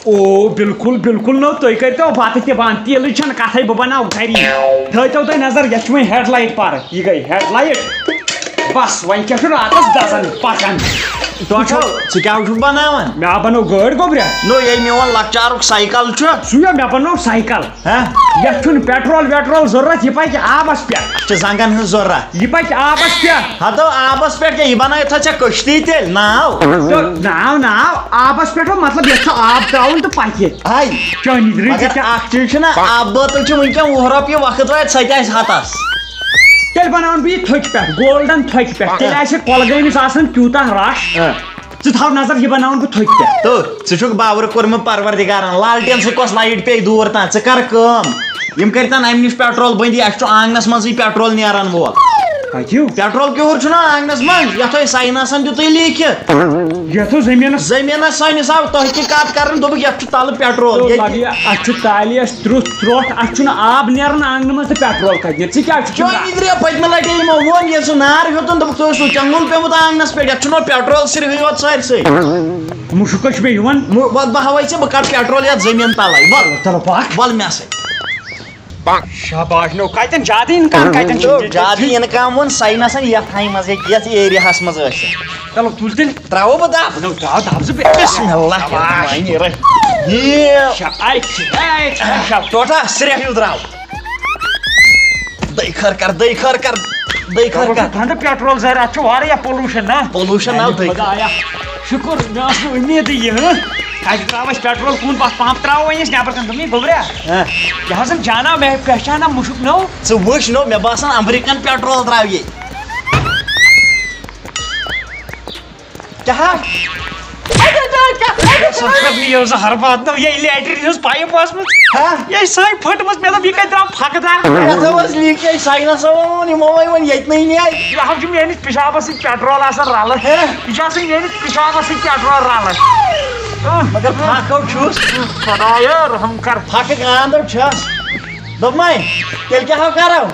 او بالکل بالکل نو تُہۍ کٔرۍتو بتہٕ تہِ بنٛد تیٖلٕچ چھنہٕ کتھے بہٕ بناو گری تھٲیتو تُہۍ نظر یتھ چھُ وۄنۍ ہیڈ لایٹ پر یہِ گٔے ہیڈ لایٹ بس وۄنۍ کیٛاہ چھُ راتس دزان پکان ژٕ کیٛاہ چھُکھ بناوان مےٚ بنٲو گٲڑۍ گوٚبرا نو ییٚلہِ میون لۄکچارُک سایکل چھُ سُے مےٚ بنوو سایکل یتھ چھُنہٕ پیٹرول ویٹرول ضروٗرت یہِ پکہِ آبس پٮ۪ٹھ اَتھ چھِ زنٛگن ہٕنٛز ضروٗرت یہِ پکہِ آبس پٮ۪ٹھ ہتو آبس پٮ۪ٹھ کیٛاہ یہِ بنٲیتھا ژےٚ کٔشتی تیٚلہِ ناو ناو آبس پٮ۪ٹھ مطلب یتھ چھُ آب تراوُن تہٕ پکہِ ہاے چٲنی مگر اکھ چیٖز چھُنہ آبہٕ بٲتل چھِ وٕنکٮ۪ن 10 رۄپیہِ وقت واتہِ سۄ تہِ آسہِ ہتس تیٚلہِ بناون بہٕ یہِ تھٔکۍ پٮ۪ٹھ گولڈن تھٔکۍ پٮ۪ٹھ تیٚلہِ آسہِ کۄلگٲمِس آسان تیوٗتاہ رش ژٕ تھاو نظر یہِ بناون بہٕ تھٔکۍ پٮ۪ٹھ تو ژٕ چھُکھ باورٕ کوٚرمُت پروردِگارن لالٹین سۭتۍ کۄس لایٹ پیٚیہِ دوٗر تام ژٕ کر کٲم یِم کٔرتن امہِ نِش پیٹرول بٔنٛدی اسہِ چھُ آنگنس منٛزٕے پیٹرول نیران وول پیٹرول کیوٗر چھُنہ آنگنس منٛز یتھ تۄہہِ ساینسن دِتُے لیٖکھِتھ یتھ زٔمیٖنس زٔمیٖنس سٲنِس آو تۄہہِ تہِ کتھ کران دوٚپُکھ یتھ چھُ تلہٕ پیٹرول اتھ چھُ تالہِ اسہِ ترٛوٹھ اتھ چھُنہٕ آب نیران آنگنہٕ منٛز تہٕ پیٹرول کتہِ نیرِ ژٕ کیٛاہ چھُکھ پٔتمہِ لٹہِ یِمو ووٚن ییٚلہِ سُہ نار ہیوٚتُن دوٚپُکھ تُہۍ اوسوٕ چنگُل پیومُت آنگنس پٮ۪ٹھ یتھ چھُنہٕ پیٹرول صرفٕے یوت سٲرسٕے مُشُک چھُ مےٚ یِوان وۄنۍ بہٕ ہاوے ژےٚ بہٕ کڑٕ پیٹرول یتھ زٔمیٖن تلے وَل چلو پاک وَل مےٚ سۭتۍ شاباش نو کتٮ۪ن زیادٕ اِنکام کتٮ۪ن چھُ زیادٕ اِنکام ووٚن ساینسن یتھ ہاے منٛز ہیٚکہِ یتھ ایریاہس منٛز ٲسِتھ چلو تُل تیٚلہِ تراوو بہٕ دب تراو دب زٕ بسم اللہ ٹوٹا سرٛیٚح ہیوٗ درٛاو دٔے خٲر کر دٔے خٲر کر دٔے خٲر کر ٹھنڈٕ پیٹرول زٲرۍ اتھ چھُ واریاہ پولوٗشن نا پولوٗشن آو دٔے شُکُر مےٚ ٲس نہٕ اُمیدٕے یہِ اَسہِ تراو اَسہِ پیٹرول کُن پمپ تراوو وۄنۍ أسۍ نٮ۪بر کُن دوٚپمے گوٚبرا یہِ حظ جانا مےٚ پہچانا مُشُک نو ژٕ وٕچھ نو مےٚ باسان امریکن پیٹرول درٛاو ییٚتہِ کیٛاہ ہرباد نو یہِ لیٹرِن ہٕنٛز پایپ ٲسمٕژ یہِ سٲنۍ پھٔٹمٕژ مےٚ دوٚپ یہِ کتہِ درٛاو پھکہٕ دار لیٖکیج ساینسو ووٚن یِمو وۄنۍ ییٚتنٕے نیٛاے یہِ حظ چھُ میٲنِس پِشابس سۭتۍ پیٹرول آسان رلہٕ یہِ چھُ آسان میٲنِس پِشابس سۭتۍ پیٹرول رلہٕ مگر پھکھو چھُس خۄدایا رحم کر پھکہٕ گانٛدو چھس دوٚپمے تیٚلہِ کیٛاہ کرو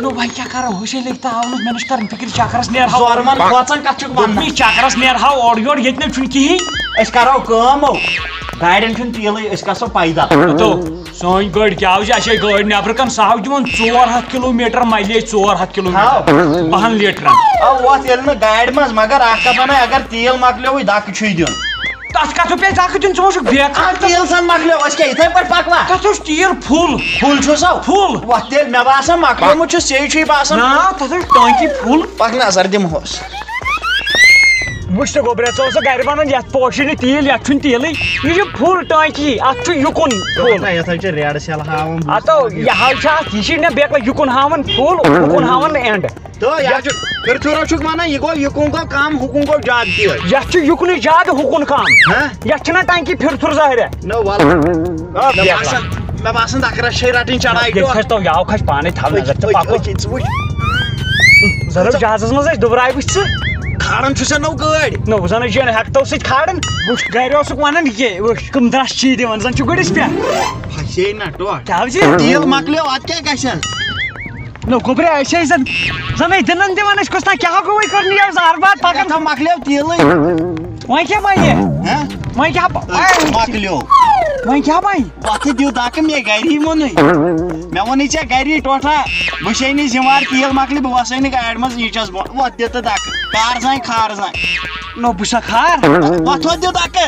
نو وۄنۍ کیٛاہ کرو ہوٚشے لٔگۍ تہٕ آونس مےٚ نش کرٕنۍ فِکر چکرس نیرہو ژورمن کھوژان کتھ چھُکھ ونان چکرس نیرہو اورٕ یورٕ ییٚتہِ نہٕ چھُنہٕ کِہینۍ أسۍ کرو کٲم گاڑٮ۪ن چھُنہٕ تیٖلٕے أسۍ گژھو پیدل تو سٲنۍ گٲڑۍ کیٛاہ چھِ اَسے گٲڑۍ نیبرٕ کن سُہ ہاو دِوان 400 کِلوٗمیٖٹر مایلیج 400 کِلوٗمیٖٹر 2 لیٖٹرن وۄتھ ییٚلہِ نہٕ گاڑِ منٛز مگر اکھ کتھ وناے اگر تیٖل مۄکلیوٕے دکہٕ چھُے دیُن تتھ کتھ پیٚیہِ دکہٕ دیُن ژٕ وٕچھُکھ بیکار تیٖل سان مۄکلیو أسۍ کیٛاہ یِتھٕے پٲٹھۍ پکوا تتھ اوس تیٖل فُل فُل چھُسا فُل وۄتھ تیٚلہِ مےٚ باسان مۄکلیومُت چھُ سیٚے چھُے باسان نا تتھ اوس ٹانکی فُل پک نظر دِمہوس وٕچھ تہٕ گوٚبرا ژٕ اوسکھ گرِ ونان یتھ پوشہِ نہٕ تیٖل یتھ چھُنہٕ تیٖلٕے یہِ چھُ فُل ٹانکی اتھ چھُ یُکُن فُل یتھ حظ چھِ ریڈ سیل ہاوان ہتو یہِ حظ چھُ اتھ یہِ چھِ مےٚ بیٚکہِ یُکُن ہاوان فُل ہُکُن ہاوان اینڈ پھِرتھوٗرو چھُکھ ونان یہِ گوٚو یُکُن گوٚو کم ہُکُن گوٚو زیادٕ تیٖل یتھ چھُ یُکنُے زیادٕ ہُکُن کم یتھ چھِنہ ٹانکی پھِرتھُر ظٲہرا نو ول مےٚ باسان دکرس چھے رٹٕنۍ چڑاے کھژ تو یاو کھژ پانے تھاو نظر ژٕ پکو ضروٗر جہازس منٛز ٲسۍ دُبراے وٕچھ ژٕ کھاران چھُ نو گٲڑۍ نو بہٕ زن جین ہیٚکتو سۭتۍ کھاران وٕچھ گرِ اوسُکھ ونان یہِ وٕچھ کٕم درٛس چھی دِوان زن چھُ گُرِس پٮ۪ٹھ پھسے نہ ٹوٹھ کیٛاہ چھِ تیٖل مۄکلیو اتھ کیٛاہ گژھِ نو گوٚبرا أسۍ ٲسۍ زن دِنن دِوان أسۍ کُس تام کیٛاہ گوٚوٕے کرنی زارباد پکان مۄکلیو تیٖلٕے وۄنۍ کیٛاہ بنہِ وۄنۍ کیٛاہ مۄکلیو وۄنۍ کیٛاہ بنہِ وۄتھٕ دِیِو دکہٕ مےٚ گری ووٚنُے مےٚ ووٚنُے ژےٚ گری ٹوٹھا بہٕ چھے نہٕ زِوار تیٖل مۄکلہِ بہٕ وسے نہٕ گاڑِ منٛز ییٖچس برونٛٹھ وۄتھ دِ تہٕ دکہٕ کار زانہِ کھار زانہِ نو بہٕ چھُسا کھار وۄتھ وۄتھ دِ دکہٕ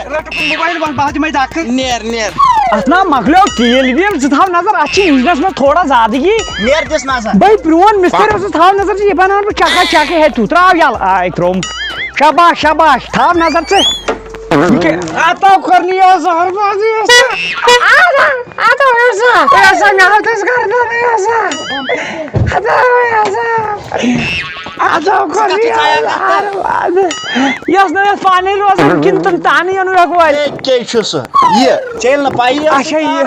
موبایل وۄنۍ بہٕ دِمے دکہٕ نیر نیر اتھ نا مۄکلیو تیٖل ویٖل ژٕ تھاو نظر اتھ چھِ انجنس منٛز تھوڑا زیادٕگی نیر دِس نظر بھائی پرون مستری اوسُس تھاو نظر ژٕ یہِ بناون بہٕ چکا چکہٕ ہے تو تراو یلہٕ آے ترووُم شاباش شاباش تھاو نظر ژٕ اتو کرنی یۄس نہٕ یتھ پانے روزان کِنہٕ تِم تانہٕ یِنہٕ یکوارِ کیٛاہ چھُ سُہ یہِ ژےٚ ییٚلہِ نہٕ پایی اچھا یہِ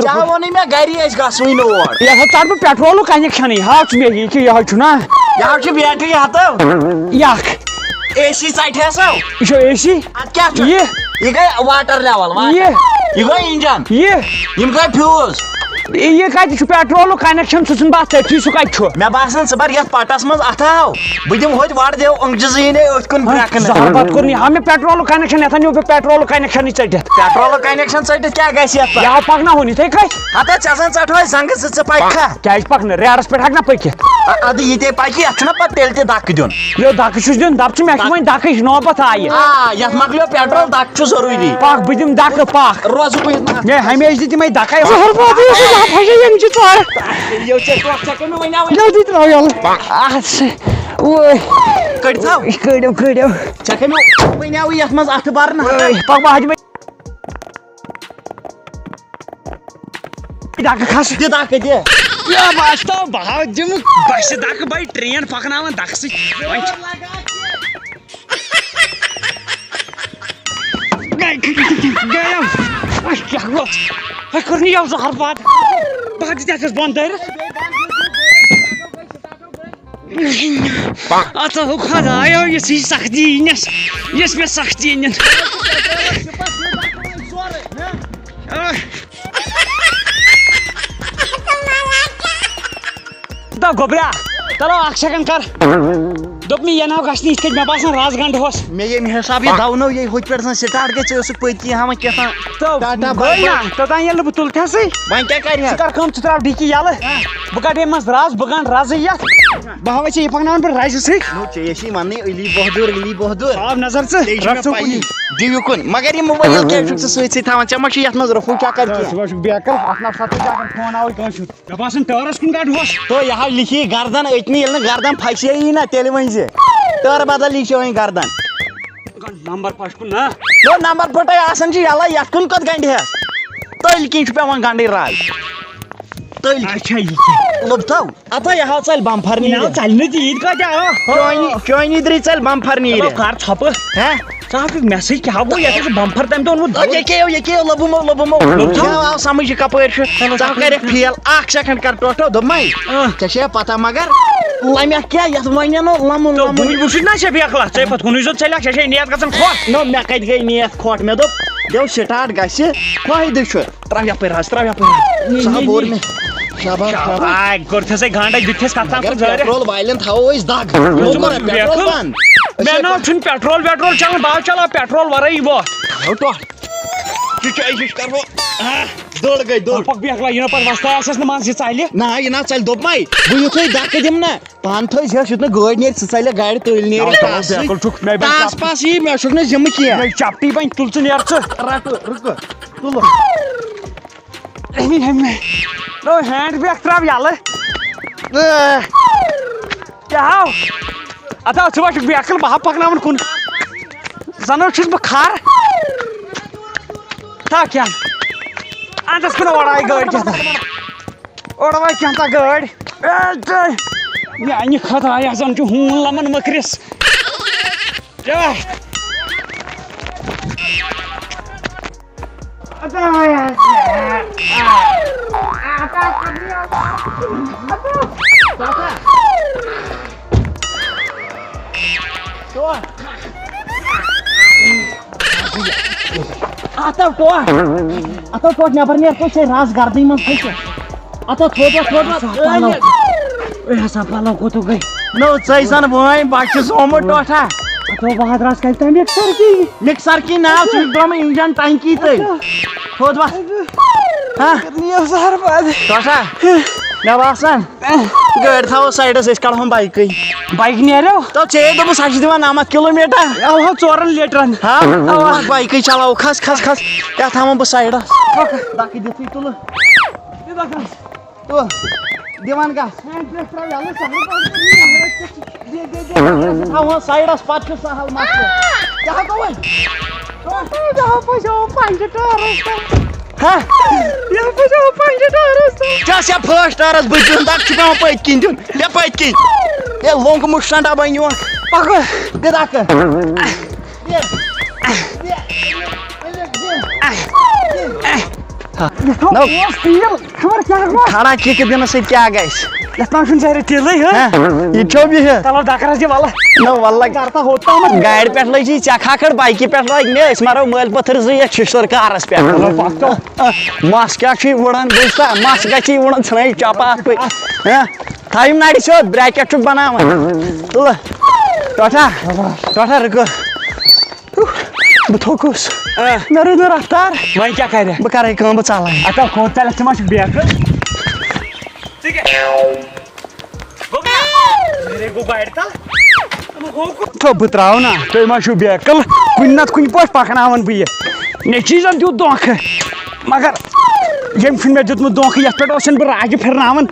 ژےٚ ووٚنُے مےٚ گری ٲسۍ گژھوٕے نہٕ اور یتھ ژٹ بہٕ پیٹرولُک کنیکشنٕے ہاو ژٕ مےٚ یہِ کہِ یِہوے چھُنا یہِ حظ چھُ بیٹری ہتو یکھ اے سی ژٹہِ سو یہِ چھُ اے سی اتھ کیٛاہ چھُ یہِ یہِ گٔے واٹر لیول یہِ یہِ گوٚو انجن یہِ یِم گٔے فیوٗز یہ کتہ پیٹرول کنیکشن سہ بات تھی سہ کتہ مے باسان ژٕ بر یتھ پٹس منٛز اتھاو بہٕ دِمہٕ ہوٚتہِ وڑ دیو أنٛگجہِ زیٖنٕے أتھۍ کُن برٛٮ۪کنہٕ پتہٕ کوٚر ہا مےٚ پیٹرول کنیکشن یتھ نیو پیٹرول کنیکشن ژٔٹِتھ پیٹرول کنیکشن ژٔٹِتھ کیٛاہ گژھِ یتھ یہ آو پکناوُن یِتھے کٔٹھۍ ہتا ژےٚ زن ژٹہوے زنٛگہٕ ژٕ پککھا کیٛازِ پکنہٕ ریڈس پٮ۪ٹھ ہٮ۪کہٕ نا پٔکِتھ ادٕ یہِ تے پکہِ یتھ چھُنہ پتہٕ تیٚلہِ تہِ دکہٕ دیُن یہ دکہٕ چھُس دیُن دپ چھُ مےٚ چھُ وۄنۍ دکٕچ نوبت آیہِ آ یتھ مۄکلیو پیٹرول دکہٕ چھُ ضروٗری پکھ بہٕ دِمہٕ دکہٕ پکھ روزٕ بہٕ مےٚ ہمیشہِ دِ تِمے دکے جلدی تراو یلہٕ کٔڑۍتھو کٔڑِو کٔڑِو ژےٚ کٔمِو وَنیٛاوٕے یتھ منٛز اَتھٕ برنہٕ پکھ بہٕ دِمے دکہٕ کھس دِ دکہٕ دِ بہٕ دِمہٕ بسہِ دکہٕ بے ٹرین پکناوان دکہٕ سۭتۍ گٔیَم کیٛاہ گوٚو وۄنۍ کوٚر نہٕ یَو زہر باد بہٕ دِتھَس بۄن دٲرِتھ اَژٕ ہو خۄدایا یِژھ ہِش سختی یِنَس یۄس مےٚ سختی یِنَن دپ گوٚبرا چلو اکھ سیکنڈ کر دوٚپ مےٚ یہِ ناو گژھِ نہٕ یِتھ کٔٹھۍ مےٚ باسان رز گنٛڈٕ ہوس مےٚ ییٚمہِ حساب یہِ دونو یہِ ہوٚتہِ پٮ۪ٹھ زن سٹاٹ گژھِ ژےٚ اوسُکھ پٔتۍ کِنۍ ہاوان کیٛاہ گٔے نا توٚتام ییٚلہِ نہٕ بہٕ تُلتھسٕے وۄنۍ کیٛاہ کرِ ژٕ کر کٲم ژٕ تراو ڈِکی یلہٕ بہٕ کڑٕ ییٚمہِ منٛز رز بہٕ گنٛڈٕ رزٕے یتھ بہٕ ہاوے ژےٚ یہِ پکناوان بہٕ رزِ سۭتۍ ژےٚ ٲسی وننٕے علی بہدور آو نظر ژٕ دِوِکُن مگر یہِ موبایل کیٛازِ چھُکھ ژٕ سۭتۍ سۭتۍ تھاوان ژےٚ ما چھُ یتھ منٛز رفو چکر کینٛہہ چھُکھ بیکل اتھ نفسا فون آوٕے کٲنٛسہِ ہُنٛد مےٚ باسان ٹٲرس کُن کڑ ہوس تو یہِ ہا لیکھی گردن أتنٕے ییٚلہِ نہٕ گردن پھسییی نا تیٚلہِ ؤنۍ زِ ٹٲر بدل لیکھِو وۄنۍ گردن نمبر پش کُن نا نو نمبر پھٹے آسان چھِ یلے یتھ کُن کتھ گنڈِ ہس تٔلۍ کِنۍ چھُ پیوان گنڈٕے راے تٔلۍ اچھا یہِ لوٚبتھو اتا یہِ ہا ژلہِ بمفر نیٖرِتھ ژلہِ نہٕ تیٖتۍ کتہِ چٲنی درٕے ژلہِ بمفر نیٖرِتھ کر ژھۄپہٕ ہاں ژٕ ہاکھ مےٚ سۭتۍ کیٛاہ گوٚو یتھ اوس بمفر تمہِ دۄہ اوٚنمُت یکیو لوٚبُمو آو سمجھ یہِ کپٲرۍ چھُ ژٕ کرکھ فیل اکھ سیکنڈ کر ٹوٹو دوٚپمے ژےٚ چھے پتہ مگر لمٮ۪کھ کیٛاہ یتھ ونیٚنو لمُن وٕچھُتھ نا ژےٚ بیکلا ژےٚ پتہٕ کُنُے زوٚت ژٔلِکھ ژےٚ چھے نیت گژھان خۄش نو مےٚ کتہِ گٔے نیتھ کھۄٹ مےٚ دوٚپ دیو سٹاٹ گژھِ فٲیدٕ چھُ تراو یپٲرۍ حظ تراو یپٲرۍ سُہ بوٚر مےٚ شاباش کوٚرتھسے گانڈے دِتھس کتھ پیٹرول والٮ۪ن تھاوو أسۍ دگ پیٹرول بنٛد مےٚ نہ چھُنہٕ پیٹرول ویٹرول چلان بہٕ چلاو پیٹرول ورٲیی ووت کرو دوٚڑ گٔے دوٚڑ پکھ بیکلا یہِ نہٕ پتہٕ وستاے آسٮ۪س نہٕ منٛز یہِ ژلہِ نہ یہِ نہ ژلہِ دوٚپمے بہٕ یُتھُے دکہٕ دِمہٕ نا پانہٕ تھٲیزِ ہٮ۪س یُتھ نہٕ گٲڑۍ نیرِ ژٕ ژلہِ گاڑِ تٔلۍ نیرِ ٹاس پاس یی مےٚ چھُکھ نہٕ زِمہٕ کینٛہہ چپٹی بنہِ تُل ژٕ نیر ژٕ رٹہٕ رُکہٕ تُلہٕ ہینڈ بیک تراو یلہٕ کیٛاہ آو اتا ژٕ وٕچھ بیکل بہٕ ہا پکناوان کُن زن چھُس بہٕ کھر تا کیٛاہ اندس کُن اوڑاے گٲڑۍ کیٛاہ اوڑاے کینٛژھا گٲڑۍ میانہِ خدایا زن چھُ ہوٗن لمن مٔکرِس اتو ٹوٹ نٮ۪بر نیر کوٚت ژےٚ رز گردٕنۍ منٛز پھٔسِتھ اتو ہسا پلو کوٚتُک گٔے نو ژٕے زن وٲنۍ بچہِ چھُس آمُت ٹوٹھا بہت راز کتہِ تام مِکسر کی مِکسر کی ناو ژٕ چھُکھ ترٛوومُت انجن ٹنکی تٔلۍ تھوٚد وتھ ٹوٹھا مےٚ باسان گٲڑۍ تھاوو سایڈس أسۍ کڑہون بایکٕے بایک نیرو تو ژےٚ دوٚپُس سۄ چھِ دِوان 9 کِلوٗمیٖٹر اوا 4 لیٹرن ہاں بایکٕے چلاو کھس کھس کھس یتھ تھاوان بہٕ سایڈس دکہٕ دِتھٕے تُلہٕ تُل دِوان گژھ تھاوان سایڈس پتہٕ چھُ سہل مسلہٕ کیٛاہ گوٚو وۄنۍ چھا فٲسٹ ٹٲرس بٕتھِ دیُن دکہٕ چھُ پیوان پٔتۍ کِنۍ دیُن بیٚیہِ پٔتۍ کِنۍ ہے لوٚنٛگ مُشٹا بنہِ یِوان پکہٕ دِ دکہٕ کھڑا کِکہٕ دِنہٕ سۭتۍ کیٛاہ گژھِ یتھ ما چھُنہٕ ژےٚ تیٖلٕے یہ چھو بہت چلو دکرس دِ وَلہٕ نو واللہ کرتا ہوتامتھ گاڑِ پٮ۪ٹھ لٔج یہِ ژےٚ کھکھٕر بایکہِ پٮ۪ٹھ لٲگۍ مےٚ أسۍ مارو مٲلۍ پٔتھٕر زٕ یتھ شِشتٕر کارس پٮ۪ٹھ مس کیٛاہ چھُے وُڑان بوٗزتا مس گژھی وُڑان ژھٕنٲیِو چپا اتھ پٲٹھۍ تھاو یِم نرِ سیوٚد برٛیکٮ۪ٹ چھُکھ بناوان تُلہٕ ٹوٹھا رُکو بہٕ تھوٚکُس مےٚ روٗد نہٕ رفتار وۄنۍ کیٛاہ کرِ بہٕ کرے کٲم بہٕ ژلے اَتو کوٚت تَلٮ۪تھ ژٕ ما چھُکھ بیکھٕ تھو بہٕ تراو نا تُہۍ ما چھُو بیکٕل کُنہِ نتہٕ کُنہِ پٲٹھۍ پکناون بہٕ یہِ مےٚ چھی زن دیُت دھونٛکھٕ مگر ییٚمۍ چھُنہٕ مےٚ دیُتمُت دھونٛکھٕ یتھ پٮ۪ٹھ اوسَن بہٕ راجہِ پھِرناوان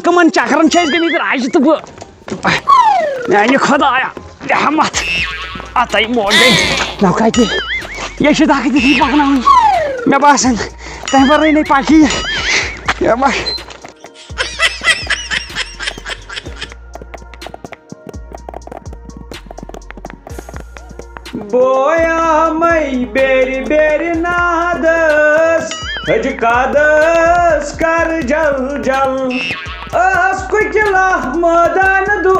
کٕمن چکرن چھِ أسۍ گٔمٕتۍ راجہِ تہٕ بہٕ میانہِ خۄدایا رحمت اَتے موجے نو کتہِ یے چھِ دکہٕ تِتھی پکناوٕنۍ مےٚ باسان تمہِ ورٲے نَے پکہِ یہِ بویامے بیرِ بیرِ نادس ہج کادس کر جل جل ٲس کُکِلا مٲدان دو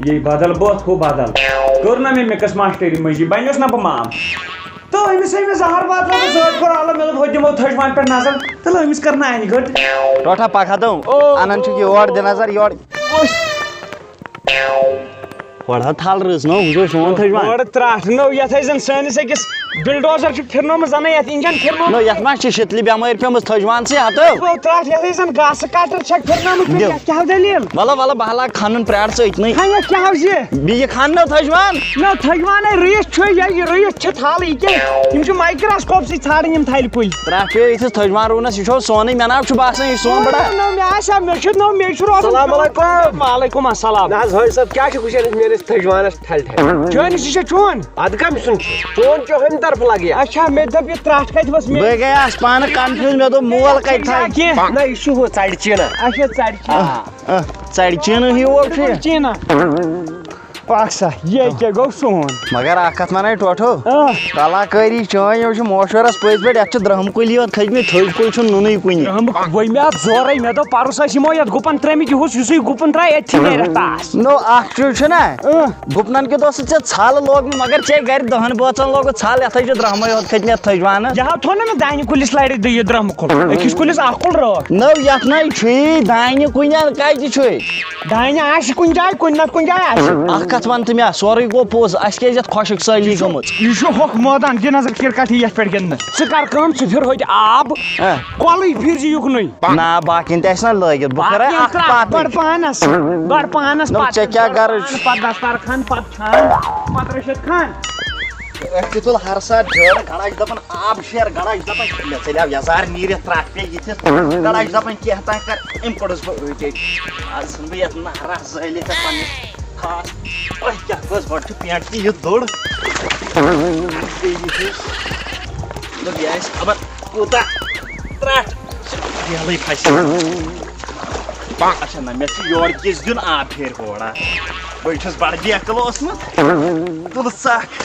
یہِ بدل بہٕ ہُہ بدل کٔر نا مےٚ مِکٕس ماسٹری منٛزی بنیوس نا بہٕ مام تہٕ أمِس أمِس زہر واتنٲو بہٕ سۭتۍ کوٚر عالم مےٚ دوٚپ ہُہ دِمو تھٔجوانہِ پٮ۪ٹھ نظر تہٕ لٲمِس کٔر نانہِ گٔٹ ٹوٹھا پکھا دوں انان چھُکھ یور دِ نظر یور ہۄڑا تھل رٕژ نو وٕچھو سون تھٔجوان گۄڈٕ ترٛاٹھنو یتھ ٲسۍ زن سٲنِس أکِس بلڈوزر چھُ پھِرنومُت زنہٕ یتھ انجن پھِرنومُت نو یتھ ما چھِ شِتلہِ بٮ۪مٲرۍ پیٚمٕژ تھٔجوانسٕے ہتو ترٛاٹھ یتھ ٲسۍ زن گاسہٕ کٹر چھکھ پھِرنٲمٕژ یتھ کیٛاہ دٔلیٖل ولہٕ بہٕ لاگہٕ کھنُن پرٛار ژٕ أتنٕے یتھ کیٛاہ حظ یہِ بیٚیہِ کھننو تھٔجوان نہ تھٔجوانٕے رٕیِتھ چھُ یہِ رٕیِتھ چھِ تھل یہِ کیٛاہ یِم چھِ مایکراسکوپ سۭتۍ ژھانڈٕنۍ یِم تھلہِ کُلۍ ترٛٹھ پیٚو یِتھِس تھٔجوان روٗنس یہِ چھو سونٕے مےٚ ناو چھُ باسان یہِ سون بڑا مےٚ آسہِ مےٚ چھُ نو مےٚ چھُ السلام علیکم وعلیکم السلام نہ حظ ہٲے صٲب کیٛاہ چھُ وٕچھان أسۍ میٲنِس تھٔجوانس ٹھلہِ ٹھلہِ چٲنِس یہِ چھا چون ادٕ کٔمۍ سُنٛد چھُ چون چھُ ہُمہِ طرفہٕ لگہِ اچھا مےٚ دوٚپ یہِ ترٛٹھ کتہِ ؤژھ مےٚ بہٕ گٔیاس پانہٕ کنفیوٗز مےٚ دوٚپ مول کتہِ تھایہِ کینٛہہ نہ یہِ چھُ ہُہ ژرِ چیٖنہ اچھا ژرِ ژرِ چیٖنہٕ ہیوٗ چھُ یہِ چیٖنا پاک سا یے کیٛاہ گوٚو سون مگر اکھ کتھ ونَے ٹوٹھو کلاکٲری چٲنۍ یِم چھِ موشورس پٔزۍ پٲٹھۍ یتھ چھِ درٛہمہٕ کُلی یوت کھٔتۍمٕتۍ تھٔج کُلۍ چھُنہٕ نُنٕے کُنہِ وۄنۍ مےٚ اتھ زورے مےٚ دوٚپ پرُس ٲسۍ یِمو یتھ گُپن ترٲمٕتۍ یِہُس یُسٕے گُپن ترٛایہِ أتھی نیرٮ۪کھ تاس نو اکھ چیٖز چھُنا گُپنن کیُتھ اوسُتھ ژےٚ ژھل لوگمُت مگر ژےٚ گرِ 10 بٲژن لوگُت ژھل یتھے چھِ درٛہمٕے یوت کھٔتۍ مےٚ تھٔجوانس یہِ ہا تھوٚو نا مےٚ دانہِ کُلِس لرِ یہِ درٛمہٕ کُل أکِس کُلِس اکھ کُل رٲتھ نو یتھ نَے چھُیی دانہِ کُنہِ کتہِ چھُے دانہِ آسہِ کُنہِ جایہِ کُنہِ نتہٕ کُنہِ جایہِ آسہِ اکھ کتھ ون تہٕ مےٚ سورُے گوٚو پوٚز اَسہِ کیازِ یتھ خۄشک سٲلی گٔمٕژ یہِ چھُ ہۄکھ مٲدان دِ نظر کِرکٹ یتھ پٮ۪ٹھ گِنٛدنہٕ ژٕ کر کٲم ژٕ پھِر ہوٚتہِ آب کۄلٕے پھِر زِ یُکنُے نہ باقین تہِ آسہِ نا لٲگِتھ بہٕ کرے اکھ گۄڈٕ پانس ژےٚ کیٛاہ غرض چھُ پتہٕ دسترخان پتہٕ چھان پتہٕ رٔچھِتھ خان أسۍ تہِ تُل ہر ساتہٕ جٲر گڑا چھِ دپان آب شیر گڑا چھِ دپان مےٚ ژٔلیو یزار نیٖرِتھ ترٛٹھ پیٚیہِ یِتھِس گڑا چھِ دپان کینٛہہ تانۍ کر أمۍ کوٚڑُس بہٕ أتۍ ییٚتہِ آز ژھٕن بہٕ یتھ نہرا زٲلِتھ پننِس خاص کیٛاہ کٔژ گۄڈٕ چھُ پینٹ تہِ یہِ دوٚر بیٚیہِ یِتھِس دوٚپ یہِ آسہِ خبر کوٗتاہ ترٛٹھ بیلٕے پھسہِ اچھا نہ مےٚ چھُ یورٕ کِس دیُن آب پھیرِ تھوڑا بہٕ چھُس بڑٕ بیکٕل اوسمُت تُل ژکھ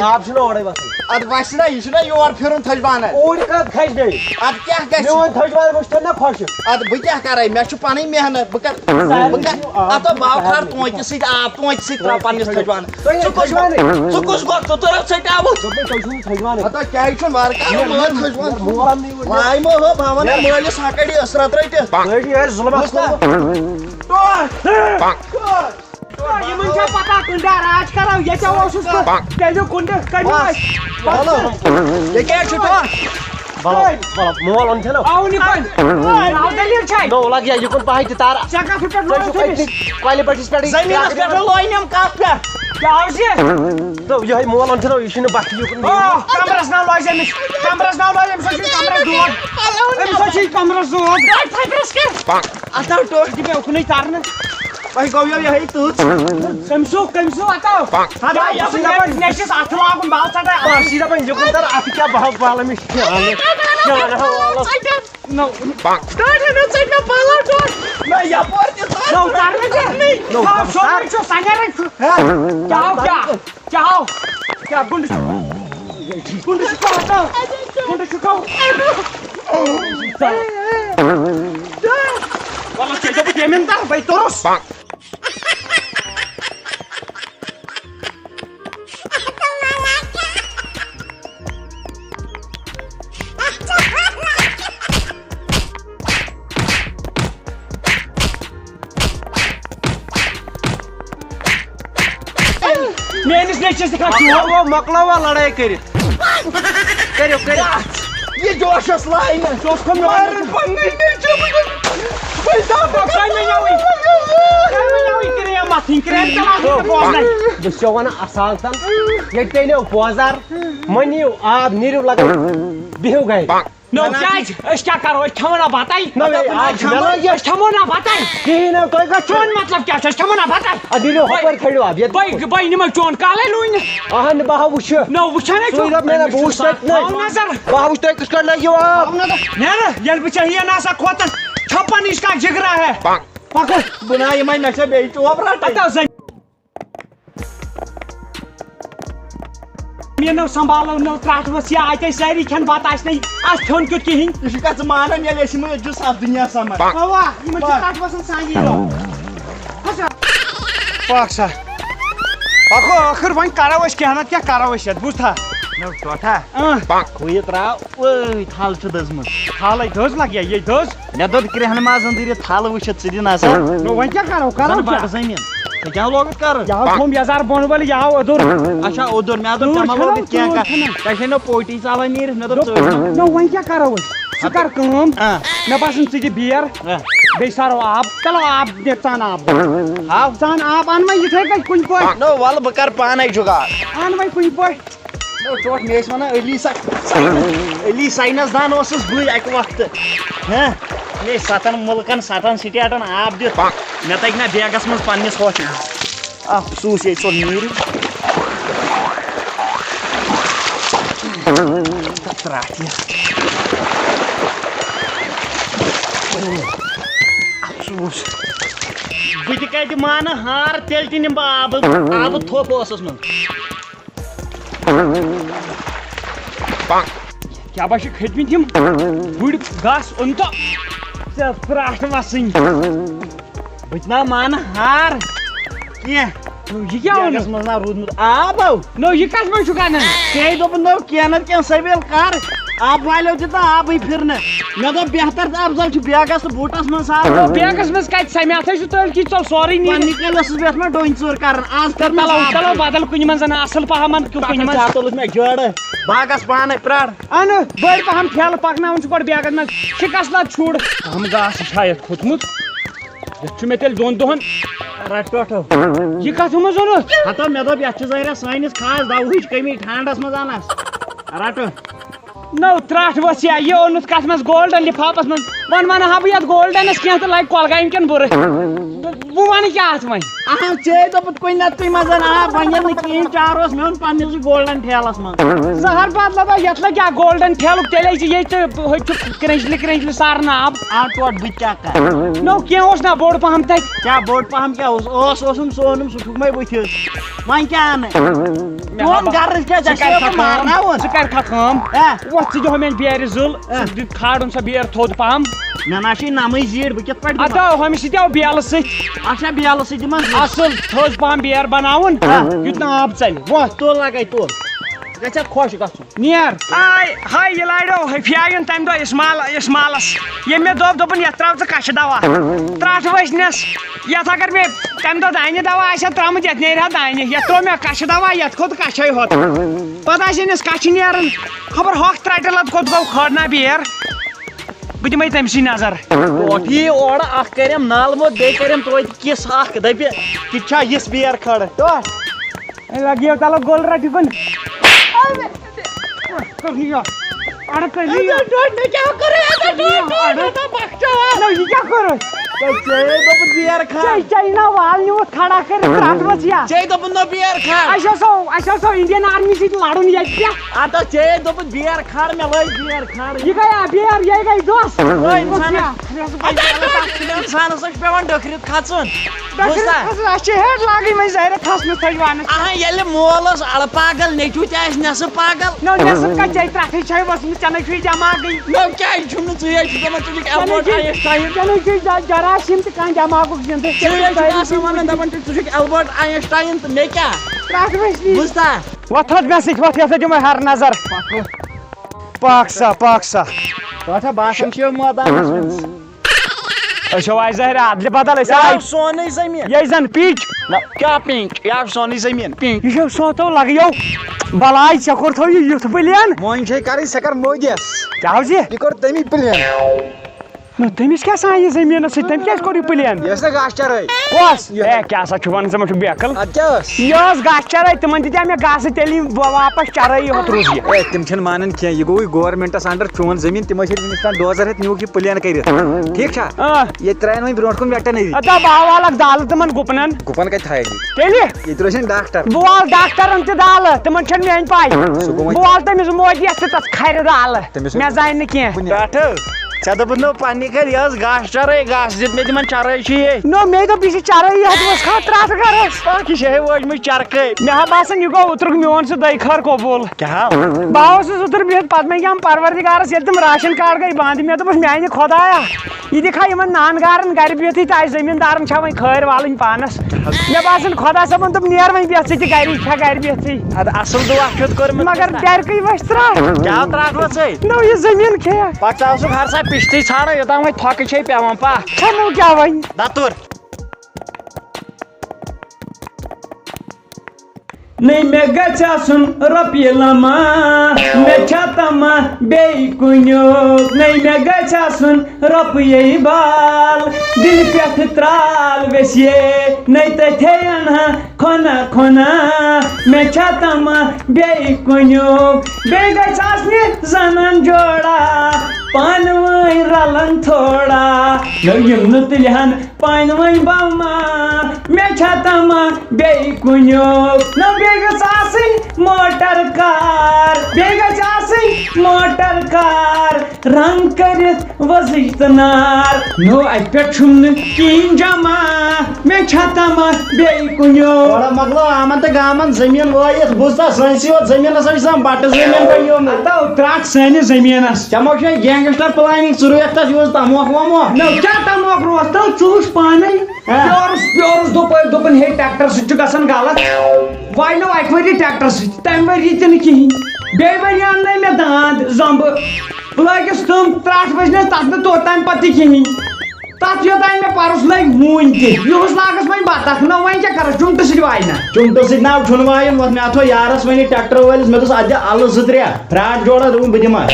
آب چھُنہ اورے وسان ادٕ وسہِ نا یہِ چھُنا یور پھِرُن تھٔجوانس اوٗرۍ کتھ کھسہِ بیٚیہِ ادٕ کیٛاہ گژھِ میون تھٔجوان وٕچھتن نا خۄشک ادٕ بہٕ کیٛاہ کرے مےٚ چھُ پنٕنۍ محنت بہٕ کرٕ اتو بہٕ کھار تویتہِ سۭتۍ آب تویتہِ سۭتۍ تراو پننِس تھٔجوانس ژٕ کُس گوٚو ژٕ تُرکھ ژٔٹیوُتھ تۄہہِ چھُو تھٔجوانٕے ہتا کیٛازِ چھُنہٕ وارٕ کارٕ تھٔجوان لایمو ہو بہٕ ونہٕ مٲلِس ہکڑِ ٲسرت رٔٹِتھ یِمن چھا پتہ کُنڈا راج کرو ییٚتہِ اوسُس بہٕ تیٚلہِ کُنڈٕ کٔڑِو یہِ کیٛاہ چھُ مول اوٚن چھنا آوُن دٔلیٖل چھے نو لگ یِکُن پہے تہِ تار ژےٚ کتھ پٮ۪ٹھ کۄلہِ بٔٹھِس پٮ۪ٹھ زٔمیٖنس پٮ۪ٹھ لٲنِم کتھ پٮ۪ٹھ کیٛاہ اوس یہِ یِہوے مول اوٚن چھنا یہِ چھُنہٕ بٹھِ یِکُن کمرس ناو لاج أمِس کمرس ناو لاج أمِس چھُ کمرس دود أمِس حظ چھُ کمرس دود اتھ آو ٹوٹھ دِ مےٚ اُکنُے ترنہٕ تۄہہِ گوٚو یِہے تٕژ کٔمۍ سُہ اتو مےٚ چھُس اتھٕ لاگُن بہٕ ژٹے سیٖدا پٲٹھۍ یِکُن تر اتھ کیٛاہ بہہ بالہٕ مےٚ یپٲرۍ تہِ No, tarde. No, sorry, sangar. Ciao. Ciao, gundu. Gundu ciao. Gundu ciao. Wala cedo bu yementar, bay terus. میٲنِس نیچوِس تہِ کھا چوب مۄکلاوا لڑٲے کٔرِتھ کٔرِو یہ جوشس لاین جوش کھوٚن مےٚ پننٕے نیچو کریم متھٕنۍ کریم چلاوٕنۍ بوزنَے بہٕ چھُسو وَنان اَصالتن ییٚتہِ تیٚلہِ بوزار وۄنۍ یِیِو آب نیٖرِو لگان بِہِو گرِ نو کیٛازِ أسۍ کیٛاہ کرو أسۍ کھٮ۪مو نا بتاے أسۍ کھٮ۪مو نا بتاے کِہیٖنۍ نہٕ تُہۍ کَتھ چون مطلب کیٛاہ چھُ أسۍ کھٮ۪مو نا بتاے اَدٕ نیٖرِو ہُپٲرۍ کھٲلِو آب ییٚتہِ بہٕ نِمے چون کالے لوٗنہِ اہن بہٕ ہا وٕچھِ نو وٕچھانے سُے دَپ مےٚ بہٕ وٕچھِ تَتہِ تھاو نظر بہٕ ہا وٕچھِ تۄہہِ کِتھ کٲٹھۍ لٲگِو آب نیرٕ ییٚلہِ بہٕ ژےٚ ہِوٮ۪ن آسان کھوتن چھپن نِش کا جگرا ہے پکو بنا یِمے مےٚ چھا بیٚیہِ چوب رٹٕنۍ پتہ زن مےٚ نو سنبھالو نو ترٛٹھ ؤژھ یہِ اَتہِ ٲسۍ سٲری کھٮ۪ن بتہٕ آسہِ نہٕ اَسہِ کھیوٚن کیُتھ کِہیٖنۍ یہِ چھُ کتھ ژٕ مانان ییٚلہِ أسۍ یِمو ییٚتہِ چھُ سب دُنیا سمان اوا یِمن چھِ تتھ وسان سانہِ پاک سا پکو ٲخٕر وۄنۍ کرو أسۍ کینٛہہ نتہٕ کیٛاہ کرو أسۍ یتھ بوٗزتھا نو ٹوٹھا ہُہ یہِ تراو ؤے تھل چھُ دٔزمٕژ حالے دٔز لگیا یے دٔز مےٚ دوٚپ کرٛہنہِ منٛز أنٛدٕرۍ تھل وٕچھِتھ ژٕ دِ نظر نو وۄنۍ کیٛاہ کرو کرو بڑٕ زٔمیٖن ژےٚ کیٛاہ لوگُتھ کرُن یہِ آو تھوٚم یزار بۄن ؤلۍ یہِ آو اوٚدُر اچھا اوٚدُر مےٚ دوٚپ ژےٚ ما لوگُتھ کینٛہہ کتھ تۄہہِ چھے نہٕ پوٹی ژلان نیٖرِتھ مےٚ دوٚپ ژٕ نو وۄنۍ کیٛاہ کرو أسۍ ژٕ کر کٲم مےٚ باسان ژٕ دِ بیر بیٚیہِ سارو آب چلو آب دِ ژان آب ہاو ژان آب ان وۄنۍ یِتھٕے کٔنۍ کُنہِ پٲٹھۍ نو وَلہٕ بہٕ کرٕ پانے جُگاڑ ان وۄنۍ کُنہِ پٲٹھۍ نو ٹوٹھ مےٚ ٲسۍ ونان علی ساینس دان اوسُس بٕے اکہِ وقتہٕ مےٚ ٲسۍ 7 مُلکن 7 سٹیٹن آب دِتھ مےٚ تگہِ نا بیگس منٛز پننِس ہوٚتھ افسوٗس ییٚتہِ ژوٚل نیٖرِتھ ترٛٹھ افسوٗس بہٕ تہِ کتہِ مانہٕ ہار تیٚلہِ تہِ نِمہٕ بہٕ آبہٕ تھوٚپ ٲسس منٛز کیٛاہ با چھِ کھٔتۍمٕتۍ یِم گُرۍ گس اوٚن تہٕ ژےٚ ترٛٹھ وسٕنۍ بہٕ تہِ نا مانہٕ ہار کینٛہہ یہِ کیٛاہ بیگس اوٚنُتھ منٛز نا روٗدمُت آب او نو یہِ کتھ منٛز چھُ کَنان ژےٚ دوٚپُن نو کینٛہہ نتہٕ کینٛہہ سٔبیل کر آب والیو دِتہٕ آبٕے پھِرنہٕ مےٚ دوٚپ بہتر تہٕ افضل چھُ بیگس تہٕ بوٗٹس منٛز ثابت بیگس منٛز کتہِ سمیاتھٕے چھُ تٔلۍ کی ژل سورُے پننہِ نیٖرِتھ کَلہِ ٲسٕس بہٕ مےٚ ڈوٗنۍ ژوٗر کران آز کر چلو بدل کُنہِ منٛز اصٕل پہم کُنہِ منٛز تُلُتھ مےٚ جٲڑٕ باغس پانے پرٛار اَن بٔڑۍ پہم ٹھیلہٕ پکناوُن چھُ گۄڈٕ بیگس منٛز شِکس لد چھُر اہم گاسہٕ چھا یتھ کھوٚتمُت یتھ چھُ مےٚ تیٚلہِ 2 دۄہن رٹ ٹوٹھو یہِ کتھ منٛز اوٚنُتھ ہتو مےٚ دوٚپ یتھ چھِ ظٲہرا سٲنِس خاص دوہٕچ کٔمی ٹھانڈس منٛز انس رٹ نو ترٛٹھ ؤژھ یا یہِ اوٚنُتھ کتھ منٛز گولڈن لفافس منٛز وۄنۍ ونہٕ ہا بہٕ یتھ گولڈنس کینٛہہ تہٕ لگہِ کۄلگامہِ کٮ۪ن بُرٕ بہٕ ونہٕ کیٛاہ اتھ وۄنۍ اہم ژےٚ دوٚپُتھ کُنہِ نتہٕ منٛز آب وۄنۍ ییٚلہِ نہٕ کِہیٖنۍ چار اوس مےٚ اوٚن پننِسٕے گولڈن ٹھیلس منٛز زہر بدلو یتھ لگہِ کیٛاہ گولڈن ٹھیلُک تیٚلے چھِ ییٚتہِ ہوٚتہِ چھُ کرٛنٛجلہِ سارنہٕ آب آ ٹوٹھ بہٕ کیٛاہ کرٕ نو کینٛہہ اوس نا بوٚڑ پہم تتہِ کیٛاہ بوٚڑ پہم کیٛاہ اوسُم سُہ اوٚنُم سُہ ٹھُک مے بٕتھِس وۄنۍ کیٛاہ اَنہٕ چون غرض کیٛاہ ژےٚ چھُے مارناوُن ژٕ کر کھا کٲم وۄتھ ژٕ دِہو مےٚ بیرِ زٕل ژٕ دِ کھالُن سۄ بیٖر تھوٚد پہم مےٚ نا چھُے نمٕے زیٖٹھ بہٕ کِتھ پٲٹھۍ اَدٕ ہُمہِ سۭتۍ آو بیلہٕ سۭتۍ اچھا بیلہٕ سۭتۍ دِمس اصٕل تھٔز پہم بیٚر بناوُن یُتھ نہٕ آب ژَلہِ وۄتھ تُل لگے تُل گژھِ خۄش گژھُن نیر ہاے یہِ لاریو ہفیاوُن تمہِ دۄہ اِسمالس ییٚمۍ مےٚ دوٚپُن یتھ تراو ژٕ کچھِ دوا ترٛٹھ ؤچھنس یتھ اگر مےٚ تمہِ دۄہ دانہِ دوا آسہِ ہا ترٛامُت یتھ نیرِ ہا دانہِ یتھ ترٛوو مےٚ کچھِ دوا یتھ کھوٚت کچھے ہوٚت پتہٕ آسہِ أمِس کچھِ نیران خبر ہۄکھ ترٛٹہِ لد کوٚت گوٚو کھٲرنا بیٚر بہٕ دِمے تٔمسٕے نظر ٹوٹھ یی اورٕ اکھ کٔرِم نالہٕ موت بیٚیہِ کٔرِم توتہِ کِس اکھ دپہِ کِتھ چھا یِژھ بیٚر کھڑ ٹوٹھ لگیو تلو گول رٹہِ کُن یہِ کیٛاہ کوٚرُتھ بیر کھا چینا وال نیوت کھڑا کر ترٛٹھ وژھ یا چے دوٚپُن نہ بیر کھا اَسہِ اوسو انڈین آرمی سۭتۍ لڑُن ییٚتہِ پٮ۪ٹھ اَدٕ چے دوٚپُن بیر کھار مےٚ لٲج بیر کھار یہِ گٔیا بیر یہِ گٔے دۄس اِنسانس چھُ پیوان ڈٔکھرِتھ کھژُن اَسہِ چھِ ہیٚٹ لاگٕنۍ وۄنۍ زہرِ کھسنہٕ تھٔجوانس ییٚلہِ مول اوس اَڑٕ پاگل نیٚچوٗ تہِ آسہِ نٮ۪صٕف پاگل نو نٮ۪صٕف کَتہِ چے ترٛٹھٕے چھے ؤژھمٕژ ژےٚ نَے چھُے دٮ۪ماغٕے نو کیٛازِ چھُم نہٕ ژٕ حظ چھُکھ دَپان ژٕ چھُکھ ایلبٲٹ آینسٹاین ژےٚ نَے چھُے جراثیٖم تہِ کانٛہہ دٮ۪ماغُک زِنٛدٕ ژٕ حظ چھُکھ آسان وَنان دَپان چھُکھ ژٕ چھُکھ ایلبٲٹ آینسٹاین تہٕ مےٚ کیٛاہ ترٛٹھ ؤژھنی بوٗزتا وۄتھ حظ مےٚ سۭتۍ وۄتھ یَتھ دِمے ہر نظر پاک سا پاک سا باسان باسان چھِ مٲدانَس منٛز أسۍ چھو آز زہرِ اَدلہِ بدل أسۍ یہِ آے آو سونُے زٔمیٖن یہِ زن پِچ نہ کیٛاہ پِنٛک یہِ آو سونُے زٔمیٖن پِنٛک یہِ چھو سونٛتو لگیو بلاے ژےٚ کوٚرتھو یہِ یُتھ پٕلین وۄنۍ چھے کَرٕنۍ سۄ کر مودیَس کیٛاہ حظ یہِ یہِ کوٚر تٔمی پٕلین تٔمِس کیٛاہ سان یہِ زٔمیٖنس سۭتۍ تٔمۍ کیٛازِ کوٚر یہِ پٕلین یہِ ٲس نہ گاسہٕ چرٲے کۄس اے کیٛاہ سا چھُ وَنان ژٕ ما چھُکھ بیکٕل اَدٕ کیٛاہ ٲس یہِ ٲس گاسہٕ چرٲے تِمن دِتیٛاو مےٚ گاسہٕ تیٚلہِ یِم واپس چرٲے یوت روٗز یہِ اے تِم چھِنہٕ مانان کینٛہہ یہِ گوٚوٕے گورمینٹس انڈر چون زٔمیٖن تِم ٲسۍ وٕنیُک تام ڈوزر ہٮ۪تھ نیوٗکھ یہِ پٕلین کٔرِتھ ٹھیٖک چھا ییٚتہِ ترٛایَن وۄنۍ برونٛٹھ کُن ویٹنٔری دپ بہٕ والکھ دالہٕ تِمن گُپنن گُپن کتہِ تھایَکھ تیٚلہِ ییٚتہِ روزن ڈاکٹر بہٕ والہٕ ڈاکٹرن تہِ دالہٕ تِمن چھنہٕ میٲنۍ پاے بہٕ والہٕ تٔمِس مودیس تہِ تتھ کھرِ دالہٕ مےٚ زانہِ نہٕ کینٛہہ پٮ۪ٹھٕ ژےٚ دوٚپُتھ نہٕ پننہِ گرِ یہِ ٲس گاسہٕ چرٲے گاسہٕ دِتھ مےٚ تِمن چرٲے چھِ یے نو مے دوٚپ یہِ چھِ چرٲیی یتھ منٛز کھا ترٛٹھ گرس یہِ چھِ ہے وٲجمٕژ چرکٲے مےٚ ہا باسان یہِ گوٚو اوترُک میون سُہ دۄیہِ خٲر قبوٗل کیٛاہ بہٕ اوسُس اوترٕ بِہِتھ پتہٕ منٛگیام پروردِگارس ییٚلہِ تِم راشن کارڈ گٔے بنٛد مےٚ دوٚپُس میانہِ خۄدایا یہِ دِکھا یِمن نان گارن گرِ بِہتھٕے تہٕ اسہِ زٔمیٖندارن چھا وۄنۍ خٲرۍ والٕنۍ پانس مےٚ باسان خۄدا صٲبن دوٚپ نیر وۄنۍ بیٚہہ ژٕ تہِ گری چھا گرِ بِہتھٕے ادٕ اصٕل دُعا چھُتھ کوٚرمُت مگر گرِکٕے ؤژھ ترٛٹھ کیٛاہ ترٛٹھ ؤژھٕے نو یہِ زٔمیٖن کھیٚیکھ پتہٕ ژٕ اوسُکھ ہر سا پِشتٕے ژھانڈان یوٚتام وۄنۍ تھۄکہٕ چھے پیوان پا کھٮ۪مو کیٛاہ وۄنۍ دتُر نٔے مےٚ گژھِ آسُن رۄپیہِ لما مےٚ چھا تما بیٚیہِ کُنیُک نٔے مےٚ گژھِ آسُن رۄپیے بال دِلہِ پٮ۪ٹھٕ ترٛال ویسے نٔے تٔتھے اَنہا کھۄنا کھۄنا مےٚ چھا تما بیٚیہِ کُنیُک بیٚیہِ گژھِ آسنہِ زنان جوڑا پانہٕ ؤنۍ رلان تھوڑا نو یِم نہٕ تُلہِ ہن پانہٕ ؤنۍ بما مےٚ چھا تما بیٚیہِ کُنیُک نو بیٚیہِ گژھِ آسٕنۍ موٹر کار بیٚیہِ گژھِ آسٕنۍ موٹر کار رنٛگ کٔرِتھ وۄزٕج تہٕ نار نو اَتہِ پٮ۪ٹھ چھُم نہٕ کِہیٖنۍ جمع مےٚ چھا تما بیٚیہِ کُنیُک تھوڑا مۄکلو آمن تہٕ گامن زٔمیٖن وٲیِتھ بوٗزتا سٲنسٕے یوت زٔمیٖنس ٲسۍ آسان بٹہٕ زٔمیٖن بنیومُت تو ترٛٹھ سٲنِس زٔمیٖنس چمو چھے گینگسٹر پلاننگ ژٕ رُیکھ تتھ یہِ اوس تموکھ وموکھ نو کیٛاہ تموکھ روز تو ژٕ وٕچھ پانے پیورُس دوٚپُن ہے ٹریکٹر سۭتۍ چھُ گژھان غلط واینو اکہِ ؤری ٹریکٹر سۭتۍ تمہِ ؤری تہِ نہٕ کِہینۍ بیٚیہِ ؤری اننٲے مےٚ داند زمبہٕ بہٕ لٲگِس تِم ترٛٹھ ؤجنس تتھ نہٕ توٚتام پتہٕ تہِ کِہینۍ تتھ یوٚتام مےٚ پرُس لٔگۍ ہوٗنۍ تہِ یِہُس لاگس وۄنۍ بتکھ نو وۄنۍ کیٛاہ کرس چُمٹہٕ سۭتۍ واینہ چُمٹہٕ سۭتۍ ناو چھُنہٕ وایُن وۄتھ مےٚ تھوٚو یارس وۄنۍ ٹریکٹر وٲلِس مےٚ دوٚپُس اتھ دِ الہٕ زٕ ترٛےٚ فراٹ جوڑا دوٚپُن بہٕ دِمہٕ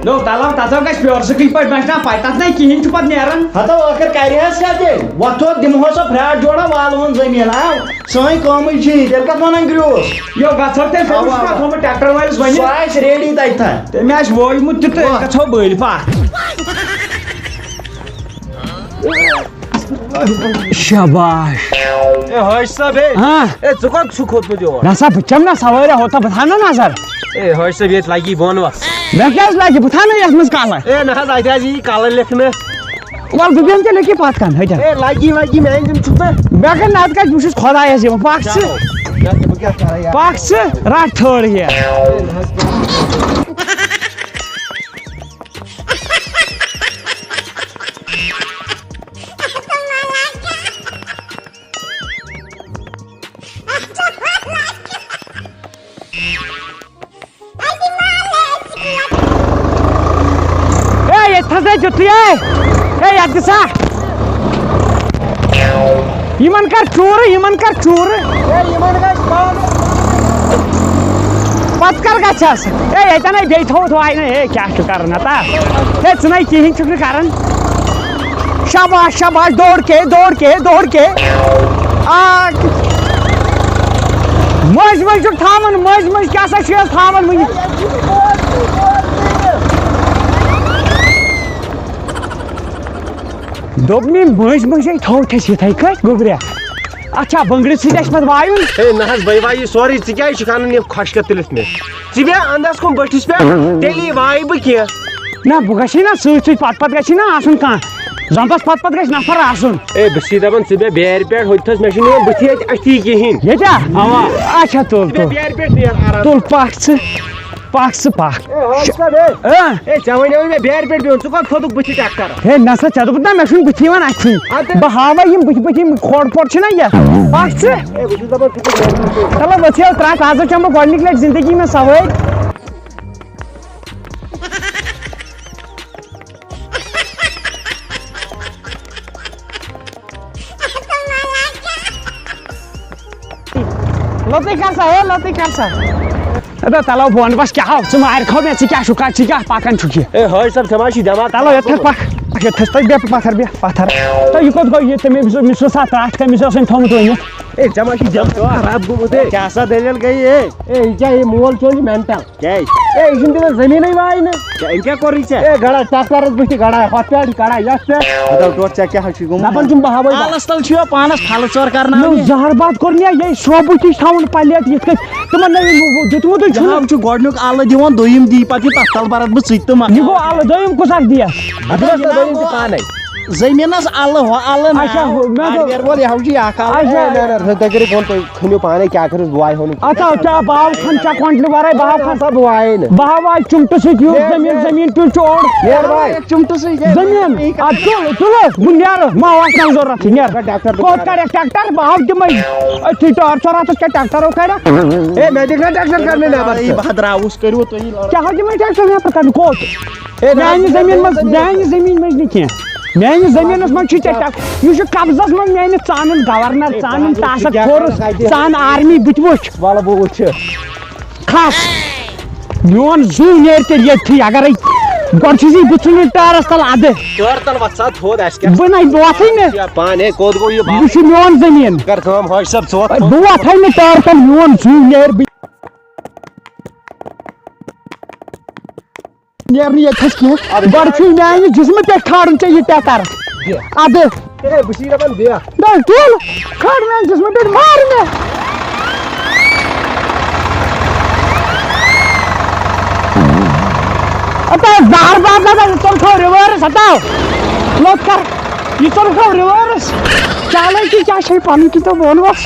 نو تلو تتھ گژھِ پیورسٕکٕے پٲٹھۍ بچنا پاے تتھ نَے کِہینۍ چھُ پتہٕ نیران ہتو ٲخر کرِہس کیٛاہ تیٚلہِ وۄتھو دِمہو سۄ فراٹ جوڑا والوُن زٔمیٖن آو سٲنۍ کٲمٕے چھِ یہِ تیٚلہِ کتھ ونان گرٛوٗس یو گژھو تیٚلہِ تھوٚومُت ٹریکٹر وٲلِس سُہ ؤنِتھ آسہِ ریڈی تتہِ تھن تٔمۍ آسہِ ووجمُت تہِ تہٕ أسۍ گژھو بٔلۍ پاک شاباش اے حٲج صٲب ہے ہاں اے ژٕ کوٚت چھُکھ کھوٚتمُت یور نسا بہٕ چھَم نا سوٲرۍ ہوتا بہٕ تھاو نا نظر اے حٲج صٲب ییٚتہِ لگی بۄن وس مےٚ کیٛازِ لگہِ بہٕ تھاو نا یتھ منٛز کلہٕ اے نہ حظ اتہِ حظ یی کلہٕ لیکھنہٕ وَلہٕ بہٕ بیٚہمہٕ تیٚلہِ أکی پتھ کَن ہٹن اے لگی وگی میانہِ دِم چھُکھ نا مےٚ کَرِ نتہٕ کَتہِ بہٕ چھُس خۄدایس یِوان پکھ ژٕ بہٕ کیٛاہ کرٕ یار پکھ ژٕ رٹ تھٲڑ ہِیَر تھزے تیُتھُے ہے یتھ دِسا یِمن کر چوٗرٕ یِمن کر چوٗرٕ پتہٕ کر گژھس ہے ییٚتٮ۪ن ہے بیٚیہِ تھوٚوُتھ واینہٕ ہے کیٛاہ چھُ کران اتا ہے ژٕ نَے کِہیٖنۍ چھُکھ نہٕ کران شاباش شاباش دوڑ کے آ مٔنٛزۍ مٔنٛزۍ چھُکھ تھاوان مٔنٛزۍ مٔنٛزۍ کیٛاہ سا چھِ تھاوان وٕنہِ دوٚپ مےٚ مٔنٛزۍ مٔنٛزۍ تھوٚو اَسہِ یِتھَے کٔٹھۍ گوٚبریا اچھا بٔنٛگرِ سۭتۍ اَسہِ پَتہٕ وایُن ہے نہ حظ بے وایی سورُے ژٕ کیٛازِ چھُکھ اَنان یہِ خۄشکہٕ تُلِتھ مےٚ ژٕ بیٚہہ اَندَس کُن بٔٹھِس پٮ۪ٹھ تیٚلی وایہِ بہٕ کینٛہہ نہ بہٕ گژھِ نا سۭتۍ سۭتۍ پَتہٕ گژھِ نا آسُن کانٛہہ زَنتَس پَتہٕ گژھِ نفر آسُن ہے بہٕ چھُسے دَپان ژٕ بیٚہہ بیرِ پٮ۪ٹھ ہُتھَس مےٚ چھُنہٕ یِوان بٕتھِ ییٚتہِ اَتھی کِہیٖنۍ ییٚتیٛا اوا اچھا تُل بیٚہہ تُل بیرِ پٮ۪ٹھ نیرٕ آرام تُل پَکھ ژٕ پَکھ ہے ژےٚ وَنیوُے مےٚ بیرِ پٮ۪ٹھ بِہُن ژٕ کوٚت کھوٚتُکھ بٕتھِ ٹٮ۪کٹَر ہے نسا ژےٚ دوٚپُتھ نا مےٚ چھُنہٕ بٕتھِ یِوان اَتھٕے بہٕ ہاوَے یِم بٕتھِ یِم کھۄڑ پۄڑ چھِنا یَتھ پَکھ ژٕ ہے بہٕ چھُس دَپان ژٕ چھُکھ چلو ؤتھِو ترٛکھ آز چھَم بہٕ گۄڈنِکۍ لَٹہِ زِندگی منٛز سوٲرۍ لوٚتُے کر سا ہے لوٚتُے کر سا تلو بہٕ وَنہٕ بس کیٛاہ ژٕ مارِ کھو مےٚ ژٕ کیٛاہ چھُکھ ژٕ کیٛاہ پَکان چھُکھ یہِ ہے حٲج صٲب ژےٚ ما چھُے دٮ۪ماغ تلو یَتھ پَکھ یَتھ تھٔز بیٚہہ پَتھر بیٚہہ پَتھر تہٕ یہِ کوٚت گوٚو یہِ تٔمِس مےٚ چھُ سا ترٛٹھ کٔمِس اوس أمۍ تھوٚمُت ؤنِتھ ہے ژےٚ ما چھُے دٮ۪ماغ خراب گوٚمُت ہے کیٛاہ سا دٔلیٖل گٔے ہے یہِ کیٛاہ یہِ مول چون چھُ مٮ۪نٹَل کیٛازِ ہے یہِ چھُنہٕ دِوان زٔمیٖنٕے واینہٕ أمۍ کیٛاہ کوٚرُے ژےٚ ہے گڑا ٹٮ۪کٹَرَس بٕتھِ گڑا ہۄتھ پٮ۪ٹھ گڑا یَتھ پٮ۪ٹھ بدل ٹوٹھ ژےٚ کیٛاہ چھُے گوٚمُت دَپان چھُم بہٕ ہاوَے آلَس تل چھُ پانَس پھلہٕ ژور کرناونہِ زہرباد کوٚر مےٚ یہِ صوبہٕ تہِ تھاوُن پَلیٹ یِتھ کٔنۍ تِمن دیُتمُتٕے چھُنہٕ جناب چھُ گۄڈنیُک اَلہٕ دِوان دوٚیِم دی پَتہٕ یہِ تَتھ تل بَرَس بہٕ ژٕ تہِ تہٕ یہِ گوٚو اَلہٕ دوٚیِم کُس اکھ دِیَس پانے زٔمیٖنَس اَلہٕ ہُہ اَلہٕ اچھا مےٚ دوٚپ وول یہِ ہاو چھُ اکھ اَلہٕ اچھا تُہۍ کٔرِو کٲم تُہۍ کھٔنِو پانے کیٛاہ کٔرِو بہٕ وایہِ ہو نہٕ اچھا کیٛاہ بہٕ ہاو کھَن ژےٚ کۄنٛٹلہِ وَرٲے بہٕ ہاو کھَن بہٕ وایے نہٕ بہٕ ہاو آز چُمٹہٕ سۭتۍ یُتھ زٔمیٖن پیٚٹھ چھُ اوٚڑ چُمٹہٕ سۭتۍ زٔمیٖن اَدٕ تُل بہٕ نیرٕ ما آسہِ نہٕ ضوٚرَتھ نیرٕ کوٚت کَڑٮ۪کھ ٹٮ۪کٹَر بہٕ ہاو تِمَے أتھی ٹٲر ژوراتَس کیٛاہ ٹٮ۪کٹَرو کَڑٮ۪کھ ہے مےٚ دِکھ نا ٹٮ۪کٹَر کَڑنہٕ نٮ۪بر بہٕ درٛاوُس کٔرِو تُہۍ کیٛاہ ہاو تِمَے ٹٮ۪کٹَر نٮ۪بر کَڑنہٕ کوٚت میٛانہِ زٔمیٖن منٛز نہٕ کینٛہہ میٛانہِ زٔمیٖنَس منٛز چھُ ژےٚ یہِ چھُ قبضس منٛز میٛانہِ ژانُن گورنر ژانُن ٹاسک فورس ژان آرمی بہٕ تہِ وٕچھ وَلہٕ بہٕ وٕچھِ کھس میون زُو نیرِ تیٚلہِ ییٚتھی اگرے گۄڈٕ چھُسی بہٕ ژھٕنُن ٹٲرَس تل اَدٕ ٹٲر تل وَتھ سا تھوٚد اَسہِ کیٛاہ بہٕ نَے وۄتھٕے نہٕ پانے کوٚت گوٚو یہِ یہِ چھُ میون زٔمیٖن کر کٲم حٲج صٲب ژٕ ووت بہٕ وۄتھٕے نہٕ ٹٲر تل میون زُو نیرِ بہٕ نیرنہٕ ییٚتھَس کینٛہہ گۄڈٕ چھُے میانہِ جسمہٕ پٮ۪ٹھ کھالُن ژےٚ یہِ ٹٮ۪کٹر اَدٕ ہے بہٕ چھُسے دَپان بیٚہہ تُل کھٲڑ میانہِ جسمہٕ پٮ۪ٹھ مار مےٚ زہر باد لگا یہِ ژوٚلکھو رِوٲرٕس ہٹاو لوٚت کر یہِ ژوٚلکھو رِوٲرٕس چالٲکی کیٛاہ چھے پَنُن کہِ تہٕ ووٚنوس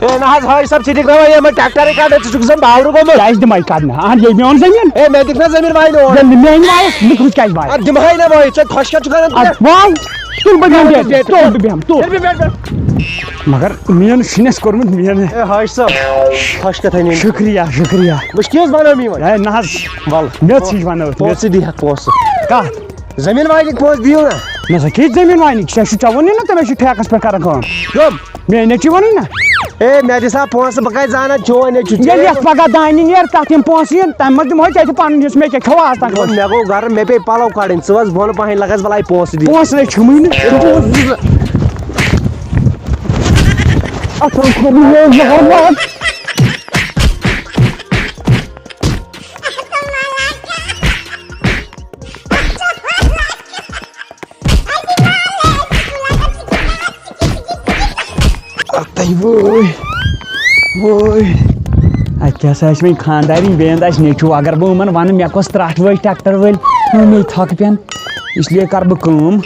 ہے نہ حظ حٲج صٲب ژٕ دِکھ نہٕ یِمن ٹٮ۪کٹَرٕے کَڑنہٕ ژٕ چھُکھ زَن باورٕ گوٚمُت کیٛازِ دِمَے کَڑنہٕ اہن یہِ میون زٔمیٖن ہے مےٚ دِکھ نا زٔمیٖن واینہٕ اورٕ میٛٲنۍ وایَس لِکھوُس کیٛازِ وایَس اَدٕ دِمہَے نہٕ وٲیِتھ ژٕ خۄشکٮ۪تھ چھُکھ اَنان واے تُل بہٕ بیٚہمہٕ تُل بہٕ بیٚہمہٕ تُل تیٚلہِ بیٚہہ بیٚہہ مگر میون چھُنہٕ کوٚرمُت میٲنۍ ہے حٲج صٲب خۄشکٮ۪تھٕے نِنۍ شُکریہ شُکریہ بہٕ کیٛاہ حظ وَنو مےٚ وۄنۍ ہے نہ حظ وَلہٕ مےٚ ژٕے وَنو پونٛسہٕ دی ہَتھ پونٛسہٕ کَتھ زٔمیٖن واینٕکۍ پونٛسہٕ دِیِو نا مےٚ سا کِتھ زٔمیٖن وانِکۍ ژےٚ ووٚنُے نا تہٕ مےٚ چھُ ٹھیکَس پٮ۪ٹھ کران کٲم کٕم میٛٲنۍ نیٚچی ووٚنُے نا ہے مےٚ دِسا پونٛسہٕ بہٕ کَتہِ زانان چون نیٚچوٗ ییٚلہِ یَتھ پگاہ دانہِ نیرِ تَتھ یِم پونٛسہٕ یِن تَمہِ منٛز دِمہوے ژےٚ تہِ پَنُن حِصہٕ مےٚ کیٛاہ کھٮ۪و آز تام مےٚ گوٚو گرٕ مےٚ پیٚیہِ پَلو کَڑٕنۍ ژٕ وَس بۄنہٕ پَہَنۍ لَگَس بَلاے پونٛسہٕ دِنۍ پونٛسہٕ نَے چھُمٕے نہٕ اَتہِ کیٛاہ سا ٲسۍ وۄنۍ خاندارٕنۍ بیٚیہِ آسہِ نیٚچوٗ اگر بہٕ یِمن وَنہٕ مےٚ کۄس ترٛٹھ وٲج ٹرٛیکٹر وٲلۍ مے تھۄکہٕ پٮ۪ن اِسلیے کَرٕ بہٕ کٲم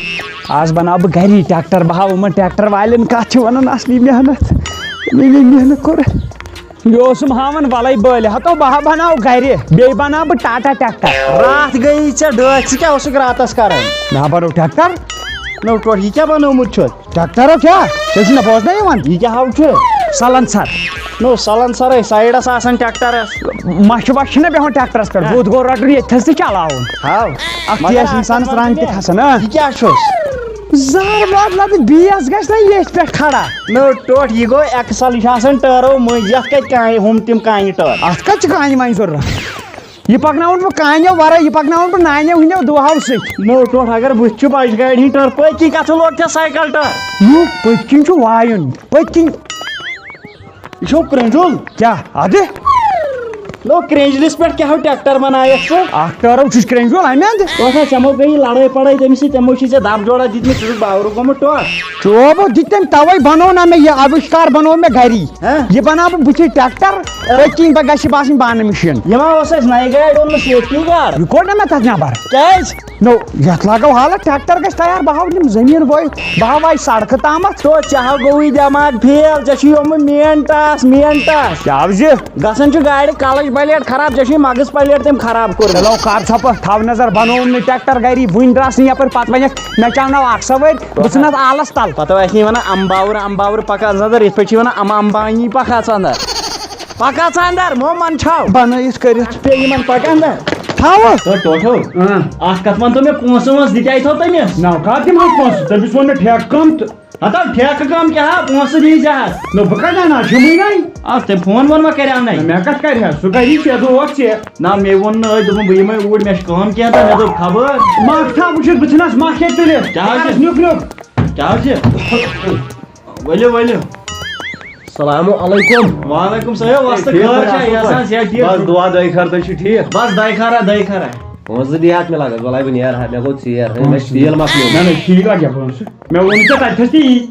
آز بَناو بہٕ گَری ٹرٛیکٹر بہٕ ہاو یِمن ٹرٛیکٹر والٮ۪ن کَتھ چھِ وَنان اَصلی محنت ییٚلہِ محنت کوٚر یہِ اوسُم ہاوان وَلَے بٲلۍ ہَتو بہٕ بَناو گَرِ بیٚیہِ بَناو بہٕ ٹاٹا ٹرٛیکٹر راتھ گٔیی ژےٚ ڈٲتھۍ ژٕ کیٛاہ اوسُکھ راتَس کران مےٚ بَنوو ٹرٛیکٹر نو ٹوٹھ یہِ کیٛاہ بنومُت چھُتھ ٹرٛیکٹر کیٛاہ ژےٚ چھُنہ بوزنَے یِوان یہِ کیٛاہ ہاو چھُ سَلَنسر نو سَلَنسَرٕے سایڈَس آسان ٹرٛیکٹَرَس مَچھِ وَچھِ چھِنہ بیٚہوان ٹرٛیکٹرَس پٮ۪ٹھ بُتھ گوٚو رَٹُن ییٚتھَس تہِ چلاوُن ہاو اَتھ تہِ آسہِ اِنسانَس رنٛگ تہِ کھسان یہِ کیٛاہ چھُس زار باد لَبہٕ بیٚیِس گژھِ نہ ییٚتھۍ پٮ۪ٹھ کھڑا نو ٹوٹھ یہِ گوٚو ایٚکسَل یہِ چھُ آسان ٹٲرو مٔنٛزۍ یَتھ کَتہِ کانہِ ہُم تِم کانہِ ٹٲر اَتھ کَتہِ چھِ کانہِ وانہِ ضوٚرَتھ یہِ پَکناوُن بہٕ کانیو وَرٲے یہِ پَکناوُن بہٕ نانیو ہِنٛدیو دُہاو سۭتۍ نو ٹوٹھ اگر بٕتھِ چھُ بَجہِ گاڑِ ہِنٛدۍ ٹٲر پٔتۍ کِنۍ کَتھ لوگ ژےٚ سایکَل ٹٲر یہِ پٔتۍ کِنۍ چھُ وایُن پٔتۍ کِنۍ یہِ چھُو کرٛنٛجُل کیٛاہ اَدٕ لو کرینجلس پہ کیا ٹریکٹر بنائیت اخ ٹٲرو چھُس کرٛٮ۪نٛجہِ وول اَمہِ اَندٕ چمو گئی لڑٲے پڑٲے تٔمِس سۭتۍ تِمو چھِ ژےٚ دب جوڑا دِتمٕتۍ ژٕ چھُکھ باورٕ گوٚمُت ٹوٹھ چوبو دِتۍ تٔمۍ تَوَے بنوو نا مےٚ یہِ آوِشکار بنوو مےٚ گری یہِ بناو بہٕ بٕتھِ ٹریکٹر پٔکِنۍ بہٕ گژھِ باسٕنۍ بانہٕ مِشیٖن یہِ ما اوس اَسہِ نَیہِ گاڑِ اوٚنمُت سیفٹی گاڑ یہِ کوٚڑ نا مےٚ تتھ نٮ۪بر کیٛازِ نو یتھ لاگو حالت ٹریکٹر گژھِ تیار بہٕ ہاو یِم زٔمیٖن وٲیِتھ بہٕ ہاو واتہِ سڑکہٕ تامتھ تو ژےٚ ہا گوٚوُے دٮ۪ماغ فیل ژےٚ چھُے اوٚنمُت مین ٹاس کیٛاہ زِ گژھان چھُ گاڑِ کلٕچ پلیٹ خراب ژےٚ چھُے مغز پلیٹ تٔمۍ خراب کوٚرمُت چلو کر ژھۄپہٕ تھاو نظر بنووُم نہٕ ٹریکٹر گری وٕنۍ درٛاس نہٕ یپٲرۍ پتہٕ ونٮ۪کھ مےٚ چاونٲو اکھ سوٲرۍ بہٕ ژھٕنَتھ آلس تل پتہٕ ٲسۍ نہٕ وَنان امباوُر پکا ژٕ یِتھ پٲٹھۍ چھِ وَنان امبانی پکا ژٕ اندر پکا ژٕ اندر مو منٛدچھاو بنٲیِتھ کٔرِتھ پیٚیہِ یِمن پکا اندر تھاوٕ ٹوٹھو اکھ کتھ ونتو مےٚ پونٛسہٕ وونٛسہٕ دِتیٛاو تٔمِس نو کر دِمہٕ ہا پونٛسہٕ تٔمِس ووٚن مےٚ ٹھیکہٕ کم تہٕ ہتو ٹھیکہٕ کٲم کیٛاہ ہا پونٛسہٕ دی ژےٚ حظ نو بہٕ کتہِ اَنہٕ چھُمٕے نَے تٔمۍ فون وون ما کریٛاو نَے مےٚ کتھ کرِ ہا سُہ کری ژےٚ دوٚپُکھ ژےٚ نہ مےٚ ووٚن نہٕ أتھۍ دوٚپُن بہٕ یِمے اوٗرۍ مےٚ چھِ کٲم کینٛہہ تہٕ مےٚ دوٚپ خبر مکھ تھاو بہٕ چھُس بہٕ ژھٕنس مکھ ییٚتہِ تُلِتھ کیٛاہ حظ چھِ؟ نیُک نیُک کیٛاہ چھِ ؤلِو ؤلِو السلام علیکم وعلیکم السلام وستہٕ خٲر چھا یہِ آسان صحت ٹھیٖک بس دعا دۄیہِ خٲر تُہۍ چھِو ٹھیٖک بس دَے خٲرا پونٛسہٕ دی ہَتھ مےٚ لگس وَلے بہٕ نیرٕ ہا مےٚ گوٚو ژیر مےٚ چھِ تیٖل مۄکلیومُت نہ نہ ٹھیٖک لگہِ پونٛسہٕ مےٚ ووٚن ژےٚ تتھٮ۪س تہِ یی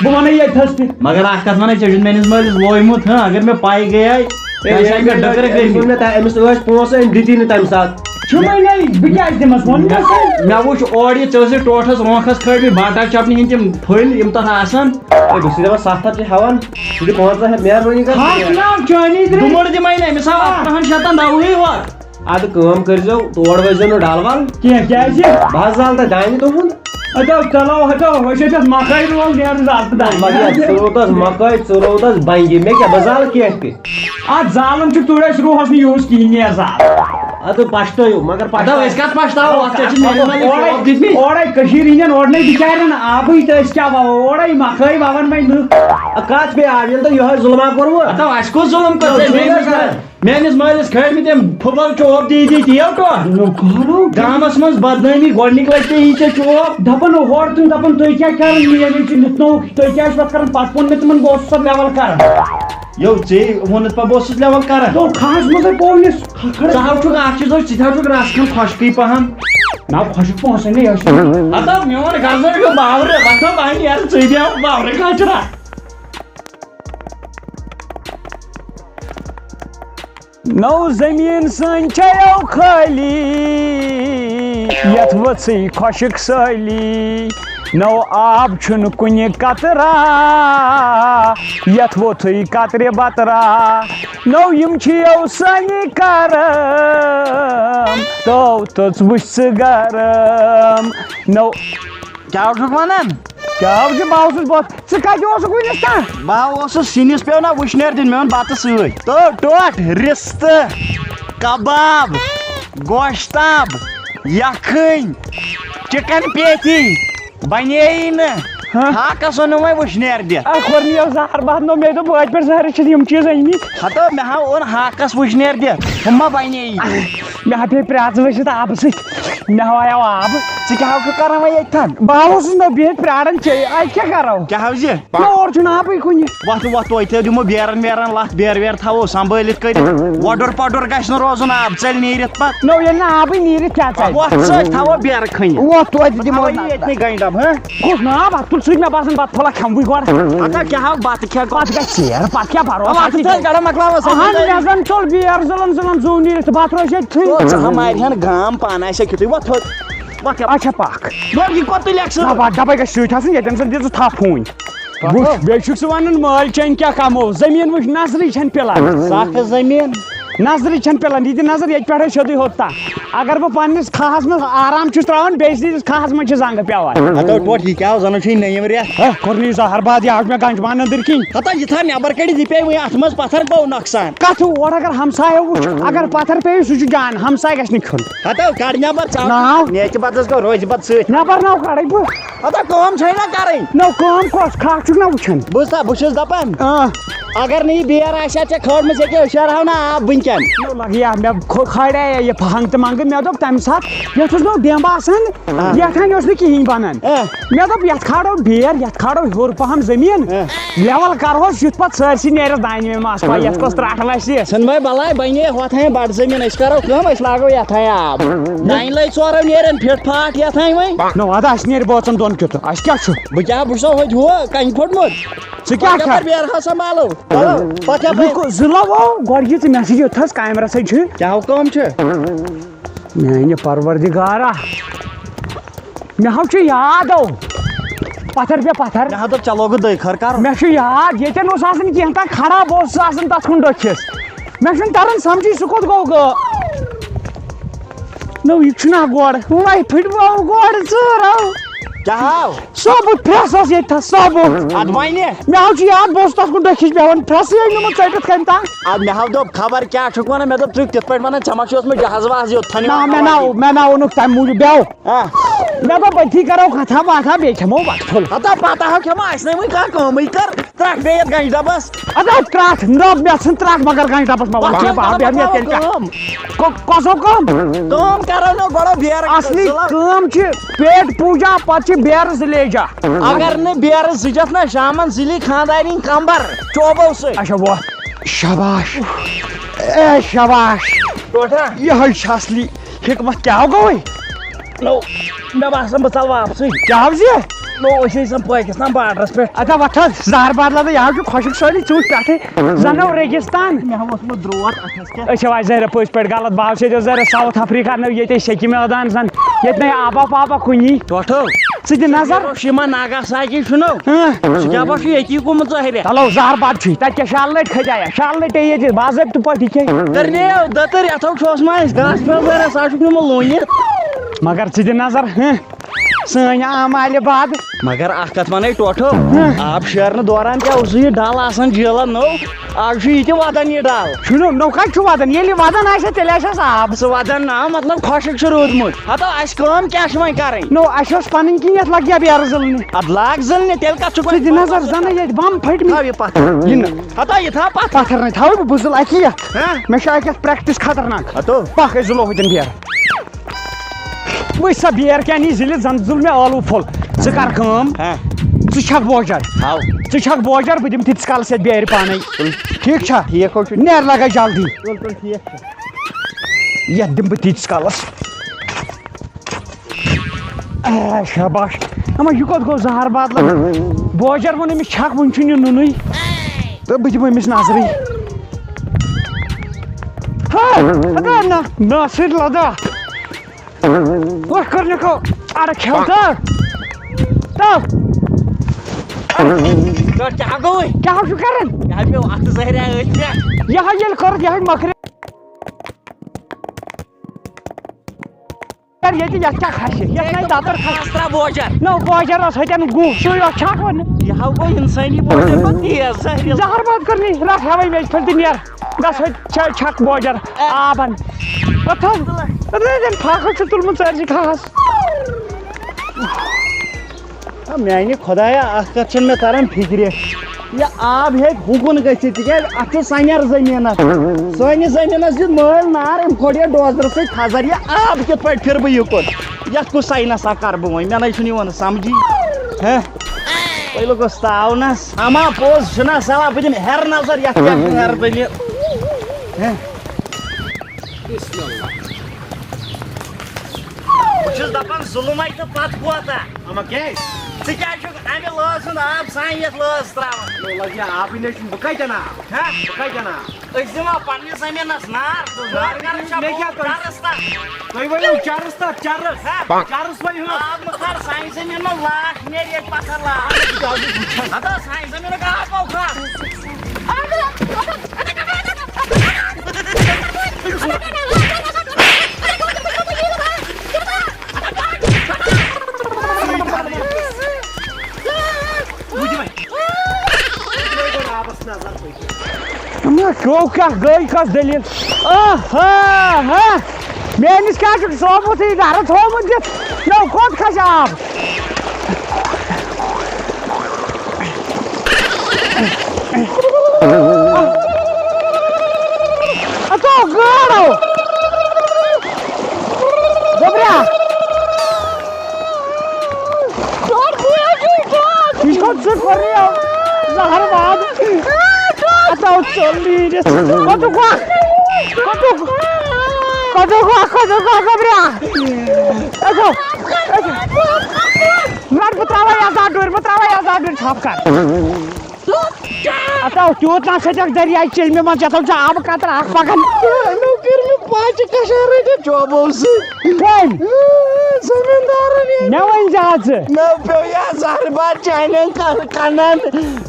بہٕ وَنَے ییٚتھَس تہِ مگر اکھ کتھ وَنَے ژےٚ چھُتھ میٲنِس مٲلِس وویمُت ہاں اگر مےٚ پاے گٔیے أمِس ٲسۍ پونٛسہٕ أمۍ دِتی نہٕ تَمہِ ساتہٕ چھُمٕے نَے بہٕ کیٛازِ دِمس ووٚن مےٚ سا مےٚ وٕچھ اورٕ یہِ ژےٚ ٲسٕے ٹوٹھس رونٛکھس کھٲلمٕتۍ باٹا چپنہِ ہِنٛدۍ تِم پھٔلۍ یِم تتھ آسان بہٕ چھُس دَپان 700 چھِ ہٮ۪وان ژٕ دِ 500 ہٮ۪تھ مہربٲنی کر ہتھ ناو چٲنی درٛے دُمُر دِمے نہٕ أمِس آو 18 دَوہٕے وَتھ اَدٕ کٲم کٔرۍزیو تور وٲتۍزیو نہٕ ڈل ول کیٚنٛہہ کیٛازِ بہٕ حظ زالہٕ تَتھ دانہِ تُہُنٛد ہتو چلو ہتو أسۍ ٲسۍ مکٲے رول نیرُن ژٕ روتس مکٲے ژٕ روتس بنگہِ مےٚ کیٛاہ بہٕ زالہٕ کینٛہہ تہِ اتھ زالن چھُ تُرۍ أسۍ روہس نہٕ یوٗز کِہیٖنۍ نیر زال اَدٕ پشتٲیِو مگر پتہٕ أسۍ کتھ پشتاوو اتھ ژےٚ چھِ میٲنِس مٲلِس جواب دِتمٕتۍ اورے کٔشیٖرِ ہِنٛدٮ۪ن اورنٕے بِچارٮ۪ن آبٕے تہٕ أسۍ کیٛاہ وَوو اورے مکٲے وَوان وۄنۍ نہٕ کتھ پیٚیہِ آب ییٚلہِ تۄہہِ یِہوے ظُلما کوٚروٕ ہتو اَسہِ کُس ظُلُم کٔر میٲنِس مٲلِس کھٲلمٕتۍ یِم پھُبل چوب دی تِیو ٹوٹھ گامس منٛز بدنٲمی گۄڈنِکۍ لٹہِ یی ژےٚ چوب دپان ہورٕ تِم دپان تُہۍ کیٛاہ کران میٲنۍ چھِ لِتنووُکھ تُہۍ کیٛاہ چھِ پتہٕ کران پتہٕ ووٚن مےٚ تِمن بہٕ اوسُس پتہٕ لیول کران یو ژےٚ ووٚنُتھ پتہٕ بہٕ اوسُس لیول کران تو کھہس منٛزے پوٚونِس ژٕ ہاو چھُکھ اکھ چیٖز ژٕ تہِ ہاو چھُکھ رس کھنٛڈ خۄشکٕے پہم نہ خۄشک پونٛسے نہٕ ٲسۍ ہتو میون غزل چھُ باورٕ وۄتھو بہٕ نیرٕ ژٕ دِیو باورٕ کچرا نو زٔمیٖن سٲنۍ چھَیو خٲلی یتھ ؤژھٕے خۄشک سٲلی نو آب چھُنہٕ کُنہِ قطرا یتھ ووٚتھٕے قطرِ بترا نو یِم چھِ یو سٲنی کرم تو تٔژ وٕچھ ژٕ گرم نو کیٛاہ چھُکھ ونان کیٛاہ چھُ بہٕ اوسُس ژٕ کتہِ اوسُکھ وٕنِس تام بہٕ اوسُس سِنِس پیٚو نا وٕشنیر دِنۍ مےٚ اوٚن بتہٕ سۭتۍ تہٕ ٹوٹھ رِستہٕ کباب گوشتاب یکھٕنۍ چِکن پیتی بنییی نہٕ ہاکس اوٚنُم وۄنۍ وٕشنیر دِتھ کوٚر نہٕ یو زہر بہت نو مےٚ دوٚپ وٲتۍ پٮ۪ٹھ زہرٕ چھِ یِم چیٖز أنۍمٕتۍ ہتو مےٚ ہا اوٚن ہاکس وٕشنیر دِتھ ہُم ما بنییی مےٚ ہا پیٚیہِ پرٛٮ۪ژ ؤسِتھ آبہٕ سۭتۍ مےٚ ہویو آب ژٕ کیٛاہ چھُکھ کران وۄنۍ ییٚتھن بہٕ اوسُس نہٕ بِہِتھ پیاران ژےٚ اَتہِ کیٛاہ کرو کیٛاہ حظ یہِ اور چھُنہٕ آبٕے کُنہِ وۄتھ توتہِ دِمو بیرن ویرن لتھ بیر ویر تھاوو سنبھٲلِتھ کٔرِتھ وۄڈُر پۄڈُر گژھِ نہٕ روزُن آب ژَلہِ نیٖرِتھ پتہٕ نو ییٚلہِ نہٕ آبٕے نیٖرِتھ کیٛاہ ژَلہِ وۄتھ سۭتۍ تھاوو بیرٕ کھٔنِتھ وۄتھ توتہِ دِمو ییٚتنٕے گنٛڈم ہاں کُس ناو اَتھ تُل سۭتۍ مےٚ باسان بتہٕ پھوٚلہ کھٮ۪موٕے گۄڈٕ ہتو کیٛاہ ہاو بتہٕ کھٮ۪کھ پتہٕ گژھِ ژیر پتہٕ کیٛاہ بروسہٕ گڑا مۄکلاوس مےٚ زن تُل بیر زٕلن زٕلن زوٗ نیٖرِتھ بتہٕ روزِ ییٚتھٕے ژٕ ہا مارِہن گام پانہٕ آسہِ یِتھُے وۄتھ وۄتھ اچھا پکھ یہِ کوٚت تُلٮ۪کھ ژٕ ڈبے گژھِ سۭتۍ آسُن ییٚتٮ۪ن سۭتۍ دِ ژٕ تھپھ ہوٗنۍ وٕچھ بیٚیہِ چھُکھ ژٕ ونان مٲلۍ چٲنۍ کیٛاہ کمو زٔمیٖن وٕچھ نظرٕے چھنہٕ پِلان سکھ زٔمیٖن نظرٕے چھنہٕ پِلان یہِ دِ نظر ییٚتہِ پٮ۪ٹھے سیوٚدُے ہوٚت تام اگر بہٕ پننِس کھہس منٛز آرام چھُس تراوان بیٚیہِ سٕنٛدِس کھہس منٛز چھِ زنٛگہٕ پیوان ہتو ٹوٹھ یہِ کیٛاہ زن چھُے نٔیِم رٮ۪تھ کوٚر نہٕ یہِ زہر باد یہِ آو مےٚ گنجمان أنٛدٕرۍ کِنۍ ہتو یہِ تھاو نٮ۪بر کٔڑِتھ یہِ پیٚیہِ وۄنۍ اتھ منٛز پتھر گوٚو نۄقصان کتھ اور اگر ہمسایو وٕچھ اگر پتھر پیٚیہِ سُہ چھُ جان ہمساے گژھِ نہٕ کھیوٚن ہتو کڑ نٮ۪بر ناو نیچہِ بتس گوٚو روزِ پتہٕ سۭتۍ نٮ۪بر ناو کڑے بہٕ ہتو کٲم چھے نا کرٕنۍ نو کٲم کۄس کھہہ چھُکھ نہ وٕچھان بوٗزتھا بہٕ چھُس دپان اگر نہیں بیر آسیا ژےٚ کھٲڑمٕژ ییٚکیٛاہ ہُشارہو نا آب وٕنکٮ۪ن لگیا مےٚ کھٲڑے یہِ پھنٛگ تہٕ منٛگہٕ مےٚ دوٚپ تَمہِ ساتہٕ یَتھ اوس نہٕ ڈٮ۪مب آسان یَتھ ہَنہِ اوس نہٕ کِہیٖنۍ بَنان مےٚ دوٚپ یَتھ کھالو بیر یَتھ کھالو ہیوٚر پَہم زٔمیٖن لیوَل کَرہوس یُتھ پَتہٕ سٲرسٕے نیرٮ۪س دانہِ وانہِ آسہٕ پَے یَتھ کۄس ترٛٹھ وَسہِ ژھٕنباے بلاے بَنے ہۄتھ ہَنہِ بَڑٕ زٔمیٖن أسۍ کَرو کٲم أسۍ لاگو یَتھ ہَنہِ آب دانہِ لَے ژورو نیرن پھِٹ پھاٹھ یَتھ ہَنہِ وۄنۍ نو اَدٕ اَسہِ نیرِ بٲژن دۄن کیُتھ اَسہِ کیٛاہ چھُ بہٕ کیٛاہ بہٕ چھُسو ہوٚتہِ ہُہ کَنہِ پھوٚٹمُت ژٕ کیٛاہ چھَکھ بیرہا سنبھالو پَتہٕ کیٛاہ زٕ لَوو گۄڈٕ یہِ ژٕ مےٚ سۭتۍ یوٚتھَس کامہِ رَسٕے چھِ کیٛاہ حُکم چھُ میانہِ پروردِگارا مےٚ حظ چھُ یاد پتھر پے پتھر مےٚ ہا دوٚپ ژےٚ لوگُت دٔے خٲر کَرُن مےٚ چھُ یاد ییٚتٮ۪ن اوس آسان کینٛہہ تانۍ خراب اوس آسان تَتھ کُن ڈٔکھِس مےٚ چھُنہٕ تران سمجھی سُہ کوٚت گوٚو نو یہِ چھُنہ گۄڈٕ وَے پھٕٹبال گۄڈٕ ژٲرو کیٛاہ ہاو ثوبوٗت پھرٛٮ۪س اوس ییٚتہِ تھَس ثوبوٗت اَدٕ وَنہِ مےٚ حظ چھُ یاد بہٕ اوسُس تَتھ کُن ڈٔکھِس بیٚہوان پھرٛٮ۪سٕے أنۍ نِمُت ژٔٹِتھ کَمہِ تانۍ اَدٕ مےٚ ہاو دوٚپ خبر کیٛاہ چھُکھ وَنان مےٚ دوٚپ ژٕ تِتھ پٲٹھۍ وَنان ژےٚ ما چھُ اوسمُت جہاز وہاز یوٚتتھن مےٚ نہ ووٚنُکھ تَمہِ موٗجوٗب بیٚہو مےٚ دوٚپ أتھی کَرو کَتھا باتھا بیٚیہِ کھٮ۪مو بَتہٕ پھوٚل ہتا پتہ ہا کھٮ۪مو اَسہِ نَے وٕنہِ کانٛہہ کٲمٕے کٔر ترٛٹھ بیٚیہِ یَتھ گنٛجہِ ڈَبَس اَدٕ ترٛٹھ نہ مےٚ ژھٕن ترٛٹھ مگر گنٛجہِ ڈَبَس منٛز کۄسو کٲم کٲم کَرو نہٕ گۄڈٕ بیرٕ اَصلی کٲم چھِ پیٹ پوٗجا پَتہٕ چھِ بیرٕ زٕ لیجا اگر نہٕ بیرٕ زٕجَتھ نا شامَن زٕلی خانٛدارِنۍ کمبر چوبو سۭتۍ اچھا وۄتھ شاباش اے شاباش ٹوٹھا یِہوٚے چھِ اَصلی حِکمت کیٛاہ گوٚوٕے نو مےٚ باسان بہٕ ژَلہٕ واپسٕے کیٛاہ حظ یہِ نو أسۍ ٲسۍ پٲکِستان باڈرَس پٮ۪ٹھ اَدا وَتھ حظ زہر بدلا تہٕ یہِ حظ چھُ خۄشِک سٲری ژوٗنٛٹھۍ پٮ۪ٹھٕے زَنو ریگِستان مےٚ ہا اوسمُت درٛوت اَتھَس کیٛاہ أسۍ چھِ زہرِ پٔزۍ پٲٹھۍ غلط بہٕ آس ییٚتہِ زہرِ ساوُتھ افریٖقہ نو ییٚتہِ سیٚکہِ میدان زَن ییٚتہِ نَے آبا پابا کُنی ٹوٹھو ژٕ دِ نظر شیما ناگا ساکی چھُنو سُہ کیٛاہ باسو ییٚتی گوٚمُت ظٲہرِ چلو زہر باد چھُے تَتہِ کیٛاہ شال لٔٹۍ کھٔتیٛایا شال لٔٹے ییٚتہِ باضٲبطہٕ پٲٹھۍ یہِ کھے کٔرنیو دٔتٕر یَتھو چھُ اوسمُت اَسہِ گاسہٕ پھیٚرٕ سُہ چھُکھ نِمُت لوٗنِتھ مگر ژٕ دِ نظر سٲنۍ آمالہِ باد مگر اکھ کتھ ونے ٹوٹھو آب شیرنہٕ دوران کیٛاہ اوس یہِ ڈل آسان جیلن نو آز چھُ یہِ تہِ وَدان یہِ ڈل چھُنہٕ نو کَتہِ چھُ وَدان ییٚلہِ وَدان آسہِ ہا تیٚلہِ آسٮ۪س آب سُہ وَدان نا مطلب خۄشِک چھُ روٗدمُت ہتو اَسہِ کٲم کیٛاہ چھِ وۄنۍ کَرٕنۍ نو اَسہِ اوس پَنٕنۍ کِنۍ یَتھ لَگہِ ہا بیرٕ زٕلنہِ اَدٕ لاگ زٕلنہِ تیٚلہِ کَتھ چھُکھ ژٕ دِ نظر زَنہٕ ییٚتہِ بم پھٔٹمٕتۍ تھاو یہِ پتھر یہِ نہٕ ہتا یہِ تھاو پتھ پتھر نَے تھاوَے بہٕ زٕل اَکی یَتھ مےٚ چھُ اَکہِ یَتھ پرٛٮ۪کٹِس خطرناک ہتو پکھ أسۍ زٕلو ہوٚتٮ۪ن بیرٕ وٕچھ سا بیرٕ کیٛاہ نی زٕلِتھ زَن زٕل مےٚ ٲلوٕ پھوٚل ژٕ کر کٲم ژٕ چھکھ بوجر تھاو ژٕ چھکھ بوجر بہٕ دِمہٕ تیٖتِس کالس یَتھ بیرِ پانے ٹھیٖک چھا ٹھیٖک حظ چھُ نیر لگے جلدی ٹھیٖک چھُ یَتھ دِمہٕ بہٕ تیٖتِس کالس شاباش اما یہِ کوٚت گوٚو زہر بدلہٕ بوجر ووٚن أمِس چھکھ وُنہِ چھُنہٕ یہِ نُنٕے تہٕ بہٕ دِمہٕ أمِس نظرٕے نہ سۭتۍ لدا وۄتھ کٔرنِکو اَڑٕ کھٮ۪و تہٕ کیٛاہ گوٚوٕے کیٛاہ حظ چھُ کران یہِ حظ پیوٚو اَتھٕ ظٲہریا أتھۍ پٮ۪ٹھ یہِ حظ ییٚلہِ کٔرٕتھ یہِ حظ مۄکرِ ییٚتہِ یَتھ کیٛاہ کھسہِ یَتھ نَے دَتٕر کھسہِ ترٛا بوجر نو بوجر اوس ہوٚتٮ۪ن گُہہ سُے اوس چھکھ وۄنۍ یہِ ہاو گوٚو اِنسٲنی بوجر پتہٕ تیز ظٲہرِ زہر باد کٔرنی رَٹھ ہیوَے میٚژِ پھٔلۍ تہِ نیر گژھ ہوٚتہِ چھکھ بوجر آبن پھاکھ چھُ تُلمُت سٲرسٕے کھہس میانہِ خۄدایا اکھ کتھ چھنہٕ مےٚ تران فِکرِ یہِ آب ہیٚکہِ ہُکُن گٔژھِتھ تِکیٛازِ اَتھ چھُ سنیر زٔمیٖنس سٲنِس زٔمیٖنس دیُت مٲلۍ نار أمۍ کھوٚڑ یہِ ڈوزرٕ سۭتۍ تھزر یہِ آب کِتھ پٲٹھۍ پھِرٕ بہٕ یُکُن یتھ کُس ساینسا کرٕ بہٕ وۄنۍ مےٚ نَے چھُنہٕ یِوان سمجھی تۄہہِ لوٚگُس تاونس اما پوٚز چھُنہ سوال بہٕ دِمہٕ ہیرٕ نظر یتھ کیٛاہ چھُ ہیرٕ بٔنہِ بہٕ چھُس دپان ظُلمے تہٕ پتہٕ کوتاہ اما کیٛازِ ژٕ کیٛازِ چھُکھ امہِ لٲژ ہُنٛد آب سانہِ یتھ لٲژ تراوان لگہِ آبٕے نَے چھُنہٕ بہٕ کَتٮ۪ن آب بہٕ کَتٮ۪ن آب أسۍ دِمو پننِس زٔمیٖنس نار مےٚ کیٛاہ چرس تتھ تُہۍ ؤنِو چرس تتھ چرس چرس ؤنِو آب مہٕ کھار سانہِ زٔمیٖن منٛز لاکھ نیرِ ییٚتہِ پتھر لاکھ ہتا سانہِ زٔمیٖنُک آب مو کھار گوٚو کیٛاہ گٔے کۄس دٔلیٖل میٲنِس کیٛاہ چھُکھ ثوبوٗتھٕے گرٕ تھومُت دِتھ نو کوٚت کھسہِ آب کرو گوبریا یہ چھو ژٕ کھوٚرٕے زہر باد اتو چل نیٖرِتھ کوٚتُک گوبریا رٹ بہٕ ترٛاوے آزاد ڈوٗرۍ ٹھپ کر اتو تیوٗت نا سٹھک دریاے چلمہِ منٛز یتو چھُ آبہٕ قطرٕ اکھ پکان مےٚ ؤنۍ زیادٕ مےٚ پیوٚو یا زہربار چانٮ۪ن کنن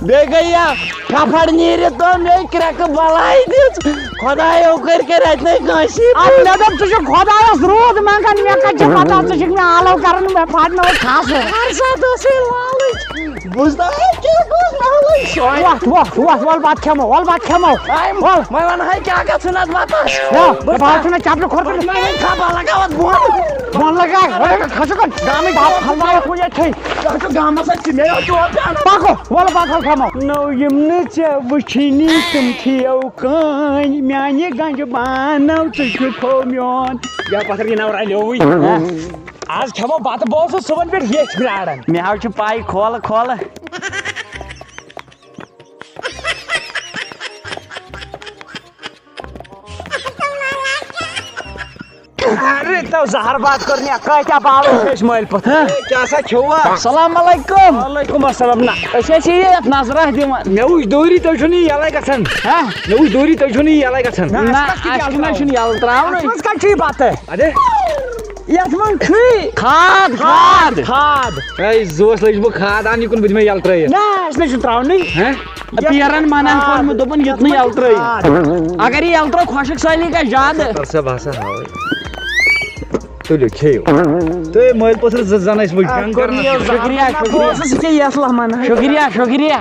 بیٚیہِ گٔے یا کھپھڑ نیٖرِتھ تہٕ مےٚ کرٛٮ۪کہٕ بلاے دِژ خۄدایو کٔرۍ کٔرۍ اتہِ نَے کٲنٛسی مےٚ دوٚپ ژٕ چھُکھ خۄدایس روٗد منٛگان مےٚ کتہِ چھِ پتہ ژٕ چھُکھ مےٚ آلو کران مےٚ پھاٹ مےٚ وۄنۍ کھاسہٕ ہر ساتہٕ ٲسٕے لالٕچ بوٗزتھا کیٛاہ گوٚژھ لالٕچ وۄل بتہٕ کھٮ۪مو وۄل وۄنۍ کیٛاہ گژھُن اَتھ وَتس بہٕ چھُنہ چپلہِ کھۄتہٕ خبر لگاوتھ بۄن بۄن لگاے کھسو گامٕکۍ باب پھلناوو کُنہِ تھٔے گامس ژٕ مےٚ چوب پکو وۄل بتہٕ کھٮ۪مو نو یِم نہٕ ژےٚ وٕچھنی تِم کھیو کٲنۍ میانہِ گنجہِ بانو ژٕ چھُکھو میون یا پتھر گِنٛدو رلیوٕے آز کھٮ۪مو بتہٕ بہٕ اوسُس صُبحن پٮ۪ٹھ ہیٚچھ پیاران مےٚ حظ چھِ پاے کھولہٕ ارے تو زہر بات کرنی کتیا باو أسۍ مٲلۍ پتھ کیٛاہ سا کھیووا السلام علیکم وعلیکم السلام نہ أسۍ ٲسۍ یتھ نظرہ دِوان مےٚ وٕچھ دوٗری تُہۍ چھُو نہٕ یَلے گژھان مےٚ وٕچھ دوٗری تُہۍ چھُو نہٕ یَلے گژھان نہ اَسہِ نہ چھُنہٕ یَلہٕ ترٛاوُن اَتھ منٛز کَتہِ چھُ یہِ بتہٕ اَدے یتھ منٛز چھُے کھاد کھاد کھاد اے زوس لٔجِس بہٕ کھاد اَننہِ کُن بہٕ دِمے یَلہٕ ترٲیِتھ نہ اَسہِ نہ چھُ ترٛاونٕے پیرن منان کوٚرمُت دوٚپُن یُتھ نہٕ یَلہٕ ترٛٲیِو اگر یہِ یَلہٕ ترٛٲو خۄشک سٲلی گژھِ زیادٕ سا بہٕ ہسا ہاوے تُلِو کھیٚیِو تُہۍ مٲلۍ پٔتھر زٕ زن ٲسۍ وٕچھان شُکریہ شُکریہ شُکریہ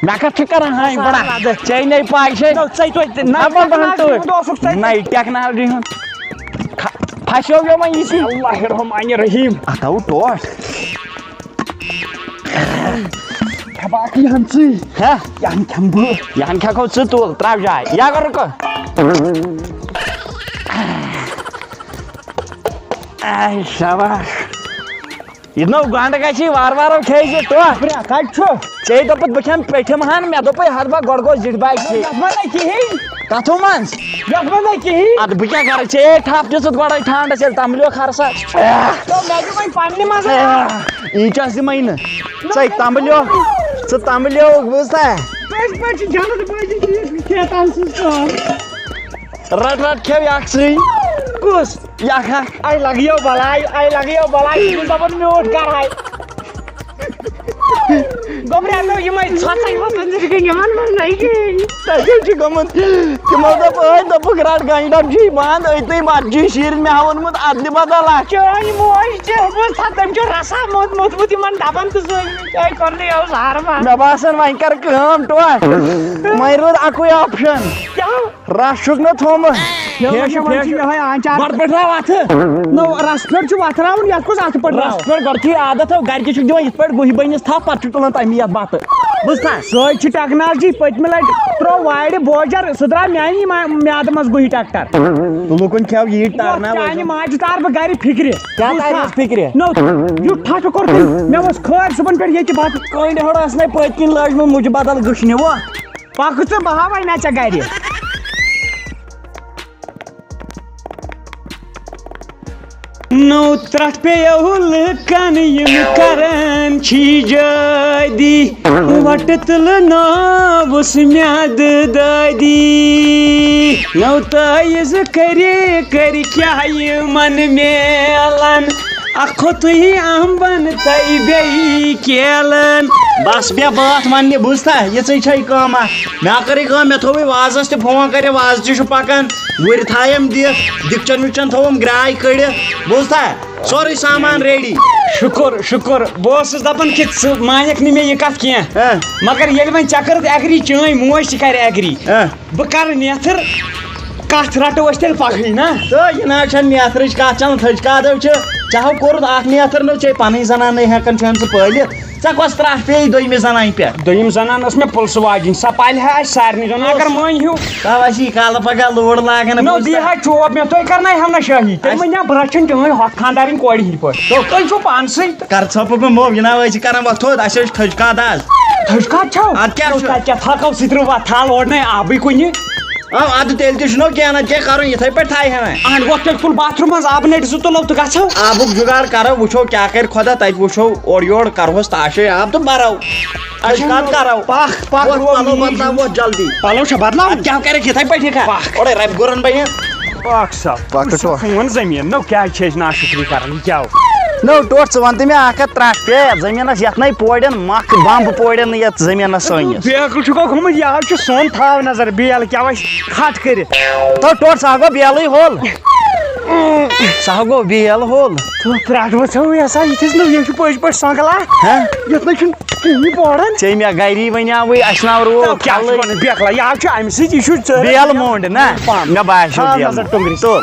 مےٚ کتھ چھِ کران ہاے بڑا ژےٚ نَے پاے چھے نَیہِ ٹیکنالجی ہُنٛد پھسیو مےٚ وۄنۍ یِتھی اللہ الرحمن الرحیم اتھ آوُ ٹوٹھ باقٕے ہن ژٕے ہہ یہِ ہن کھٮ۪مہٕ بہٕ یہِ ہن کھٮ۪کو ژٕ تُل ترٛاو جاے یا کر رُکو شاباش یہِ نوٚو گنٛڈٕ گژھی وارٕ وارٕ کھیٚیہِ زِ ٹوٹھ کتہِ چھُ ژےٚ دوٚپُتھ بہٕ کھٮ۪مہٕ پیٚٹھِم ہن مےٚ دوٚپُے ہتھ با گۄڈٕ گوٚو زِٹھۍ باے کھے یتھ منٛز نَے کِہیٖنۍ کتھو منٛز یتھ منٛز نَے کِہیٖنۍ ادٕ بہٕ کیٛاہ کرٕ ژےٚ ٹھپ دِژٕتھ گۄڈے ٹھانڈس ییٚلہِ تمبلیو خرسا مےٚ چھُ وۄنۍ پننہِ منٛز ییٖچس دِمے نہٕ ژٕ تمبلیو بوٗزتھا کٲشِر پٲٹھۍ چھِ جنت بٲجی چیٖز کھیتان سٕنٛز کٲم رٹ رٹ کھیو یکھ سٕے کُس یکھ اکھ اے لگیو بلاے دپان میوٗٹھ کرہاے گوبریا مےٚ یِمے ژھۄژے وۄژے یِمن منٛز نَے کِہیٖنۍ تۄہہِ چھُ گوٚمُت تِمو دوٚپ دوٚپُکھ رٹ گنٛجہِ ڈبہٕ چھُے بنٛد أتۍ مرجی شیٖرِتھ مےٚ ہا ووٚنمُت ادلہِ بدل اکھ چٲنۍ موج تہِ بوٗزتھا تٔمۍ چھُ رسا موٚتمُت یِمن ڈبن تہٕ سٲلِم کوٚرنٕے اوس ہارما مےٚ باسان وۄنۍ کر کٲم ٹوٹھ وۄنۍ روٗد اکُے آپشن رس چھُکھ نہ تھومُت گۄڈٕ پٮ۪ٹھراو اتھٕ نو رس پٮ۪ٹھ چھُ وتھراوُن یتھ کُس اتھٕ پٮ۪ٹھ رس پٮ۪ٹھ گۄڈٕتھٕے عادت تھو گرِکہِ چھُکھ دِوان یِتھ پٲٹھۍ گُہہِ بٔنِس تھپھ پتہٕ چھُ تُلان تمی یتھ بتہٕ بوٗزتھا سۄے چھِ ٹیکنالجی پٔتمہِ لٹہِ ترٛوو وارِ بوجر سُہ درٛاو میانی میادٕ منٛز گُہہِ ٹریکٹر لُکن کھیو ییٖٹۍ تارنا چانہِ ماجہِ تار بہٕ گرِ فِکرِ کیٛاہ تارٮ۪س فِکرِ نو یُتھ ٹھٹھٕ کوٚر تٔمۍ مےٚ اوس خٲر صُبحن پٮ۪ٹھ ییٚتہِ بتہٕ کٔنڈۍ ہٕڑ ٲس مےٚ پٔتۍ کِنۍ لٲجمٕژ مُجہِ بدل گٔشنہِ وۄنۍ پکھ ژٕ بہٕ ہاوے نہ ژےٚ گرِ نو ترٛٹھ پیٚیو لُکن یِم کران چھِ جٲدی وٹہٕ تُلہٕ ناوُس میادٕ دٲدی نو تٲیِز کٔرِ کیٛاہ یِمن میلان اکھ کھوٚتُے امبن تہٕ بیٚیہِ کیلن بس مےٚ باتھ وننہِ بوٗزتھا یِژٕے چھے کٲم اکھ مےٚ کٔرٕے کٲم مےٚ تھووُے وازس تہِ فون کٔرِتھ واز تہِ چھُ پکان وُرِ تھایم دِتھ دِکچن وِکچن تھووُم گراے کٔڑِتھ بوٗزتھا سورُے سامان ریڈی شُکُر شُکُر بہٕ اوسُس دپان کہِ ژٕ مانکھ نہٕ مےٚ یہِ کتھ کینٛہہ مگر ییٚلہِ وۄنۍ ژےٚ کٔرٕتھ ایگری چٲنۍ موج تہِ کرِ ایگری بہٕ کرٕ نیتھر کتھ رٹو أسۍ تیٚلہِ پگہٕے نا تہٕ یہِ نہ حظ چھنہٕ نیتھرٕچ کتھ چلان تھٔج کادو چھِ ژےٚ ہو کوٚرُتھ اکھ نیتھر نہٕ ژےٚ پنٕنۍ زنان نَے ہٮ۪کان چھَنہٕ ژٕ پٲلِتھ کس تراش پے دویمہِ زنانہِ پٮ۪ٹھ دوٚیِم زنان ٲس مےٚ پُلسہٕ واجِنۍ سۄ پالہِ ہا اَسہِ سارنٕے زَن اگر مٲنۍ ہیوٗ تَوے چھِ یہِ کالہٕ پگاہ لوڑ لاگان نو دی ہا چوب مےٚ تُہۍ کرنٲیہو نہ شٲہی تیٚلہِ ؤنۍ بہٕ رَچھَن چٲنۍ ہۄتھ خانٛدارٕنۍ کورِ ہِنٛدۍ پٲٹھۍ تُہۍ چھُو پانسٕے کر ژھۄپہٕ بہٕ موب جِناب أسۍ چھِ کران وۄتھ تھوٚد اَسہِ حظ چھِ تھٔج کاد آز تھٔج کَتھ چھو اَدٕ کیٛاہ چھُ؟ تَتہِ کیٛاہ تھکو سۭتۍ ترٛٲو اَتھ تھل اوڑنَے آبٕے کُنہِ اَدٕ تیٚلہِ تہِ چھُنو کینٛہہ نتہٕ کینٛہہ کَرُن یِتھٕے پٲٹھۍ تھایہِ ہا اہن وۄتھ تیٚلہِ تُل باتھروٗم منٛز آبہٕ نٔٹۍ زٕ تُلو تہٕ گژھو آبُک جُگاڑ کرو وٕچھو کیٛاہ کرِ خۄدا تَتہِ وٕچھو اورٕ یورٕ کرہوس تاشے آب تہٕ بَرو أسۍ کَتھ کرو پکھ پکھ پَلو بدلاوو جلدی پَلو چھا بدلاوُن کیٛاہ کَرٮ۪کھ یِتھٕے پٲٹھی اورے رۄپیہِ گُرن بَنہِ پکھ سا سون زٔمیٖن نو کیٛازِ چھِ أسۍ ناشُکری کران یہِ کیٛاہ نو ٹوٹھ ژٕ وَن تہٕ مےٚ اکھ ہَتھ ترٛٹھ پے زٔمیٖنَس یَتھ نَے پورٮ۪ن مکھ بمبہٕ پورٮ۪ن نہٕ یَتھ زٔمیٖنَس سٲنِس بیکل چھُکھ گوٚمُت یہِ حظ چھُ سون تھاو نظر بیل کیٛاہ وَسہِ کھٹ کٔرِتھ تو ٹوٹھ سُہ گوٚو بیلٕے ہول سُہ گوٚو بیل ہول ترٛٹھ وژھو یہِ ہسا یِتھِس نہٕ یہِ چھُ پٔزۍ پٲٹھۍ سۄنٛگلا یَتھ نَے چھُنہٕ کِہیٖنۍ پوران ژےٚ مےٚ گری وَنیاوٕے اَسہِ ناو روٗد کیٛاہ چھُ وَنان بیکلا یہِ حظ چھُ اَمہِ سۭتۍ یہِ چھُ بیل موٚنٛڈ نہ مےٚ باسیو بیل نظر ٹۄنٛگرِ تُل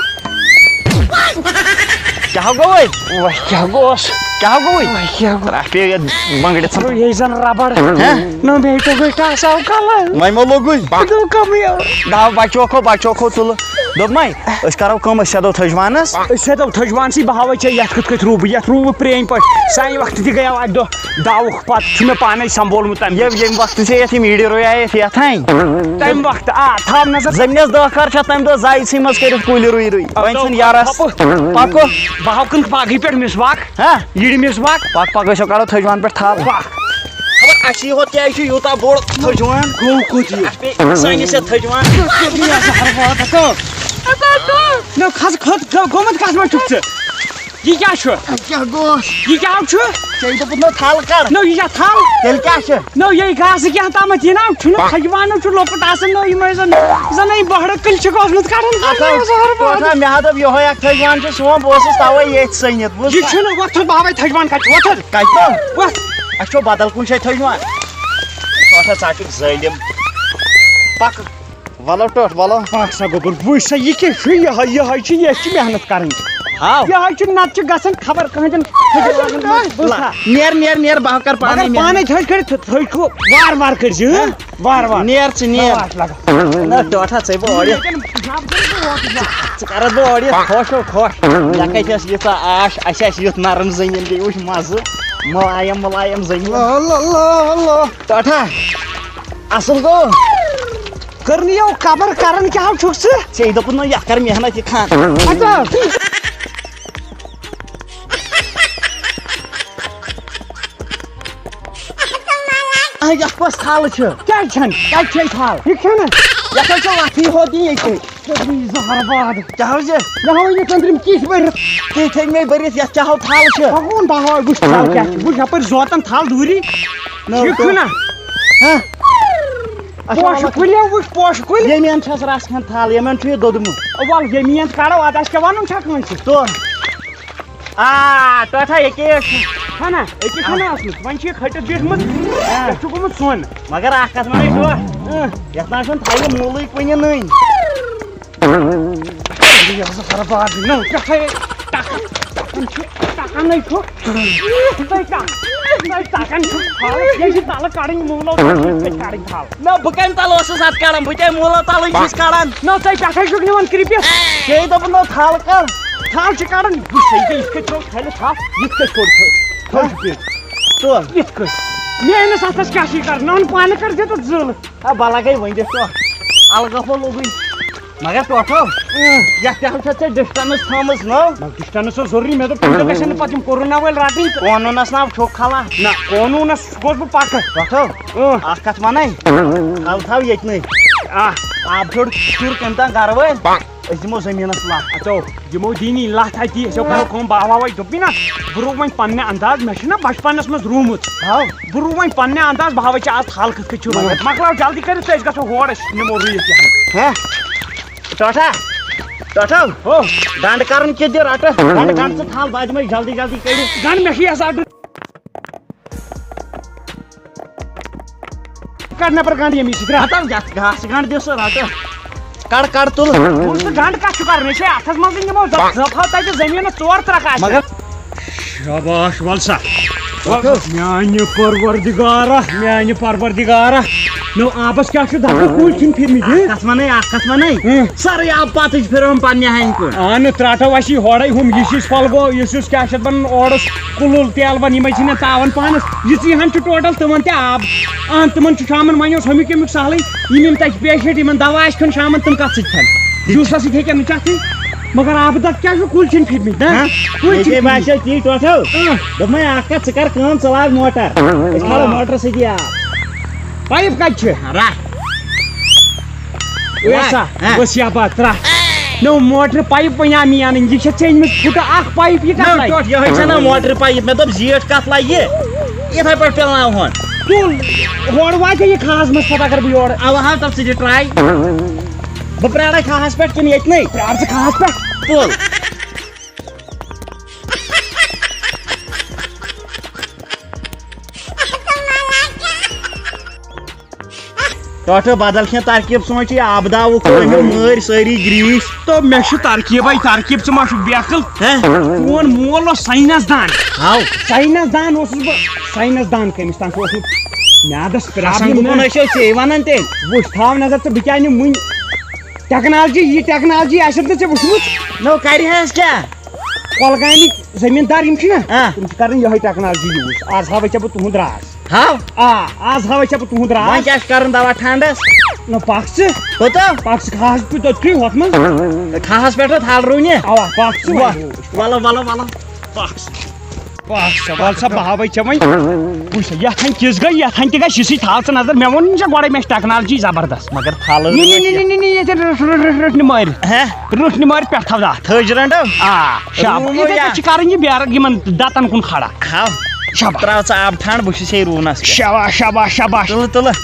کیٛاہ گوٚوُے کیٛاہ گوس کیٛاہ گوٚوُے کیٛاہ گوٚو ترٛٹھ پے بنٛگڑِتھ یہِ زن ربڑ نہ بیٚیہِ ٹۄنٛگرِ ٹاساو کَلہٕ وۄنۍ مہ لوٚگُے دوٚپ کَمٕے دَہ بچوکھو تُلہٕ دوٚپمَے أسۍ کَرو کٲم أسۍ سیدو تھٔجوانَس أسۍ ہیٚتو تھٔجوانسٕے بہٕ ہاوے ژےٚ یَتھ کِتھ کٔٹھۍ روٗبہٕ یَتھ روٗبہٕ پرٛٲنۍ پٲٹھۍ سانہِ وقتہٕ تہِ گٔیو اَکہِ دۄہ داوُکھ پَتہٕ چھُ مےٚ پانے سمبولمُت تَمہِ ییٚمہِ وقتہٕ ژےٚ یَتھ یِم ایٖڈِ رُیایَتھ یَتھَے تَمہِ وقتہٕ تھاو نظر زٔمیٖنَس دٲخار چھےٚ تَمہِ دۄہ زایسٕے منٛز کٔرِتھ کُلۍ رُے وۄنۍ ژھٕن یارَس پَکو بہٕ ہاو کٕنہٕ پگہٕے پٮ۪ٹھ مِسواک ہاں یِڑِ مِسواک پَک أسۍ کَرو تھٔجوان پٮ۪ٹھ تھل پکھ اَسہِ یہِ ہوت کیٛازِ چھُ یوٗتاہ بوٚڑ تھٔجوان گوٚو کوٚت یہِ اَسہِ پیٚیہِ سٲنِس یَتھ تھٔجوان نہ کھس کھوٚت گوٚمُت کَتھ منٛز چھُکھ ژٕ یہِ کیٛاہ چھُ کیٛاہ گوس یہِ کیٛاہ چھُ ژےٚ دوٚپُت نہ تھل کَر نو یہِ چھا تھل تیٚلہِ کیٛاہ چھُ نو یہِ گاسہٕ کیٛاہ تامَتھ یہِ نا چھُنہٕ تھجوانو چھُ لۄکُٹ آسان نو یِمے زن یہِ بہرٕ کٕلۍ چھُکھ اوسمُت کَڑُن مےٚ ہا دوٚپ یِہوے اکھ تھٔجوان چھُ سون بہٕ اوسُس تَوے ییٚتھۍ سٔنِتھ بوٗز یہِ چھُنہٕ وۄتھُن بہاوے تھجوان کَتہِ چھُ وۄتھُن کَتہِ وۄتھ اَسہِ چھُ بدل کُنہِ جایہِ تھٔجوان ٹوٹھا ژٕ چھُکھ ظٲلِم پَک وَلو ٹوٹھ وَلو پاک سا گوٚبُر وٕچھ سا یہِ کیٛاہ چھُ یِہوے چھِ یہِ چھِ محنت کَرٕنۍ ہاو یِہوے چھُ نتہٕ چھُ گژھان خبر کٕہٕنٛدٮ۪ن نیر بہٕ کَرٕ پانے پانے تھٔج کٔرِتھ تھٔج چھُ وارٕ وارٕ کٔرزِ وارٕ وارٕ نیر ژٕ نیر نہ ٹوٹھا ژٕے بہٕ اورٕ ژٕ کَرَکھ بہٕ اورٕ یِتھ خۄش خۄش مےٚ کَتہِ ٲس ییٖژاہ آش اَسہِ آسہِ یُتھ نرم زٔمیٖن بیٚیہِ وٕچھ مَزٕ مُلایم زٔمیٖن ٹوٹھا اَصٕل گوٚو کٔرنہٕ یو خبر کران کیٛاہ چھُکھ ژٕ ژےٚ دوٚپُت نہ یَتھ کَر محنت یہِ کھان یَتھ کۄس تھل چھِ کیٛازِ چھَنہٕ کَتہِ چھے تھل یہِ چھَنہٕ یَتھ حظ چھِ لَتھٕے ہوت ییٚتہِ زہرباد کیٛاہ حظ مےٚ ہاوے یہِ ژٔنٛدرِم کِتھ بٔرِتھ تُہۍ تھٔگۍ مےٚ بٔرِتھ یَتھ کیٛاہ ہو تھل چھِ بہوٗن بہاوے وٕچھ تھل کیٛاہ چھِ وٕچھ یپٲرۍ زوتن تھل دوٗری چھُکھ نا پوشہٕ کُلٮ۪و وٕچھ پوشہٕ کُلۍ ییٚمٮ۪ن چھَس رَس کھنٛڈ تھل یِمن چھُ یہِ دوٚدمُت وَل ییٚمین کَڑو اَدٕ آسہِ کیٛاہ وَنُن چھا کٲنٛسہِ تُل ٹوٹھا ییٚکیٛاہ چھا نا أکِس چھَنا ٲسمٕژ وۄنۍ چھِ یہِ کھٔٹِتھ بیٖٹھمٕژ یَتھ چھُ گوٚمُت سۄن مگر اکھ کَتھ وَنَے ٹوٹھ یَتھ نہ چھُنہٕ تھَیہِ موٗلٕے کُنہِ نٔنۍ زہرباد نو پٮ۪ٹھَے ٹکان چھُ ٹکَنٕے چھُ ٹکان چھُ تھل یہِ چھِ تَلہٕ کَڑٕنۍ موٗلو کَڑٕنۍ تھل نہ بہٕ کَمہِ تَل اوسُس اَتھ کَڑان بہٕ کیٛاہ موٗلو تَلٕے چھُس کَڑان نو ژَے پٮ۪ٹھَے چھُکھ نِوان کِرٛپِتھ ژےٚ دوٚپُت نہ تھل کَر تھل چھِ کَڑان وٕچھ سا یہِ یِتھ کٔٹھۍ ترٛوو تھلہِ تھپھ یِتھ کٔٹھۍ کوٚر تُل یِتھ کٔٹھۍ میٲنِس اَتھس کیٛاہ چھِ کَرُن نہ پانہٕ کَر دِ تہٕ زٕل بلا گٔے ؤنِتھ ٹوٹھ الگفو لوٚگُے مگر ٹوٹھو یَتھ تہِ حظ چھَتھ ژےٚ ڈِسٹَنٕس تھٲومٕژ نٔو ڈِسٹَنٕس اوس ضروٗری مےٚ دوٚپ تَمہِ دۄہ گژھن نہٕ پَتہٕ یِم کورونا وٲلۍ رَٹٕنۍ تہٕ قونوٗنَس ناو چھُکھ کھلان نہ قونوٗنَس گوٚژھ بہٕ پَکہٕ ٹوٹھو اکھ کَتھ وَنَے تھل تھاو ییٚتنٕے آب پھیوٚر شُر کٔمۍ تام گرٕ وٲلۍ أسۍ دِمو زٔمیٖنَس لَتھ اَچھو یِمو دِنی لَتھ اَتی أسۍ کَرو کٲم بہٕ ہاوے دوٚپُے نا بہٕ روٗ وۄنۍ پنٛنہِ اَنداز مےٚ چھُنہ بَچپَنَس منٛز روٗمُت بہٕ روٗ وۄنۍ پنٛنہِ اَنداز بہٕ ہاوے ژےٚ آز تھل کِتھ کٔٹھۍ چھِ روٗمٕژ مۄکلاو جلدی کٔرِتھ تہٕ أسۍ گژھو ہور أسۍ نِمو رُیِتھ کیٛاہ ٹوٹھا ٹوٹھو ہو ڈنٛڈ کَرُن کہِ دِ رَٹہٕ ڈنٛڈ کَڑ ژٕ تھل بہٕ دِمَے جلدی جلدی کٔڑِتھ گَنٛڈ مےٚ چھُ یَس آرڈر کَڑ نٮ۪بر گَنٛڈ ییٚمی سۭتۍ ہَتو یَتھ گاسہٕ گنٛڈ دِ سُہ رَٹہٕ کَڑ تُل سُہ گَنٛڈ کَتھ چھُ کَرُن یہِ چھے اَتھس منٛزٕے نِمو زَپہو تَتہِ زٔمیٖنَس ژور ترٛکھ آسہِ مگر شاباش وَل سا میانہِ پروردگارا نو آبس کیا چھُ دَکہٕ کُلۍ چھِنہٕ پھِرمٕتۍ کتھ ونے سارے آب پتٕچ پھرم پننہِ ہنہِ کُن اہن ترٛٹھو اسی ہورے ہُم یُس پھۄلگو یُس کیاہ چھِ ونان اورس کُلُل تیلبن یِمے چھِ تاون پانس یِژٕے ہن چھُ ٹوٹل تِمن تہِ آب اہن تِمن چھُ شامن وۄنۍ اوس ہُمیُک ییٚمیُک سہلٕے یِم تتہِ پیشنٹ یِمن دوا آسہِ کھیوٚن شامن تِم کتھ سۭتۍ کھٮ۪ن جوٗسس سۭتۍ ہیٚکن نہٕ چتھٕے مگر آبہٕ دۄد کیٛاہ چھُ کُلۍ چھِنہٕ پھِرمٕتۍ نا کُلۍ چھِ باسیو تی ٹوٹھو دوٚپمے اکھ کتھ ژٕ کر کٲم ژٕ لاگ موٹر أسۍ کھالو موٹر سۭتی آب پایپ کتہِ چھِ بس یپات ترٛٹھ نو موٹر پایپ وۄنۍ آ مےٚ انٕنۍ یہِ چھےٚ ژھیٚنمٕژ پھٕٹہٕ اکھ پایپ یہِ کتھ لگہِ یہے چھےٚ نا موٹر پایپ مےٚ دوٚپ زیٖٹھ کتھ لگہِ یِتھے پٲٹھۍ پِلناوہون تُل ہورٕ واتیا یہِ کھہس منٛز پتہٕ اگر بہٕ یورٕ اوا ہاو تب ژٕ دِ ٹراے بہٕ پرٛارے کھہس پٮ۪ٹھ کِنہٕ ییٚتنٕے پرٛار ژٕ کھہس پٮ۪ٹھ تُل ٹوٹھو بدل کینٛہہ ترکیب سونچ یہِ آبہٕ داوُک أنِو مٲرۍ سٲری گریٖس تو مےٚ چھُ ترکیٖبے ترکیٖب ژٕ ما چھُکھ بیکٕل چون مول اوس ساینس دان ساینس دان اوسُس بہٕ ساینس دان کٔمِس تام چھُ اوسمُت میادس پرابلم ٲسیو ژےٚ ونان تیٚلہِ وٕچھ تھاو نظر ژٕ بہٕ کیٛاہ نِمہٕ وٕنۍ ٹیکنالجی یہِ ٹیکنالجی آسٮ۪کھ نہٕ ژےٚ وٕچھمٕژ نو کرِہس کیٛاہ کۄلگامِکۍ زٔمیٖندار یِم چھِنہ تِم چھِ کران یِہوے ٹیکنالجی یوٗز آز ہاوے ژےٚ بہٕ تُہُنٛد راز ہاو آز ہاوے ژےٚ بہٕ تُہُنٛد وۄنۍ راز کیٛاہ چھُ کرُن دوا ٹھنڈس نہ پکھ ژٕ کوتاہ پکھ ژٕ کھہس توٚتھٕے ہوٚتھ منٛز کھہس پٮ۪ٹھ تھل رُونہِ اوا پکھ ژٕ ولو ولو ولو پکھ ژٕ وَل سا بہٕ ہاوے ژےٚ وۄنۍ وٕچھ یتھ ہن کِژھ گٔے یتھ ہن تہِ گژھِ یِژھٕے تھاو ژٕ نظر مےٚ ووٚن ژےٚ گۄڈے مےٚ چھِ ٹیکنالجی زبردست مگر تھل ییٚتہِ رٔٹنہِ مٲرۍ پٮ۪ٹھ تھاو دَتھ تھٔج رنڈو شاباش چھِ کرٕنۍ یہِ بیرٕ یِمن دتن کُن کھڑا ہاو شاباش تراو ژٕ آب ٹھنڈ بہٕ چھُس ہے روٗنس شاباش شاباش شاباش تُلہٕ تُلہٕ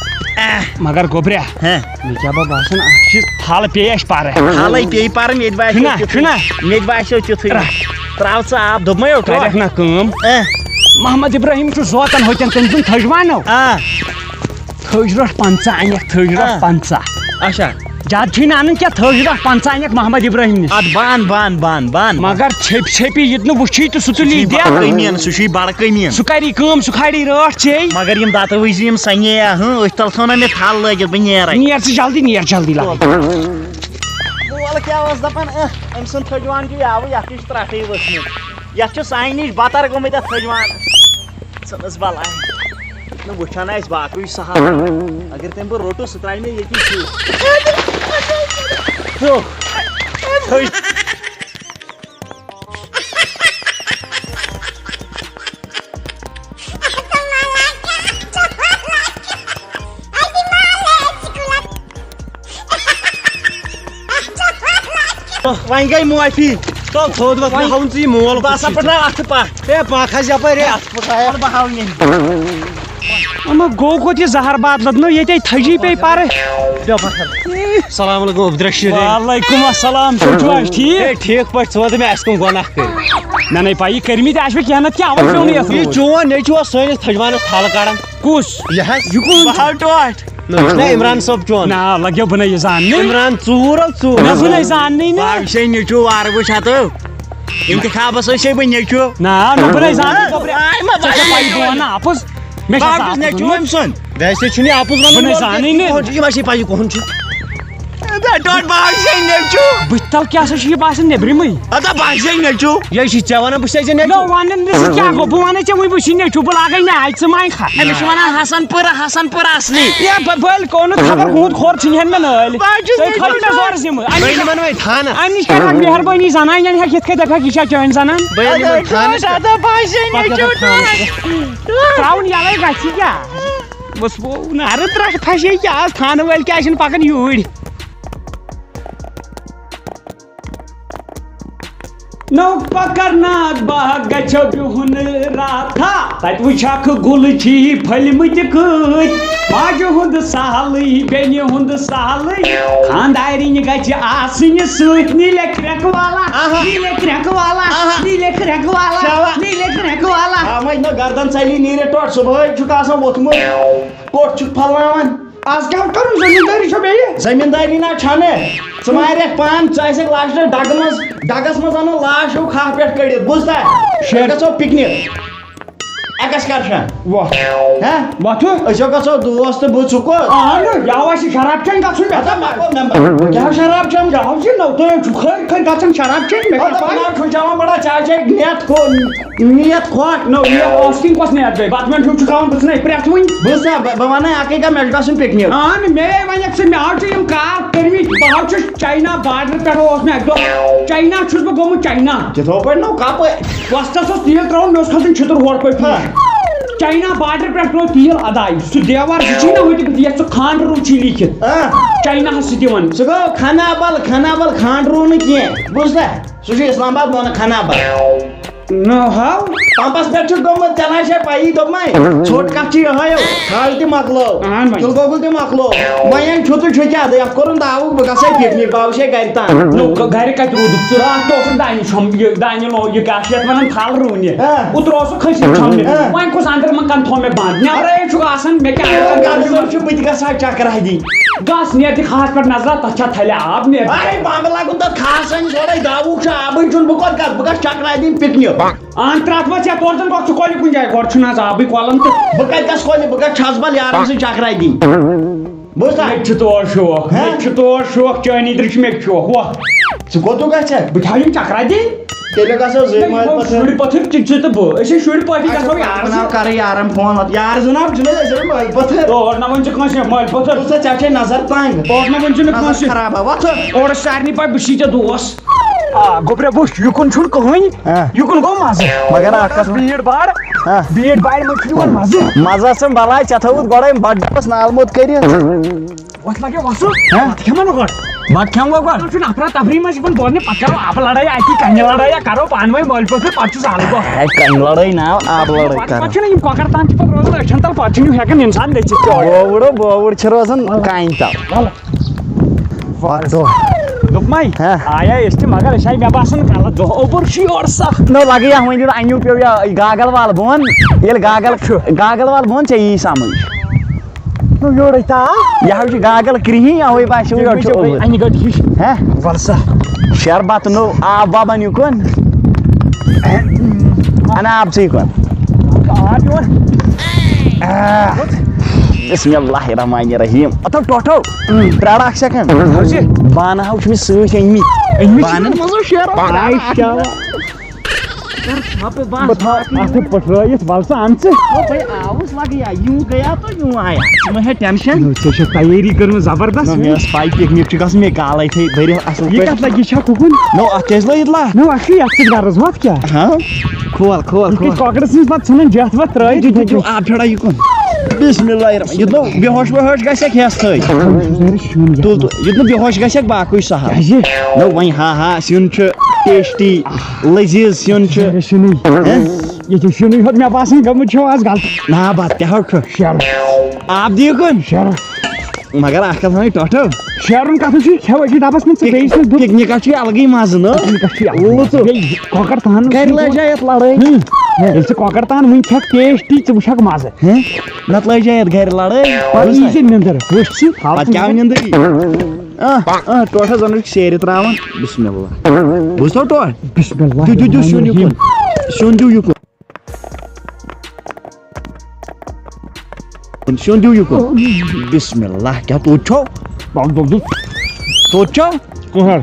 مگر گوٚبریا مےٚ کیٛاہ بہٕ باسان اَتھ چھِ تھل پیٚیہِ اَسہِ پرٕ تھلے پیٚیہِ پرٕنۍ ییٚتہِ باسیو چھُنا مےٚ تہِ باسیو تیُتھُے تراو ژٕ آب دوٚپمَے کَرٮ۪کھ نا کٲم محمد ابراہیم چھُ زوتن ہوٚتٮ۪ن تٔمۍ سُنٛد تھٔج وانو تھٔج رٔٹ 50 انٮ۪کھ تھٔج رٔٹ 50 اچھا زیادٕ چھُے نہٕ اَنٕنۍ کینٛہہ تھٔج رٔٹ 50 انٮ۪کھ محمد ابراہیم نِش ادٕ بان مگر ژھیٚپۍ ژھیٚپہِ یہِ نہٕ وٕچھی تہٕ سُہ تُلی قمیٖن سُہ چھُے بڑٕ قمیٖن سُہ کری کٲم سُہ کھاڑی رٲٹھ ژےٚ مگر یِم دتہٕ وٕچھِ یِم سنیے أتھۍ تل تھٲو نا مےٚ تھل لٲگِتھ بہٕ نیرے نیر ژٕ جلدی لگ مول کیٛاہ اوس دپان أمۍ سُنٛد تھٔجوان چھُ یاوٕ یتھ تہِ چھُ ترٛٹھٕے ؤژھمٕژ یتھ چھُ سانہِ نِش بتر گوٚمُت یتھ تھٔجوانس ژٕنس بلاے نہٕ وٕچھان آسہِ باقٕے سہل اگر تٔمۍ بہٕ روٚٹُس سُہ ترٛایہِ مےٚ ییٚتی تھٔج وۄنۍ گٔے معٲفی تل تھوٚد وۄتھ مےٚ ہاوُن ژٕ یہِ مول بہٕ ہسا پھٕٹراو اَتھٕ پتھ ہے پکھ حظ یپٲرۍ اَتھ پھٕٹراو بہٕ ہاوٕنۍ اما گوٚو کوٚت یہِ زہر باد لدنو ییٚتے تھٔجی پیٚیہِ پرٕ السلام علیکم عبدالرشیٖد وعلیکم السلام تُہۍ چھِو حظ ٹھیٖک ٹھیٖک پٲٹھۍ ژٕ وَن مےٚ اَسہِ کٕم گۄناہ کٔرۍ مےٚ نَے پَیی کٔرمٕتۍ آسوٕ کینٛہہ نتہٕ کینٛہہ اَوَے پیوٚو نہٕ یَتھ یہِ روٗد چون نیٚچوٗ اوس سٲنِس تھٔجوانس تھل کڑان کُس یہِ حظ یہِ کُن بہٕ ہاو ٹوٹھ نہ عمران صٲب چون نا لگیو بہٕ نَے یہِ زاننٕے عمران ژوٗر ژوٗر مےٚ بہٕ نَے زاننٕے نہ باغ چھے نیٚچوٗ وارٕ وٕچھ ہتو اِنتخابس ٲسے بہٕ نیٚچوٗ نا نہ بہٕ نَے زاننٕے ژےٚ چھےٚ پَیی بہٕ وَنہٕ اَپُز مےٚ بہٕ چھُ ہاوُس نیٚچوٗ أمۍ سُنٛد ویسے چھُنہٕ یہِ اَپُز بہٕ نَے زاننٕے نہٕ یہِ ما چھے پَیی کُہُن چھُ ٹوٹھ باغ چھے نیٚچوٗ بٕتھِ تل کیٛاہ سا چھُ یہِ باسان نیٚبرِمٕے ادا باغ چھے نیٚچوٗ یہِ چھِ ژےٚ وَنان بہٕ چھُسے ژےٚ نو نیٚچوٗ وَنان نہٕ ژٕ کیٛاہ گوٚو بہٕ وَنے ژےٚ وۄنۍ بہٕ چھُس نیٚچوٗ بہٕ لاگے ناے ژٕ ماے کھا أمِس چھِ وَنان حسن پورہ اصلی ہے بٔلۍ کوٚرنہٕ خبر ہُہُنٛد کھور ژھٕنہن مےٚ نٲلۍ تُہۍ کھٲلِو مےٚ زورٕ ذِمہٕ بہٕ نِمن وۄنۍ تھانہٕ اَمہِ نِش کَرٕہَکھ مہربٲنی زنانہِ اَنہِ ہٮ۪کھ یِتھ کٔنۍ دَپہَکھ یہِ چھا چٲنۍ زنان بہٕ نِمن تھانس ترٛاوُن یَلَے گژھِ کیٛاہ بس نارٕ ترٛٹھ پھسے کیٛاہ آز تھانہٕ وٲلۍ کیٛازِ چھِنہٕ پَکان یوٗرۍ نو پکرناگ باغ گژھو بِہُن راتھا تَتہِ وٕچھکھ گُلچھی پھٔلمٕتۍ کۭتۍ ماجہِ ہُنٛد سہلٕے بیٚنہِ ہُنٛد سہلٕے خاندارِنۍ گژھِ آسٕنۍ سۭتۍ نیٖلے کرٛٮ۪کہٕ والا نیٖلے کرٛٮ۪کہٕ والا نیٖلے کرٛٮ۪کہٕ والا نیٖلے کرٛٮ۪کہٕ والا وۄنۍ نہٕ گردن ژَلی نیٖرِتھ ٹوٹھ صُبحٲے چھُکھ آسان ووٚتھمُت کوٚٹ چھُکھ پھلناوان آز کیٛاہ کَرُن زٔمیٖندٲری چھو بیٚیہِ زٔمیٖندٲری نا چھنہٕ ژٕ مارٮ۪کھ پان ژٕ آسٮ۪کھ لاسٹس ڈگس منٛز اَنُن لاش ہیوٗ کھہہ پٮ۪ٹھ کٔڑِتھ بوٗزتھا شےٚ گژھو picnic Excursion. What? What? What? أشوف كسر دوست بوتشوكو. Yawa si şarap çen gitsin be. Adam makam number. Kya şarap çam? Yawa si ne tu kan gitsin şarap çen be. Adam ne konuşacağım bana çaycak niyet koat. No, ya asking was ne be. Batman şu çıkan bısına ipriyat mıyım? Busa bana akika meditation picnic. An me vanyap se me açayım kar permit bahar şu China border pe osme ekdo China çüz bu gomu China. Kita apa no kapı? Vastasız diye kral me uskalın çıtır hor pe. China border pe kral tiel aday. Su devar China hoydu ki ya su khan ru chili ki. China has diwan. Suga khanabal khandru ne kiye. Busa. Suji Islamabad mona khanabal. No how? Pampas pe çu gomu tanaşe payi domay. Çot kaçı hayo. Halti maklo. Tulgogul te maklo. Mayan çotu çoca da yapkorun da avu bagasay picnic bavşe gaytan. No gayri ka tru duk sıra to dani şom dani lo ye gaşet vanan thal ru ne. Utrosu khaşı çam ne. Wan ko sandar man kan thome band. Ne ara şu asan me ka Garsor şu bitika sa çakra di. gas ne ti khas par nazar tacha thale ab ne. Ay bambala gun da khasan soray davu şu abın çun bu kod bagas çakra di picnic. Antratva ya tordan kok çukoli kunjay gorçuna abi kolam te. Bagas kas koli bagas çazbal yaram se çakra di. Busa. Çutor şok çayni drişmek şok. Wa. Skotu kaçak. Bıçayım çakra di. Tele kasar zeymal patır. Şuri patır çıktı bu. Eşe şuri patır kasar yar. Bana karı yarım puan at. Yar zınap cüne zeymal patır. Or na mınca kanşı mal patır. Busa çaçe nazar tang. Or na mınca Nazar kanşı. karaba vatır. Or sarni pay bışıca duas. Gopre boş yukun çul kahın. Yukun go mazı. Magar akas Beard bar. Beard bar mı yukun mazı. mazasın balay çatavut gorayım baddas nalmut keriyor. What lagi wasu? What keman gor? Bak kam gor. Çun apra tabri mas pun borne pakaro ap ladai ai ki kanya ladai ya karo panmai mal patır pachu sal go. Hey kan ladai na aap ladai kar. Pachu na kokar tan pa roz chantal pachu ni hakan insan de chitte. Bovur çırasın kainta. Vardo. Lukmai. Aya este magar şay babasın kala do over shi orsa. No lagi ya hmai jura anyu pe ya gagal wal bon. Yel gagal wal bon chai samu. No yorita. Ya hau gagal krihi ya hoi ba shu yor chu. Ani gad hiş. Ha? Valsa. Sharbat no a baba ni kon. Ana ab si kon. Abi var. Bismillahirrahmanirrahim. Atau toto. Tradak second. Hausi. Bana hau şu su şeymi. Bana mazo şer. Aisha. Bata atı patrayet valsa amse. O bhai avus lagi ya. Yu gaya to yu aya. Cuma he tension. Çeşe tayeri karma zabardast. No mes spy picnic çıkas me kalay the bari asıl. Ye kat lagi şa kokun. No atezla idla. No akhi yaksı garaz vat kya? Ha? Cool. Ki kokrsız vat sunan jaht vat tray. Ju ab pheda yukun. Bismillahirrahmanirrahim. Yudno behosh gasek hestay. Yudno behosh gasek bakuy saha. No vay ha syun chu tasty leziz syun chu. Şunu. Ye şunu hot me basın gamı çoğaz gal. Na bat behar chu. Şer. Ab diyukun. Şer. Magar akal hani toto. Şerun katı hava ki dabas mı space dur. Picnic açı algı mazını. Kokar tan. Karla jayat laray. Else kokar tan mı tek tasty çubuşak mazı. Natla jayat gar laray. İyisin nendir. Hoşçu. Pat kavninde. Tota zanır seri travan. Bismillah. Bu toto. Bismillah. Du şun yukun. Şun du yukun. Şun du yukun. Bismillah. Kya tocho? Bak doldu. Tocho? Kohar.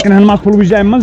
Kenan mas pul bijay maz.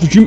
Suçum.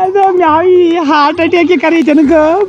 Ada mai heart attack ke kare jan gab.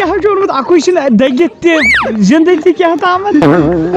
Ya jor mut akuşin degette zindagi kya tamat.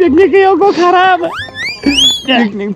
Piknik yo ko kharab.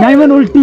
Naiman ulti.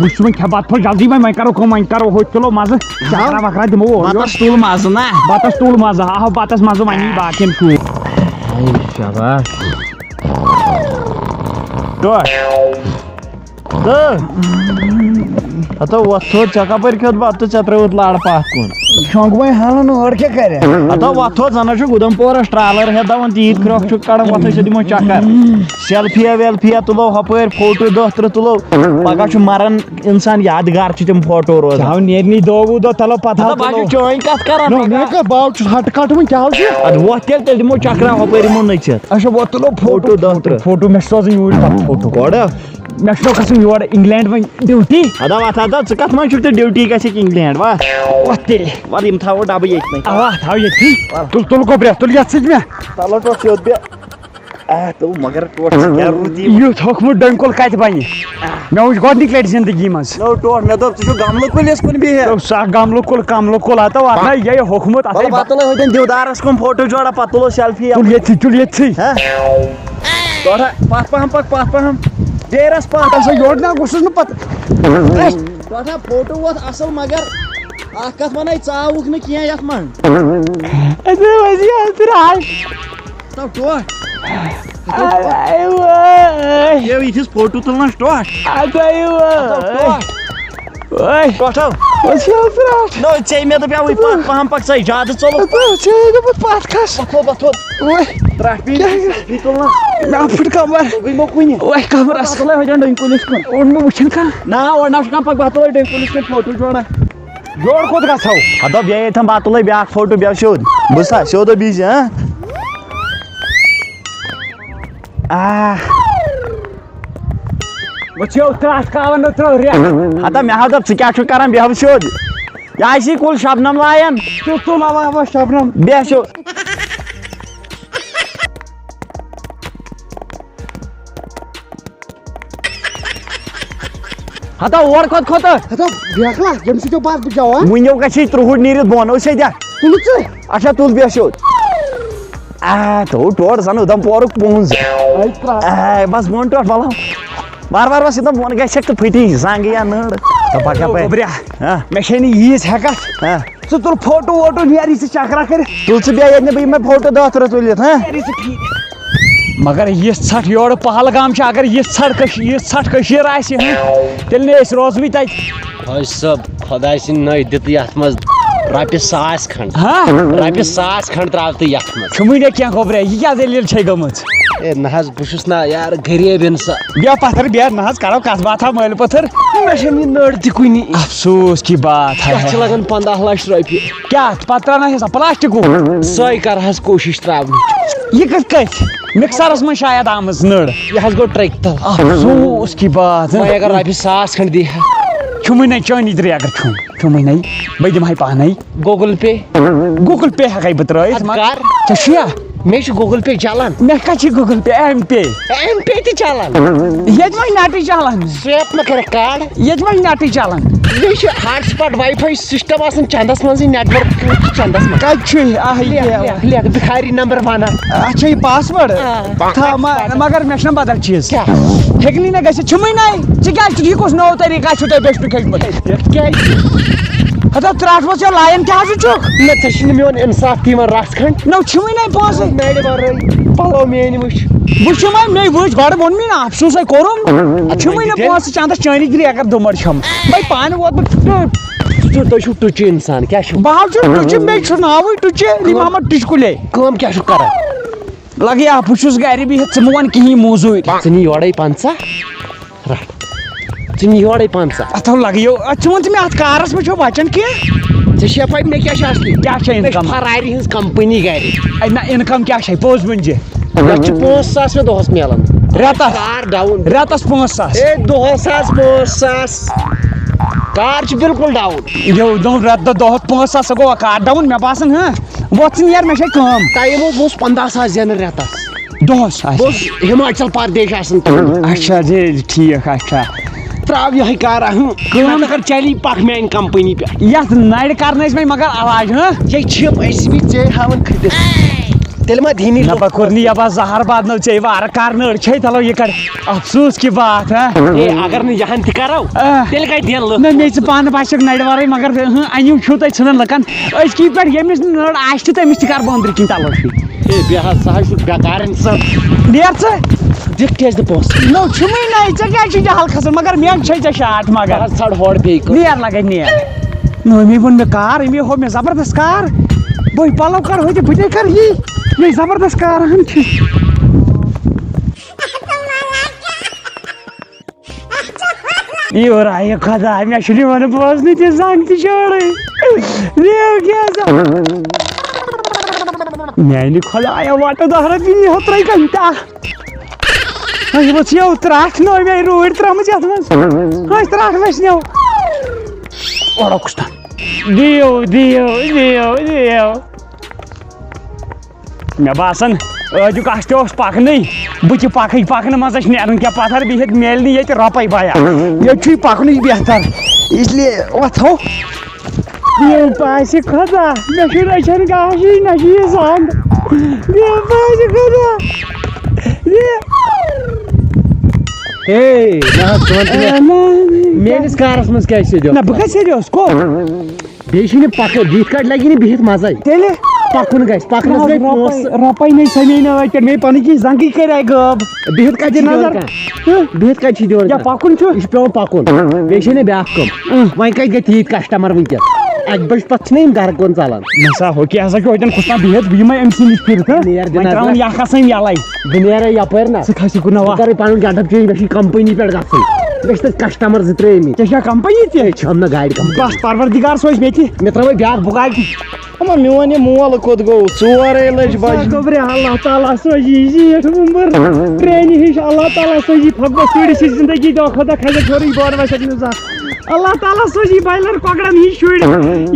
Busman khabat phol jaldi mai karo ho chalo maz. Chakra bakra dimo. batas tul mazna Batas tul maz. Ah batas maz mani bakin ku. ay shabash اتو وتھو ژےٚ کپٲرۍ کھیوٚت بتہٕ ژےٚ ترٛٲوُتھ لارٕ پتھ کُن شونٛگوے حالن ٲر کیٛاہ کرِ اتو وتھو زن چھُکھ اُدھمپورس trailer ہٮ۪تھ دپان تیٖتۍ کرٛۄکھ چھُکھ کڑان وۄتھو أسۍ دِمو چکر سیلفیا ویلفیا تُلو ہپٲرۍ فوٹو 10-13 تُلو پگہہ چھُ مران انسان یادگار چھِ تِم فوٹو روزان ہاو نیرنی دۄہ وُہ دۄہ تلو پتہٕ بہٕ چھُس چٲنۍ کتھ کران باو چھُس ہٹہٕ کٹ وۄنۍ کیٛاہ چھُ ادٕ وۄتھ تیٚلہِ دِمو چکرا ہپٲرۍ یِمو نٔژِتھ اچھا وۄنۍ تُلو فوٹو 10-13 فوٹو مےٚ چھُ سوزُن یوٗرۍ پتہٕ فوٹو گۄڈٕ مےٚ چھُ گژھُن یور انگلینڈ وۄنۍ ڈیوٹی ادا وتھ ادا ژٕ کتھ منٛز چھُکھ تہٕ ڈیوٹی گژھِکھ انگلینڈ وا وۄتھ تیٚلہِ وَلہٕ یِم تھاوو ڈبہٕ ییٚتنٕے اوا تھاو ییٚتھی تُل گۄبریا تُل یتھ سۭتۍ مےٚ چلو ٹوٹھ سیوٚد بیٚہہ تُل مگر ٹوٹھ کیٛاہ روٗد یُتھ ہوٚکھمُت ڈٔنۍ کُل کتہِ بنہِ مےٚ وٕچھ گۄڈنِکۍ لٹہِ زندگی منٛز نو ٹوٹھ مےٚ دوٚپ ژٕ چھُکھ گملہٕ کُلِس کُن بِہِتھ سا گملہٕ کُل ہتو اتھ نہ یہِ ہوٚکھمُت وَلہٕ پتہٕ تُلو ہوٚتٮ۪ن دِودارس کُن فوٹو جوڑا پتہٕ تُلو سیلفی تُل ییٚتھی ٹوٹھا پتھ پہم پتھ پہم ڈیرس پتھ سا یورٕ نہ گوٚژھُس نہٕ پتہٕ ٹوٹھا فوٹو ووت اصل مگر اکھ کتھ ونے ژٕ آوُکھ نہٕ کینٛہہ یتھ منٛز تو ٹوٹھ یِتھِس فوٹو تُلنس ٹوٹھ ٹوٹھو نو ژےٚ مےٚ دوٚپ پتھ پہم پکھ ژٕ زیادٕ ژوٚلُکھ پتھ کھس ترٛٹھ پیٖنتہِ تُلنس مےٚ پھٕٹ کمر یِمو کُنہِ کمرس تُلے ہوٚتٮ۪ن ڈٔنۍ کُلِس کُن اوٚن مےٚ وٕچھن کانٛہہ نہ اور نہ چھُ کانٛہہ پکھ بہٕ تُلے ڈٔنۍ کُلِس کُن فوٹو جوڑا یور کوٚت گژھو ہتو بیٚیہِ ییٚتھٮ۪ن بہٕ تُلے بیٛاکھ فوٹو بیٚہہ سیوٚد بوٗزتھا سیوٚد بِہزِ وٕچھو ترٛٹھ کاوان نہٕ ترٛٲو رٮ۪تھ ہتا مےٚ ہا دوٚپ ژٕ کیٛاہ چھُکھ کران بیٚہہ سیوٚد یہِ آسی کُل شبنم لایان تُل اوا شبنم بیٚہہ سیوٚد ہتا اور کھوت بیکھلا ییٚمہِ سۭتۍ بات بہٕ جوان وٕنیو گژھی 30 نیٖرِتھ بۄن ٲسۍ دیا تُل ژٕ اچھا تُل بیٚہہ سیوٚد تو ٹوٹھ زن اُدھمپورُک پونٛز بس بۄن ٹوٹھ بلو بار بس یوٚتن بۄن گژھکھ تہٕ پھٕٹی زنٛگہٕ یا نٔر گوٚبریا مےٚ چھے نہٕ ییٖژ ہٮ۪کتھ ژٕ تُل فوٹو ووٹو نیری ژٕ چکرا کٔرِتھ تُل ژٕ بیٚیہِ ییٚتہِ نہٕ بہٕ یِمے فوٹو 10-13 تُلِتھ مگر یِژھ ژھٹھ یورٕ پہلگام چھِ اگر یِژھ ژھٹھ کٔشیٖر آسہِ تیٚلہِ نہٕ أسۍ روزوٕے تتہِ حٲج صٲب خۄداے سٕنٛدۍ نٔے دِتہٕ یتھ منٛز رۄپیہِ 1000 کھنٛڈ رۄپیہِ 1000 کھنٛڈ ترٛاو تہٕ یتھ منٛز چھُمٕے نہٕ کینٛہہ گوٚبریا یہِ کیٛاہ دٔلیٖل چھے گٔمٕژ ہے نہ حظ بہٕ چھُس نا یارٕ غریٖب اِنسان بیٚہہ پتھر بیٚہہ نہ حظ کرو کتھ باتھا مٲلۍ پتھر مےٚ چھَنہٕ یہِ نٔر تہِ کُنی افسوٗس کی بات اَتھ چھِ لگان 15 لچھ رۄپیہِ کیٛاہ پتہٕ ترٛاونا حِساب پلاسٹِکُک سۄے کر حظ کوٗشِش ترٛاونٕچ یہِ کِتھ کٔنۍ مِکسرس منٛز شاید آمٕژ نٔر یہِ حظ گوٚو ٹرٛکہِ تل افسوٗس کی بات وۄنۍ اگر رۄپیہِ 1000 کھنٛڈ دی ہا چھُمٕے نَے چٲنی درے اگر چھُمٕے نَے بہٕ دِمہٕ پانے گوٗگل پے گوٗگل پے ہٮ۪کَے بہٕ ترٲیِتھ کر ژےٚ چھُیا مےٚ چھُ گوٗگل پے چلان مےٚ کَتہِ چھِ گوٗگل پے ایم پے ایم پے تہِ چلان ییٚتہِ وۄنۍ نٮ۪ٹٕے چلان سویپ مہ کَرکھ کاڑ ییٚتہِ وۄنۍ نٮ۪ٹٕے چلان بیٚیہِ چھُ ہاٹ سپاٹ واے فاے سسٹم آسان چندس منٛزٕے نیٹ ؤرک چندس منٛز کَتہِ چھُ لیکھ بِخاری نمبر ونان اَتھ چھا یہِ پاس وٲڈ مگر مےٚ چھُنہ بدل چیٖز ہیٚکہِ نہٕ نہ گٔژھِتھ چھُمٕے نَے ژٕ کیٛازِ چھُکھ یہِ کُس نوٚو طریٖقہ چھُو تۄہہِ بیٚچھنُک ہیٚچھمُت کیٛازِ ہتو ترٛٹھ وٲژ لایَن کیٛاہ حظ چھُکھ نہ ژےٚ چھُنہٕ میون اِنصاف تہِ یِوان رژھ کھنٛڈ نو چھُمٕے نَے پونٛسہٕ نرِ ورٲے پلو میٲنۍ وٕچھ وٕچھُم مےٚ وٕچھ گۄڈٕ ووٚن مےٚ نہ افسوٗسے کوٚرُم چھُمٕے نہٕ پونٛسہٕ چندس چٲنی درے اگر دُمر چھَم وۄنۍ پانہٕ ووت بہٕ تُہۍ چھِو ٹُچہِ اِنسان کیٛاہ چھُو بہٕ حظ چھُس ٹُچہِ مےٚ چھُ ناوٕے ٹُچہِ علی محمد ٹُچکُلے کٲم کیٛاہ چھُو کران لگیا بہٕ چھُس گرِ بِہِتھ ژٕ مہٕ وَن کِہیٖنۍ موٗزوٗرۍ ژٕ نی یورے 50 رٹھ ژٕ نی یورے 50 اتھو لگیو ژٕ وَن ژٕ مےٚ اتھ کارس منٛز چھو بچان کینٛہہ ژےٚ چھےٚ پاے مےٚ کیٛاہ چھِ اصلی کیٛاہ چھےٚ مےٚ چھِ اِنکم فرارِ ہٕنٛز کمپٔنی گرِ نہ اِنکم کیٛاہ چھے پوٚز ؤنۍ زِ مےٚ چھِ 5000 مےٚ دۄہس میلان رٮ۪تس کار ڈاوُن رٮ۪تس 5000 ہے دۄہس حظ 5000 کار چھِ بالکل ڈاوُن یو دوٚپ رٮ۪تہٕ دۄہ دۄہس 5000 سۄ گوٚوا کار ڈاوُن مےٚ باسان وۄتھ ژٕ نیر مےٚ چھے کٲم ٹایِم اوس بہٕ اوسُس 15000 زینان رٮ۪تس دۄہس بہٕ اوسُس ہِماچل پردیش آسان اچھا جی ٹھیٖک اچھا تراو یِہے کارا کٲم اگر چلی پکھ میانہِ کمپٔنی پٮ۪ٹھ یتھ نرِ کرنٲیِس وۄنۍ مگر علاج یے چھِ أسۍ بھی ژےٚ ہاوان کھٔتِتھ تیٚلہِ ما دِنی نہ کوٚرنی یبا زہر بادنو ژےٚ وارٕ کار نٔر چھے تلو یہِ کر افسوٗس کی بات ہے اگر نہٕ یہن تہِ کرو تیٚلہِ کتہِ دِن لُکھ نہ مےٚ ژٕ پانہٕ باسیٚکھ نرِ ورٲے مگر انِو چھُو تۄہہِ ژھٕنان لُکن أزکی پٮ۪ٹھ ییٚمِس نٔر آسہِ تہٕ تٔمِس تہِ کر بہٕ أنٛدرۍ کِنۍ تلٲشی ہے بیہا سہ بیکار انسان نیر ژٕ دِکھ کیٛازِ نہٕ پونٛسہٕ نو چھُمٕے نَے ژےٚ کیٛازِ چھُے جہل کھسان مگر مےٚ چھے ژےٚ شاٹ مگر بہٕ ژھانٛڈ ہورٕ بیٚیہِ کانٛہہ نیر لگے نیر نو أمی ووٚن مےٚ کار أمی ہوو مےٚ زبردست کار بہٕ پلو کر ہوتہِ بہٕ تے کر یی یہِ زبردست کار ہن چھِ یورایہِ خۄدا مےٚ چھُنہٕ یِوان بوزنہٕ تہِ زنٛگ تہِ شورٕے لیو کیٛاہ میانہِ خۄدایا وٹہٕ دہ رۄپیہِ نیہو ترٛٲے گنٹا أسۍ ؤژھیو ترٛٹھ نو مےٚ روٗڑۍ ترٛٲمٕژ یتھ منٛز أسۍ ترٛٹھ ؤسنیو اورو کُستان دِیو دِیو دِیو دِیو مےٚ باسان أزیُک اَسہِ تہِ اوس پکنٕے بہٕ تہِ پکنہٕ منٛز چھِ نیرُن کیٛاہ پتھر بِہِتھ میلہِ نہٕ ییٚتہِ رۄپے بیا ییٚتہِ چھُے پکنُے بہتر اسلیے وۄتھو دیو پاسہِ خۄدا مےٚ چھُ رچھن گاشٕے نہ چھُ یہِ زنٛگ دیو پاسہِ خۄدا ہے نہ حظ ژٕ وَن مےٚ میٲنِس کارس منٛز کیٛازِ چھِ نہ بہٕ کتہِ سیٚدیوس کو بیٚیہِ چھُے نہٕ پکہٕ بِہِتھ کٲٹھۍ لگی نہٕ بِہِتھ مزے تیٚلہِ پکُن گژھِ پکنس گٔے پونٛسہٕ رۄپے نَے سَمے نہٕ ٲدۍ پٮ۪ٹھ مےٚ پنٕنۍ کِنۍ زنٛگٕے کَرے غٲب بِہِتھ کتہِ چھِ نظر دِوان کانٛہہ بِہِتھ کتہِ چھِ دِوان کیٛاہ پکُن چھُ یہِ چھُ پیٚوان پکُن بیٚیہِ چھے نہٕ بیٛاکھ کٲم وۄنۍ کتہِ گٔے تیٖتۍ کسٹمر وٕنکیٚس اکہِ بجہِ پتہٕ چھِنہ یِم گرٕ کُن ژلان نسا ہو کیٛاہ ہسا چھُ ہوتٮ۪ن کھُسان بِہِتھ بہٕ یِمے أمۍ سٕے نِش پھِرِتھ نیر دِ وۄنۍ نظر ترٛاوان یہِ کھسان یَلے بہٕ نیرے یپٲرۍ نہ ژٕ کھس یہِ کُن بہٕ کرٕ پنُن گیٹپ چینج مےٚ چھِ کمپٔنی پٮ۪ٹھ گژھُن مےٚ چھِ تتہِ کسٹمر زٕ ترٛٲیمٕتۍ ژےٚ چھا کمپنی تہِ چھَم نہٕ گاڑِ کمپنی بس پروردِگار سوز مےٚ تہِ مےٚ ترٛٲوے بیٛاکھ بُگاٹی اما میون یہِ مول کوٚت گوٚو 4 لَچھ بجہِ گوٚبرِ اللہ تعالیٰ سوزی زیٹھ وُمبر پرٛانہِ ہِش اللہ تعالیٰ سوزی پھۄکہٕ شُرۍ چھِ زندگی دۄہ کھۄتہٕ دۄہ کھسہِ خورٕے بور وسہِ نہٕ زانٛہہ اللہ تعالیٰ سوزی بایلر کۄکرن ہِنٛدۍ شُرۍ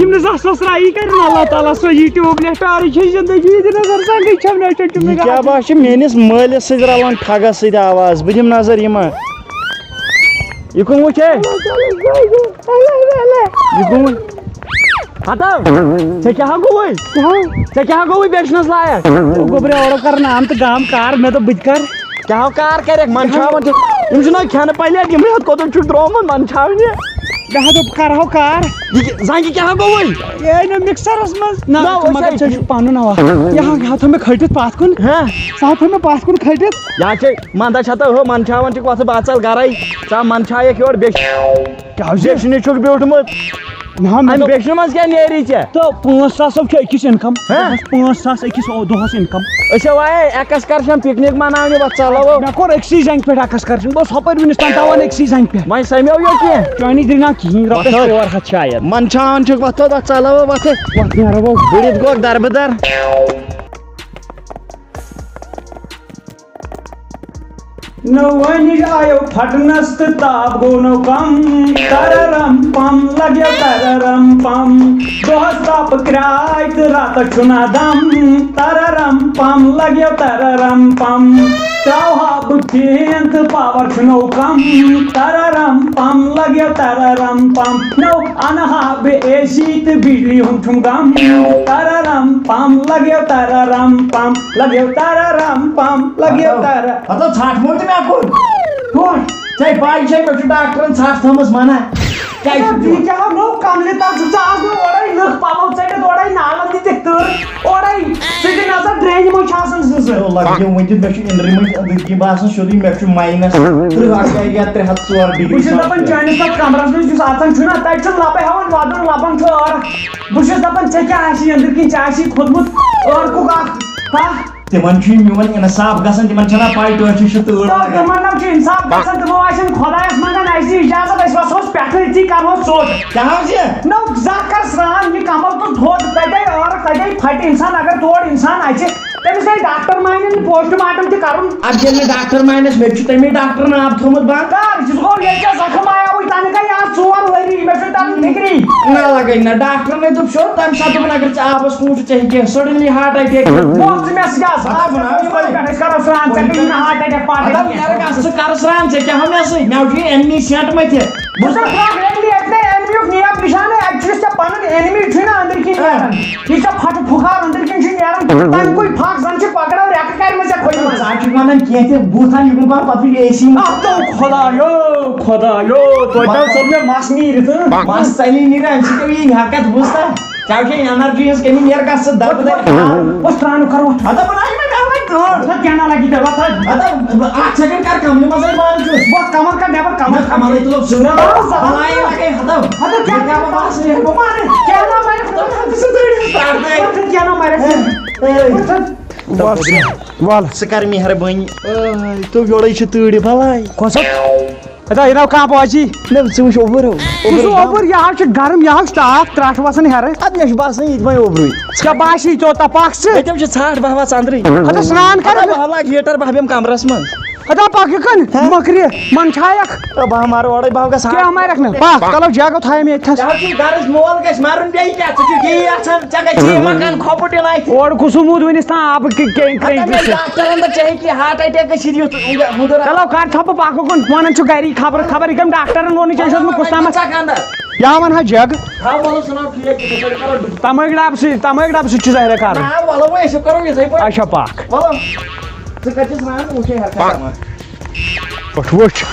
یِم نہٕ زانٛہہ سۄسرایی کرن اللہ تعالیٰ سوزی ٹیوٗب پیارٕے چھِ زندگی دِ نظر زنٛگٕے چھم نہ یہِ کیٛاہ باسہِ میٲنِس مٲلِس سۭتۍ رلان ٹھگس سۭتۍ آواز بہٕ دِمہٕ نظر یہِ ما یہِ کُن وٕچھ ہے یہِ کُن وٕچھ ہتو ژےٚ کیٛاہ گوٚوُے ژےٚ کیٛاہ گوٚوُے بیچنس لایق گوٚبرِ اورو کر نام تہٕ گام کار مےٚ دوٚپ بہٕ تہِ کر کیٛاہ کار کرکھ منٛچھاوان چھِ یِم چھِنہ کھٮ۪نہٕ پلیٹ یِمے یَتھ کوٚتَن چھُ ترٛوومُت منٛچھاونہِ مےٚ دوٚپ کرہو کار زنٛگہِ کیٛاہ گوٚوُے یے نہٕ مِکسرس منٛز نہ نہ، مگر ژےٚ چھُ پنُن اوا یہِ تھوٚو مےٚ کھٔٹِتھ پتھ کُن سُہ تھوٚو مےٚ پتھ کُن کھٔٹِتھ یا چھے منٛدچھ ہتا ہو منٛچھاوان چھِکھ وۄتھٕ بہٕ ژل گرے ژٕ منٛچھایکھ یورٕ بیٚچھنہِ چھُکھ بیوٗٹھمُت امہِ بیٚچھنہِ منٛز کیٛاہ نیری ژےٚ تہٕ 5,000 چھُ أکِس اِنکم 5,000 أکِس دۄہس اِنکم أسۍ آے ایٚکسکرشن پِکنِک مناونہِ وۄنۍ ژلو مےٚ کوٚر أکسٕے زنٛگہِ پٮ۪ٹھ ایٚکسکرشن بہٕ اوسُس ہۄپٲرۍ وُنِس تام تھاوان أکسٕے زنٛگہِ پٮ۪ٹھ وۄنۍ سمیو یہِ کینٛہہ چٲنی دِنۍ نا کِہیٖنۍ رۄپیس 400 شاید منٛچھاوان چھِکھ وۄتھو تتھ ژلو وۄتھٕ وۄتھ نیرو بٔڑِتھ گوٚو دربٕدر نوٚوٲنِج آیو پھٹنس تہٕ تاپ گوٚو نو کم تررم پم لگیو تررم پم دۄہس تاپہٕ کراے تہٕ راتس چھُنا دم تررم پم لگیو تررم پم تراوہا بہٕ فین تہٕ پاور چھُ نو کم تررم پم لگیو تررم پم نو انہا بہٕ اے سی تہٕ بجلی ہُنٛد چھُم غم تررم پم لگیو تررم پم لگیو تررم پم لگیو تر مطلب ژھٹھ موٚل تہِ مےٚ کوٚر ژےٚ پاے چھے مےٚ چھُ ڈاکٹرن ژھٹھ تھٲومٕژ منع کیٛاہ نوٚو کملہِ تل ژٕ ژاس نہٕ اورے لُکھ پلو ژٔٹِتھ اورے نالن دِتِکھ تٕر اورے ژٕ دِ نظر ڈرٛینہِ منٛز چھِ آسان زٕ لگیو وۄنۍ تہِ مےٚ چھُ أنٛدرٕ منٛز أنٛدٕرۍ کِنۍ باسان سیوٚدُے مےٚ چھُ ماینس 304 ڈگری بہٕ چھُس دپان چٲنِس تتھ کمرس منٛز یُس اژان چھُنہ تتہِ چھُ لبے ہاوان ودُن لبن چھُ ٲرکھ بہٕ چھُس دپان ژےٚ کیٛاہ آسی أنٛدرۍ کِنۍ ژےٚ آسی کھوٚتمُت ٲرکُک اکھ تِمن چھُ میون انصاف گژھان تِمن چھنہ پاے ٹٲٹھۍ چھِ تۭر تِمن نہ چھُ انصاف گژھان تِمو آسن خۄدایس منٛگان اسہِ اِجازت أسۍ وسہوس پٮ۪ٹھٕ أتی کرہوس ژوٚٹ کیٛاہ حظ یہِ نو زانٛہہ کر سران یہِ کمل تُل تھوٚد تتے ٲرکھ تتے پھٹہِ انسان اگر تور انسان اژِ تٔمِس گژھِ ڈاکٹر مانن پوسٹ مارٹم تہِ کرُن ادٕ ییٚلہِ نہٕ ڈاکٹر مانٮ۪س مےٚ چھُ تَمے ڈاکٹرن آب تھوٚومُت بنٛد کر یہِ گوٚو ییٚلہِ ژےٚ زخم آیاوُے تنہٕ گٔے آز 4 ؤری مےٚ چھُنہٕ تران فِکری نہ لگے نہ ڈاکٹرنٕے دوٚپ سیوٚد تمہِ ساتہٕ دوٚپُن اگر ژےٚ آبس کُن چھُ ژےٚ ہیٚکہِ سڈنلی ہارٹ اٹیک موت ژٕ مےٚ سۭتۍ أسۍ کرو سران ژےٚ گٔیی نہٕ ہارٹ اٹیک پاٹ ژٕ کر سران ژےٚ کیٛاہ ہو مےٚ سۭتۍ مےٚ چھُ اینمی سینٹ مٔتھِتھ بہٕ چھُس اینمی اینمیُک نیب نِشانٕے اَتہِ چھُس ژےٚ پنُن اینمی چھُے نہ أنٛدٕرۍ کِنۍ نیران یہِ ژےٚ پھٹہٕ پھُکار أنٛدٕرۍ کِنۍ چھُ نیران تَمہِ کُے پھکھ زن چھِ پکڑو ریٚکہٕ کَرِ مےٚ ژےٚ کھٔجمٕژ ژٕ چھُکھ ونان کینٛہہ تہِ بوٗتھا یِکُن پہن پتہٕ اے سی خۄدایو خۄدایو توتہِ ژوٚل مےٚ مس نیٖرِتھ مس ژَلی نیران اَمہِ سۭتۍ یی ہٮ۪کتھ بوٗزتا چاہے انرجی ہز کمی نیر گژھِ دب بس ترٛانو کرو ہتا بنائی میں ڈالائی تھوڑ کیٛاہ نہ لگی دوا تھا ہتا اکھ سیکنڈ کر کم مزے مان چھُ بس کمر کر نیبر کمر کمالے تو سورا بنائی لگے ہتا ہتا کیٛاہ کیا باس ہے مارے کیٛاہ نہ مارے کیٛاہ نہ مارے بس وال ژٕ کر مہربٲنی تو یورے چھِ تۭرِ بلاے کۄس ہتا یہِ ناو کانٛہہ پاچی نہ ژٕ وٕچھ اوبُر اوبُر یہِ حظ چھُ گرم یہِ حظ چھُ تاپھ ترٛٹھ وسان ہیرٕ اد مےٚ چھُ باسان یہِ تہِ وۄنۍ اوبرُے ژےٚ باسی توتاہ پکھ ژٕ ییٚتٮ۪م چھِ ژھانٛٹھ بہہ وژھ أنٛدرٕے ہتا سرٛان کر بہہ لاگہٕ ہیٖٹر بہہ بیٚہمہٕ کمرس منٛز ہتا پکھ یِکن مکرِ من چھایکھ بہہ مارٕ اورے بہہ گژھ کیٛاہ مارکھ نہٕ پکھ چلو جگہ تھایم ییٚتھس گرس مول گژھِ مرُن بیٚیہِ کیٛاہ ژٕ چھُکھ یی یژھان ژےٚ گژھِ مکان کھۄپُٹ یِن اَتھِ اور کُسُموٗد ؤنِس تام آبہٕ ڈاکٹرن دپ ژےٚ ہیٚکہِ ہارٹ اٹیک گٔژھِتھ یُتھ ہُندر چلو کر تھپہٕ پکھ اُکُن ونان چھُ گری خبر خبر یہِ کٔمۍ ڈاکٹرن ووٚنُے ژےٚ چھُس بہٕ کُس تامتھ یا ون حظ جگ تمٲکۍ ڈبہٕ سۭتۍ چھُ ظٲہرا کرُن اچھا پکھ وٕچھ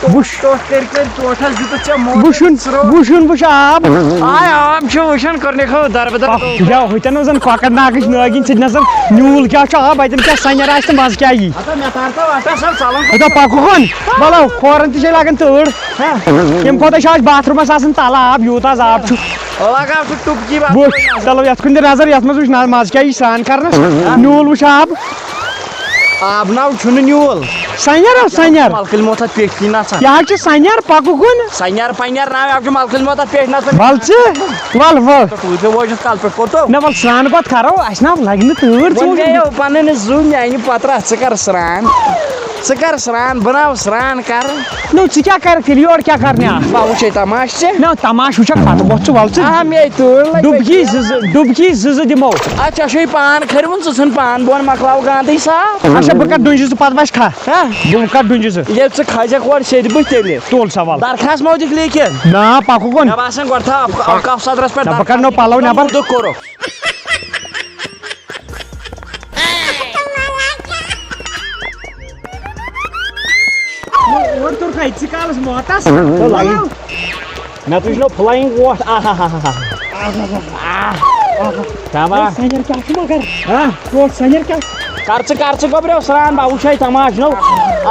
وٕچھ آب آب چھُ وٕچھان کٔرنِکھو دربدر ہوتن زن کۄکر ناگٕچ نٲگِن سۭتۍ نظر نیوٗل کیٛاہ چھُ آب اتٮ۪ن کیٛاہ سنیر آسہِ تہٕ مزٕ کیٛاہ یی ہتا پکھ اُکُن بلو کھورن تہِ چھے لگان تۭر تمہِ کھۄتہٕ چھُ اَسہِ باتھ روٗمس آسان تلہٕ آب یوٗتاہ حظ آب چھُ وٕچھ چلو یتھ کُن دِ نظر یتھ منٛز وٕچھ مزٕ کیٛاہ یی سرٛان کرنس نیوٗل وٕچھ آب آب ناو چھُنہٕ نیوٗل سنیر سنیر ملکل موت اتھ پیٹھ کِنۍ نژان یہِ حظ چھُ سنیر پکھ اُکُن سنیر پنیر ناو اکھ چھُ ملکل موت اتھ پیٹھ نژان ول ژٕ ول ول ژٕ وٲجِتھ کل پٮ۪ٹھ کوٚتو نہ ول سرٛان پتہٕ کرو اسہِ نا لگہِ نہٕ تۭر پنٕنۍ زُ میانہِ پترا ژٕ کر سرٛان بناو سرٛان کر نو ژٕ کیٛاہ کرکھ تیٚلہِ یورٕ کیٛاہ کرنہِ آس بہٕ وٕچھے تماش ژےٚ نہ تماش وٕچھکھ پتہٕ وۄتھ ژٕ ول ژٕ مے تۭر ڈُبکی زٕ دِمو اتھ ژےٚ چھُے پان کھٔرۍوُن ژٕ ژھٕن پان بۄن مۄکلاو گانٛدٕے صاف اچھا بہٕ کر ڈُنجہِ ژٕ پتہٕ بچ کھا بہٕ کر ڈُنجہِ ژٕ ییٚلہِ ژٕ کھسکھ اورٕ سیٚدِ بٕتھِ تیٚلہِ تُل سوال درخاست مو دِکھ لیکھِتھ نا پکھ اُکُن مےٚ باسان گۄڈٕ تھاو اوقاف صدرس پٮ۪ٹھ بہٕ کرنو پلو نٮ۪بر دُکھ کوٚرُکھ اور توٚرکھا یِتسٕے کالس موتس مےٚ تُجنو فلاینگ ووٹ سنیر کیٛاہ چھُ مگر ٹوٹھ سنیر کیٛاہ کر ژٕ گۄبریو سرٛان بہٕ وٕچھے تماش نو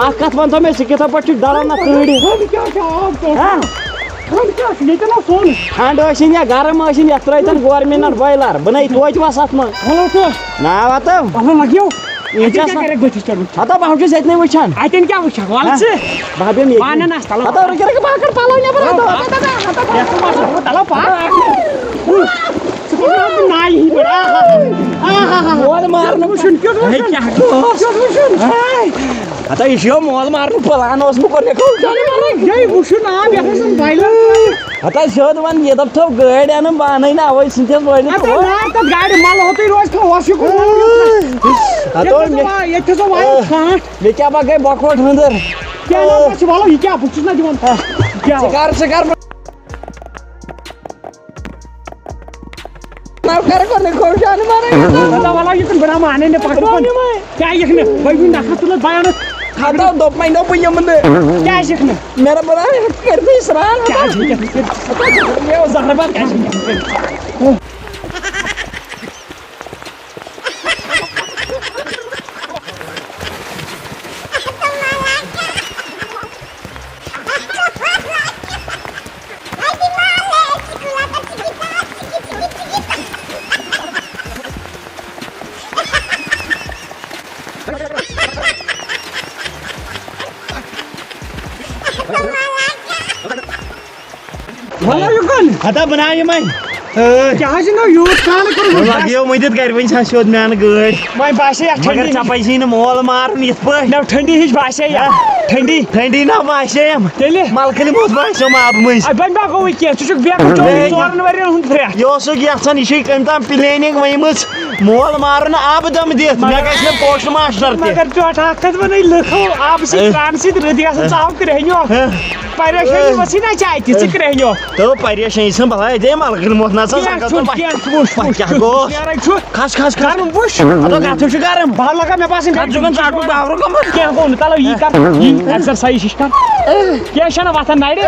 اکھ کتھ ونتو مےٚ ژٕ کِتھے پٲٹھۍ چھُکھ ڈلان اتھ تۭرِ ییٚتٮ۪ن اوس سۄن ٹھنڈ ٲسِنۍ یا گرم ٲسِنۍ یتھ ترٲیتن گورمِنٹ بویلر بہٕ نَے توتہِ وس اتھ منٛز ناو ہتو لگیو ہتا بہٕ چھُس ییٚتنٕے وٕچھان اتٮ۪ن کیٛاہ وٕچھکھ ول ژٕ بہٕ بیٚہمہٕ وانن آس تلو ہتا رُکہِ بہٕ کر پلو تلو مول مارنہٕ ہتا یہِ چھُ مول مارنُک پلان اوسمُت ہتا سیوٚد ون یہِ دپ تھوٚو گٲڑۍ انُن بہٕ انٕے نہٕ اوے سٕنٛدِس گاڑِ مل ہوتٕے روزِ مےٚ کیٛاہ پتہٕ گٔے بۄکوٹ ہٕنٛدٕر یہِ کیٛاہ بہٕ چھُس نا دِوان ژٕ کر بہٕ مانے نہٕ پکھ کیٛاہ یِکھ نہٕ بہٕ نفرت تُلَتھ بیانَس ہتا دوٚپ مےٚ بہٕ یِمہٕ نہٕ کیٛازِ یِکھ نہٕ مےٚ بناو کٔرۍتھٕے سرٛان مےٚ اوس زہرباد کیٛازِ ہتا بناو یِمے کیٛاہ حظ چھِ نو یوٗت سرٛان کوٚرمُت لگیو مٔدِتھ گرِ وۄنۍ ژھا سیوٚد میانہِ گٲڑۍ وۄنۍ باسے یتھ مگر ژےٚ پزی نہٕ مول مارُن یِتھ پٲٹھۍ نہ ٹھنڈی ہِش باسے یا ٹھنڈی نہ باسیٚیَم تیٚلہِ ملکہٕ موت باسیٚوم آبہٕ مٔنٛزۍ وۄنۍ ما گوٚوُے کینٛہہ ژٕ چھُکھ بیکھ 4 ؤرین ہُنٛد فرٛیکھ یہِ اوسُکھ یژھان یہِ چھُے کٔمۍ تام پلینِنگ ؤنمٕژ مول مارُن آبہٕ دم دِتھ مےٚ گژھِ نہٕ پوسٹ ماسٹر تہِ مگر ژوٚٹ اکھ کتھ ونے لُکھو آبہٕ سۭتۍ سرٛانہٕ سۭتۍ رٕتۍ گژھان ژٕ آو کرٛہنیو پریشٲنی ؤژھٕے نا چاے تہِ ژٕ کرٛہنیو تو پریشٲنی ژھٕن بلاے دے ملکہٕ موت نہ کھس کھس کرم وٕچھ ادو کتھ چھُ کرم بہٕ لگا مےٚ باسان کینٛہہ گوٚو نہٕ تلو یی کر ایکسرسایز ہِش کر کینٛہہ چھنہٕ وتھان نرِ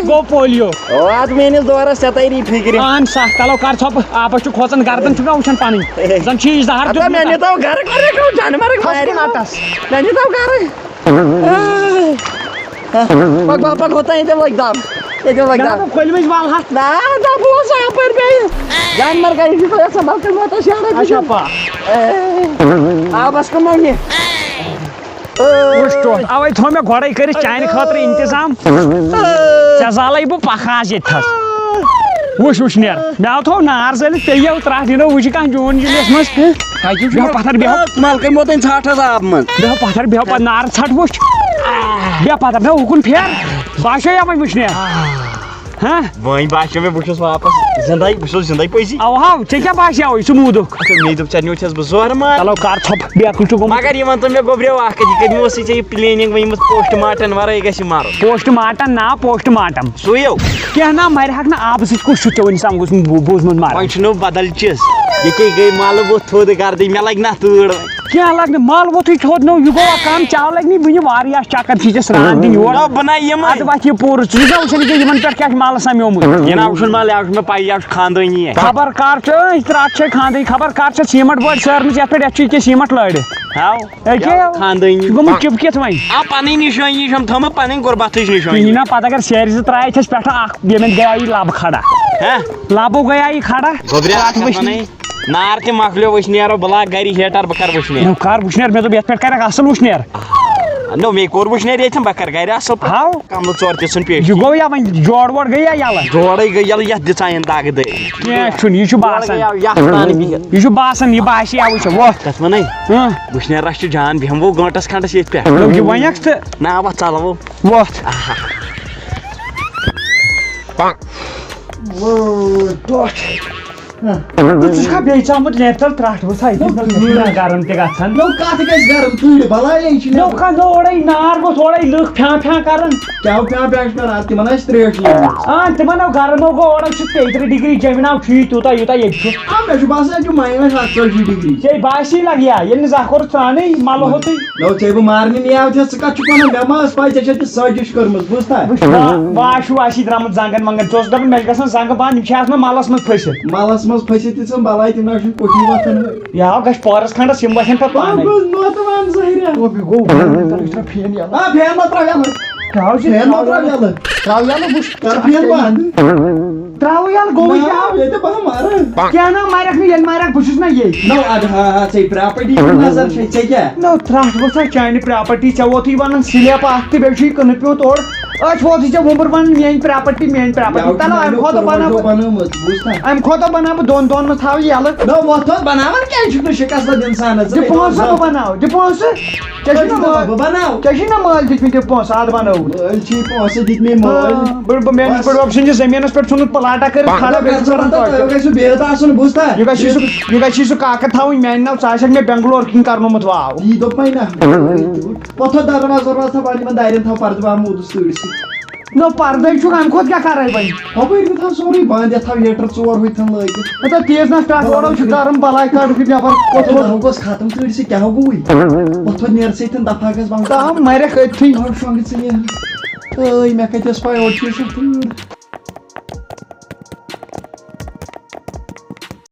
گوٚو پولیو وات میٲنِس دورس ژےٚ تری فکرِ اہن سا تلو کر ژھۄپ آبس چھُ کھوژان گردن چھُ مےٚ وٕچھان پنٕنۍ زن چھِ یہِ زہر مےٚ نیٖتو گرٕ جانور مےٚ نیٖتو گرٕ پک ہوٚتانۍ ییٚتٮ۪ن لٔگۍ دب ییٚتٮ۪ن لٔگۍ دب کھۄلمٕچ ول ہتھ نا دب اوس یپٲرۍ بیٚیہِ جانور گرِ چھُ یژھان بلکل واتان شہرس اچھا پا آبس کُن مۄنہِ اوے تھوٚو مےٚ گۄڈے کٔرِتھ چانہِ خٲطرٕ انتظام ژےٚ زالے بہٕ پکھٕ آز ییٚتھس وٕچھ وٕچھ نیر مےٚ آو تھوٚو نار زٲلِتھ پیٚیو ترٛٹھ دِنو وٕچھِ کانٛہہ جوٗن جُلیس منٛز بیٚہو پتھر بیٚہو ملکن ووتن ژھٹھ آب منٛز بیٚہو پتھر بیٚہو پتہٕ نار ژھٹ وٕچھ بیٚہہ پتھر بیٚہو اُکُن پھیر باسیٚو یا وۄنۍ وٕچھ نیر ہاں وۄنۍ باسیٚو مےٚ بہٕ چھُس واپس زندے بہٕ چھُس زندے پٔزی اوہو ژےٚ کیٛاہ باسیٚوے ژٕ موٗدُکھ مےٚ دوٚپ ژےٚ نیوٗتھس بہٕ زورٕ مار چلو کر ژھۄپ بیاکھ چھُ گوٚمُت مگر یہِ ون تہٕ مےٚ گوٚبریو اکھ کتھ یہِ کٔرۍ اوسٕے ژےٚ یہِ پلیننگ ؤنمٕژ پوسٹ مارٹم ورٲے گژھِ مارُن پوسٹ مارٹم نا پوسٹ مارٹم سُیو کینٛہہ نا مرِہکھ نہٕ آبہٕ سۭتۍ کُس چھُ ژےٚ وٕنیُک گوٚژھمُت بوٗزمُت مر وۄنۍ چھُنو بدل چیٖز ییٚکے گٔے مالہٕ ووٚتھ تھوٚد گردٕے مےٚ لگہِ نہ تۭر کینٛہہ لگنہٕ مل ووٚتھُے تھوٚد نو یہِ گوٚوا کم چاو لگہِ نہٕ وٕنہِ واریاہ چکر چھِ ژےٚ سران دِنۍ یور بہٕ نہ یِم ادٕ وتھ یہِ پوٗرٕ ژٕ چھُکھ وٕچھان ییٚکیٛاہ یِمن پٮ۪ٹھ کیٛاہ چھُ مالہٕ سمیومُت یہِ نہ وٕچھُن مال یہِ چھُ مےٚ پَیی یہِ چھُ خاندٲنی خبر کر چھِ ترٛٹھ چھے خاندٕے خبر کر چھِ سیٖمٹ بٲڑۍ سٲرمٕژ یتھ پٮ۪ٹھ یتھ چھُ ییٚکیٛاہ سیٖمٹ لٲرِتھ خاندٲنی گوٚمُت چِپکِتھ وۄنۍ آ پنٕنۍ نِشٲنی چھم تھٲومٕژ پنٕنۍ غُربتٕچ نِشٲنی کِہیٖنۍ نہ پتہٕ اگر سیرِ زٕ ترٛایتھَس پٮ۪ٹھٕ اکھ ییٚمٮ۪ن گٔیاو یہِ لبہٕ کھڑا لبو گٔیاو یہِ کھڑا نار تہِ مۄکلیو وٕشنیرو بہٕ لاگہٕ گرِ ہیٹر بہٕ کرٕ وٕشنیر کر وٕشنیر مےٚ دوٚپ یتھ پٮ۪ٹھ کرکھ اصٕل وٕشنیر نو مے کوٚر وٕشنیر ییٚتٮ۪ن بہٕ کرٕ گرِ اصٕل ہاو کملہٕ ژور تہِ ژھُن پیش یہِ گوٚو یا وۄنۍ جوڑ ووڑ گٔے یا یَلہٕ جوڑے گٔے یَلہٕ یتھ دِژایَن دگہٕ دٲرۍ کینٛہہ چھُنہٕ یہِ چھُ باسان بِہِتھ یہِ چھُ باسان یہِ باسی یا وٕچھ وۄتھ تتھ ونے وٕشنیرس چھُ جان بیٚہمو گٲنٛٹس کھنٛڈس ییٚتھۍ پٮ۪ٹھ یہِ وۄنیکھ تہٕ نا وۄتھ ژلو وۄتھ ژٕ چھُکھا بیٚیہِ ژامُت لیپٹاپ ترٛٹھ وٕژھا گرم تہِ گژھان کتھ گژھِ گرم تۭرِ بلاے چھِ اورے نار گوٚژھ اورے لُکھ پھیان پھیان کران کیٛاہ پٮ۪وان پٮ۪ٹھ کران تِمن آسہِ ترٛیش تِمن گرمو گوٚو اورے چھُ 33 ڈگری جمِناو چھُ یہِ تیوٗتاہ یوٗتاہ ییٚتہِ چھُ مےٚ چھُ باسان ییٚتہِ چھُ ماینس 47 ڈگری ژےٚ باسی لگیا ییٚلہِ نہٕ زانٛہہ کوٚرُتھ سرٛانٕے ملہٕ ہوتُے نو ژےٚ بہٕ مارنہِ نیاو ژٕ کتھ چھُکھ ونان مےٚ ما ٲس پاے ژےٚ چھےٚ تہِ سٲزِش کٔرمٕژ بوٗزتھا واشوٗ آسی درٛامُت زنٛگن منٛگن ژٕ اوسُکھ دپان مےٚ چھِ گژھان زنٛگہٕ بنٛد یِم چھِ آسان ملس منٛز پھٔسِتھ ملس منٛز پھٔسِتھ تہِ ژٕ بلاے تِم نہ چھُنہٕ کوٹھی وۄتھان یہِ آو گژھِ پورس کھنٛڈس یِم وَتھن پتہٕ پانے فین ما تراو یلہٕ فین ما تراو یلہٕ تراو یلہٕ وٕچھ کر فین بنٛد تراو یلہٕ گوٚوُے کیٛاہ ییٚتہِ بہٕ مارٕ کینٛہہ نہ مارکھ نہٕ ییٚلہِ مارکھ بہٕ چھُس نہ ییٚتہِ نو اَدٕ ہا ژےٚ پراپرٹی نظر چھے ژےٚ کیٛاہ نو ترٛٹھ وٕژھا چانہِ پراپرٹی ژےٚ ووتُے ونان سِلیپ اکھ تہٕ بیٚیہِ چھُے کٕنہٕ پیوٗنٛت اورٕ أتھۍ ووتُے ژےٚ وُمبر ونان میٲنۍ پراپرٹی تلو امہِ کھۄتہٕ بناو بہٕ امہِ کھۄتہٕ بناو بہٕ دۄن مںٛز تھاو یلہٕ نو وۄتھ بناوان کیٛازِ چھُکھ نہٕ شِکست اِنسانس دِ پونٛسہٕ بہٕ بناو دِ پونٛسہٕ ژےٚ چھُے بہٕ بناو ژےٚ چھُے نہ مٲلۍ دِتمٕتۍ یہِ پونٛسہٕ ادٕ بنووُتھ مٲلۍ چھِ پونٛسہٕ دِتمٕتۍ مٲلۍ میٲنِس بٕڈبب سٕنٛدِس زٔمیٖنس پٮ۪ٹھ ژھُنُتھ پلاٹا کٔرِتھ کھڑا گژھِ بِہِتھ آسُن بوٗزتھا یہِ گژھی سُہ کاکد تھاوٕنۍ میانہِ ناو ژٕ آسکھ مےٚ بنگلور کِنۍ کرنومُت واو یی دوٚپمَے نہ پتھر دروازٕ تھاو یِمن دارٮ۪ن تھاو پردٕ بہہ موٗدُس تۭرِ سۭتۍ نو پردے چھُکھ امہِ کھۄتہٕ کیٛاہ کرے وۄنۍ ہۄپٲرۍ تہِ تھاو سورُے بنٛد یتھ تھاو ہیٹر 4 ہُتھن لٲگِتھ تیز نس پٮ۪ٹھ اورو چھُ گرم بلاے کڑُکھ نٮ۪بر گوٚژھ ختم تۭرِ سۭتۍ کیٛاہ گوٚوُے پتھر نیرسٕے تن دفا گژھِ بنٛد مرٮ۪کھ أتھی شۄنٛگٕژ ژٕ نیرِ مےٚ کتہِ ٲس پاے اورٕ چھِ تۭر